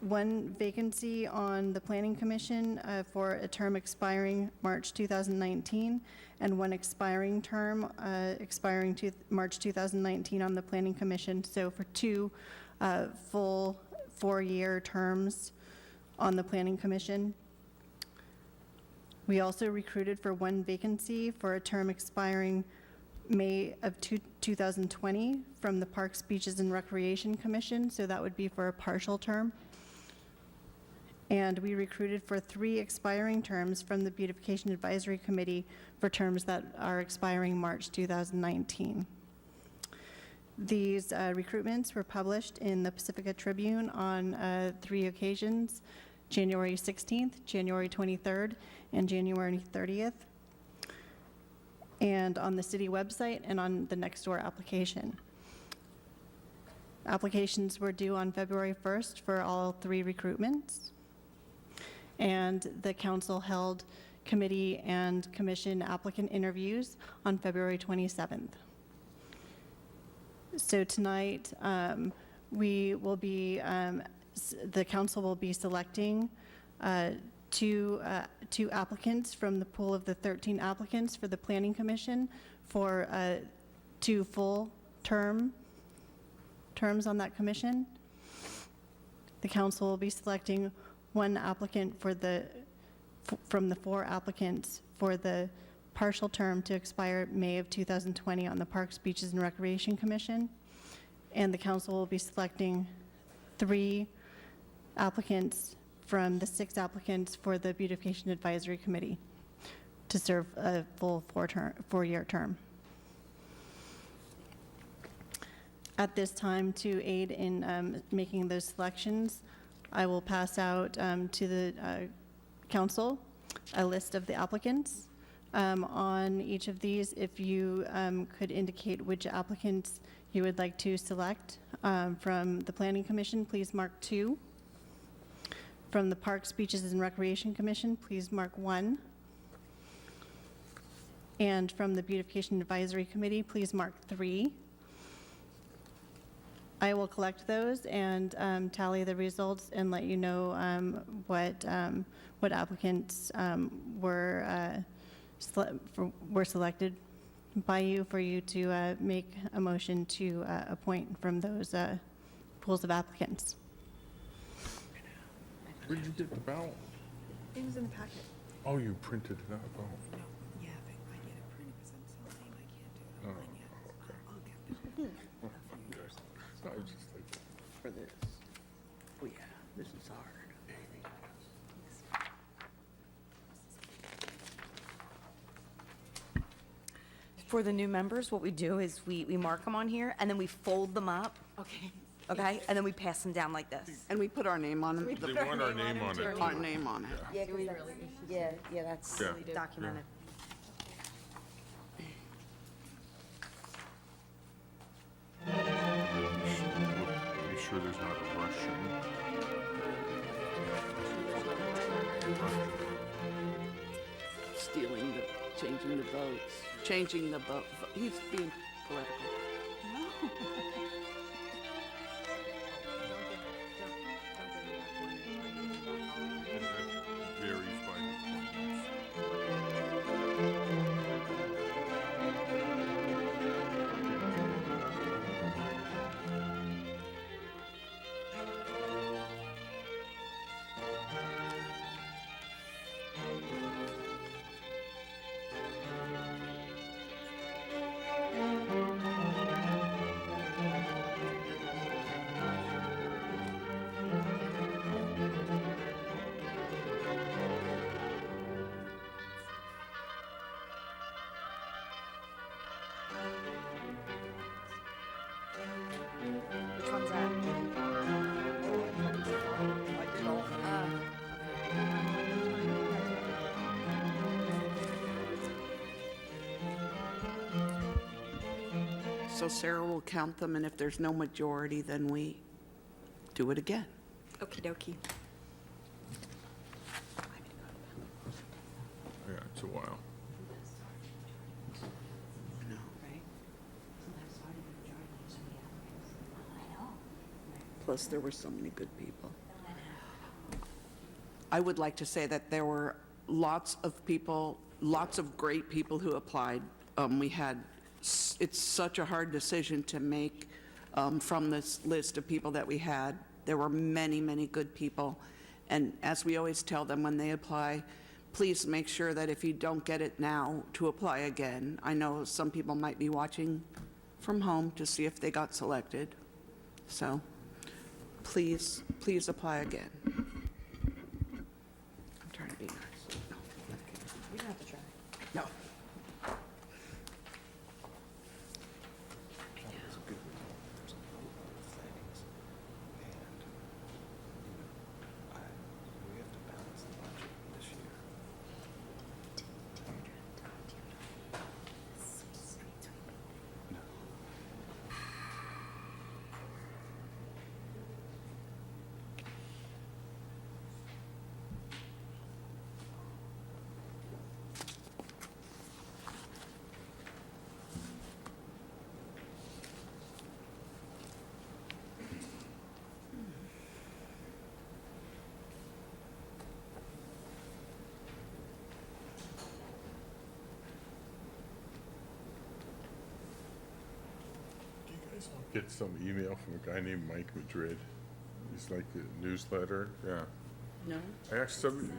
One vacancy on the Planning Commission for a term expiring March 2019, and one expiring term expiring March 2019 on the Planning Commission. So for 2 full 4-year terms on the Planning Commission. We also recruited for 1 vacancy for a term expiring May of 2020 from the Parks, Beaches, and Recreation Commission, so that would be for a partial term. And we recruited for 3 expiring terms from the Beautification Advisory Committee for terms that are expiring March 2019. These recruitments were published in the Pacifica Tribune on 3 occasions, January 16th, January 23rd, and January 30th, and on the city website and on the Nextdoor application. Applications were due on February 1st for all 3 recruitments, and the council held committee and commission applicant interviews on February 27th. So tonight, we will be, the council will be selecting 2 applicants from the pool of the 13 applicants for the Planning Commission for 2 full terms on that commission. The council will be selecting 1 applicant for the from the 4 applicants for the partial term to expire May of 2020 on the Parks, Beaches, and Recreation Commission. And the council will be selecting 3 applicants from the 6 applicants for the Beautification Advisory Committee to serve a full 4-year term. At this time, to aid in making those selections, I will pass out to the council a list of the applicants. On each of these, if you could indicate which applicants you would like to select. From the Planning Commission, please mark 2. From the Parks, Beaches, and Recreation Commission, please mark 1. And from the Beautification Advisory Committee, please mark 3. I will collect those and tally the results and let you know what applicants were selected by you for you to make a motion to appoint from those pools of applicants. Where did you get the ballot? It was in the packet. Oh, you printed it out? Oh. Yeah, I get it printed because I'm so lame, I can't do it Oh, online yet. okay. I'll get it. I was just like, For this. Oh, yeah, this is hard. For the new members, what we do is we mark them on here, and then we fold them up, Okay. okay? And then we pass them down like this. And we put our name on them. they want our name on it. Our name on it. Yeah, that's Yeah. documented. Be sure there's not a Russian. Stealing changing the votes. Changing the vote. He's being political. No. Varies by. Which one's that? So Sarah will count them, and if there's no majority, then we do it again. Okie dokie. Yeah, it's a while. Plus, there were so many good people. I would like to say that there were lots of people, lots of great people who applied. It's such a hard decision to make from this list of people that we had. There were many, many good people. And as we always tell them when they apply, please make sure that if you don't get it now, to apply again. I know some people might be watching from home to see if they got selected. So please apply again. I'm trying to be nice. We don't have to try. No. Get some email from a guy named Mike Madrid. He's like a newsletter, yeah. No? I asked some,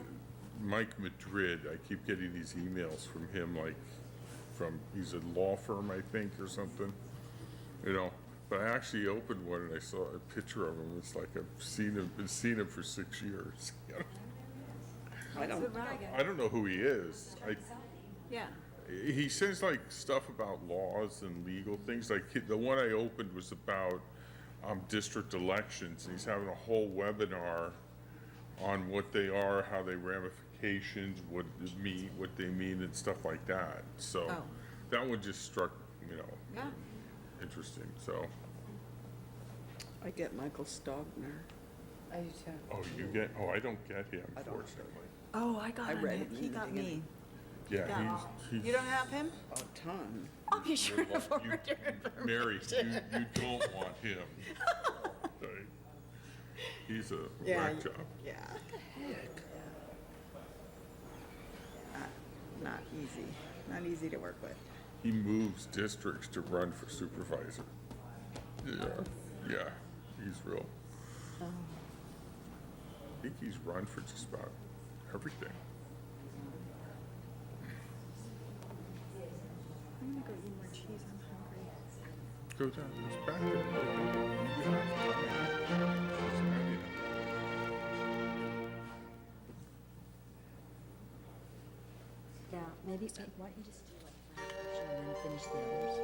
Mike Madrid, I keep getting these emails from him, like, he's a law firm, I think, or something, you know? But I actually opened one and I saw a picture of him. It's like been seeing him for 6 years. I don't know who he is. Yeah. He says like stuff about laws and legal things. Like the one I opened was about district elections. And he's having a whole webinar on what they are, how they ramifications, what they mean, and stuff like that. So that one just struck, interesting. So I get Michael Stogner. I do too. oh, you get I don't get him, unfortunately. Oh, I got I read him. it He in the got beginning. me. Yeah, he's You don't have him? A ton. I'll be sure to you, forward your information. Mary, you don't want him. Okay. He's a whack job. Yeah. Not easy. Not easy to work with. He moves districts to run for supervisor. Yeah, he's real. I think he's run for just about everything. I'm gonna go eat more cheese. I'm hungry. Go down, it's back there. Yeah, maybe, why don't you just do like and then finish the others?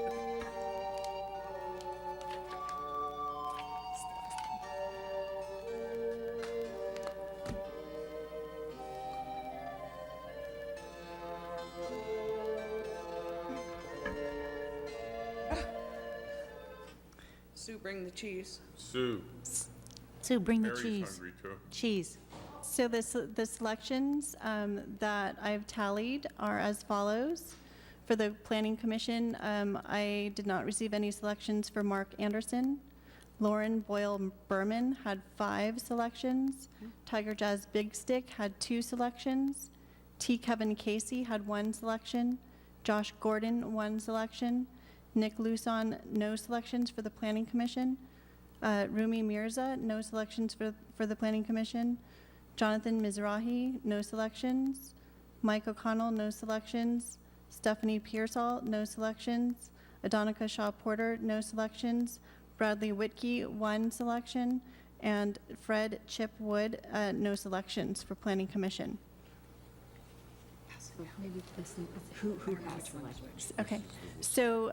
Sue, bring the cheese. Sue, Sue, bring the Mary's cheese. hungry too. Cheese. So the selections that I've tallied are as follows. For the Planning Commission, I did not receive any selections for Mark Anderson. Lauren Boyle Berman had 5 selections. Tiger Jazz Big Stick had 2 selections. T. Kevin Casey had 1 selection. Josh Gordon, 1 selection. Nick Luson, no selections for the Planning Commission. Rumi Mirza, no selections for the Planning Commission. Jonathan Mizrahi, no selections. Mike O'Connell, no selections. Stephanie Pearsall, no selections. Adonica Shaw Porter, no selections. Bradley Whitkey, 1 selection. And Fred Chip Wood, no selections for Planning Commission. Maybe listen, who has selections? Okay, so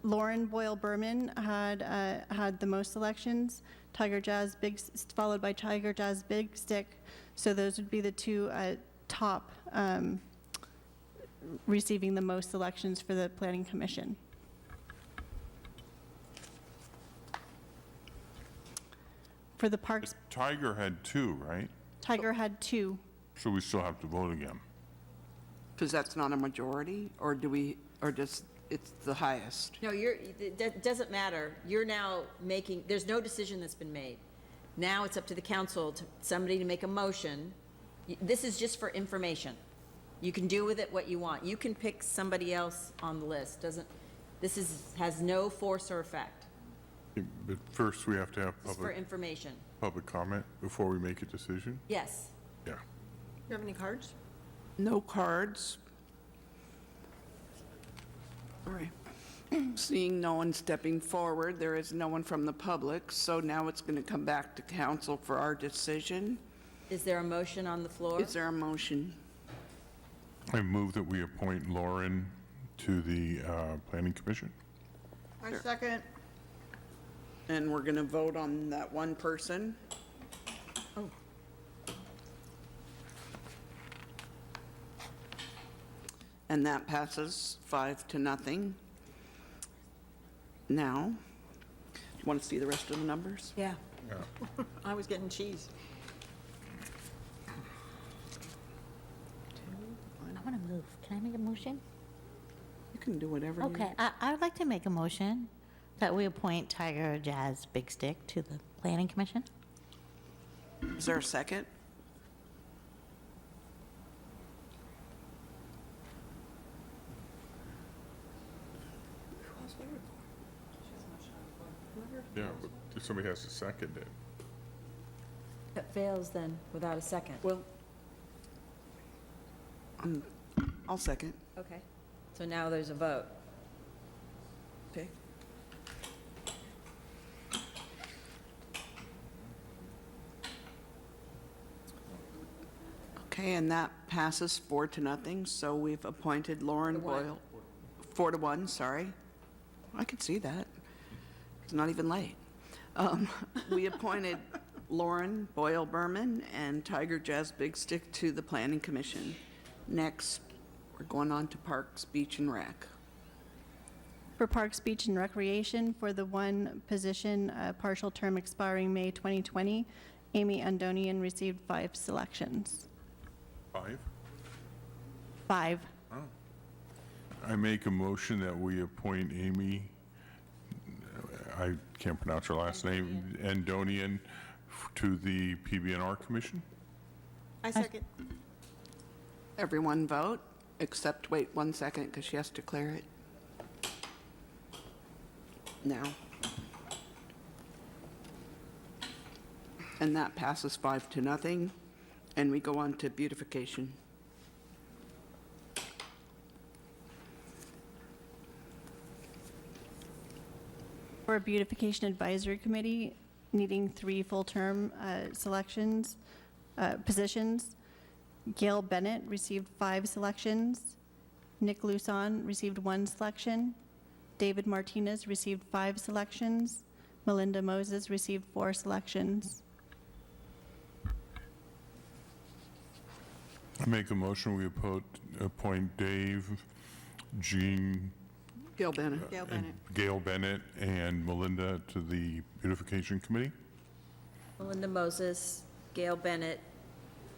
Lauren Boyle Berman had the most selections. Tiger Jazz followed by Tiger Jazz Big Stick. So those would be the 2 top receiving the most selections for the Planning Commission. For the Parks, Tiger had 2, right? Tiger had 2. So we still have to vote again. Because that's not a majority, or just, it's the highest? No, it doesn't matter. You're now making, there's no decision that's been made. Now it's up to the council, somebody to make a motion. This is just for information. You can do with it what you want. You can pick somebody else on the list. Has no force or effect. But first, we have to have It's for information. public comment before we make a decision? Yes. Yeah. You have any cards? No cards. All right. Seeing no one stepping forward, there is no one from the public, so now it's going to come back to council for our decision. Is there a motion on the floor? Is there a motion? I move that we appoint Lauren to the Planning Commission. I second. And we're going to vote on that one person. Oh. And that passes 5-0. Now, do you want to see the rest of the numbers? Yeah. I was getting cheese. I want to move. Can I make a motion? You can do whatever you Okay, I would like to make a motion that we appoint Tiger Jazz Big Stick to the Planning Commission. Is there a second? Yeah, but somebody has to second it. fails then without a second. Well, I'll second. Okay. So now there's a vote. Okay. Okay, and that passes 4-0, so we've appointed Lauren Boyle. 4-1, sorry. I could see that. It's not even late. We appointed Lauren Boyle Berman and Tiger Jazz Big Stick to the Planning Commission. Next, we're going on to Parks, Beach, and Rec. For Parks, Beach, and Recreation, for the one position, partial term expiring May 2020, Amy Undonian received 5 selections. 5? 5. I make a motion that we appoint Amy, I can't pronounce her last name, Andonian, to the PBNR Commission. I second. Everyone vote, except, wait 1 second, because she has to clear it. Now. And that passes 5-0, and we go on to beautification. For Beautification Advisory Committee, needing 3 full-term positions. Gail Bennett received 5 selections. Nick Luson received 1 selection. David Martinez received 5 selections. Melinda Moses received 4 selections. I make a motion we appoint Dave, Jean, Gail Bennett. Gail Bennett, and Melinda to the Beautification Committee. Melinda Moses, Gail Bennett,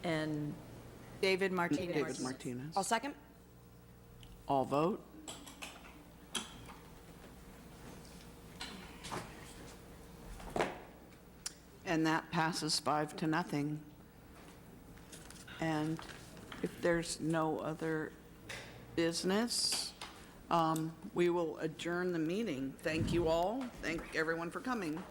and David Martinez. David Martinez. I'll second. All vote. And that passes 5-0. And if there's no other business, we will adjourn the meeting. Thank you all. Thank everyone for coming.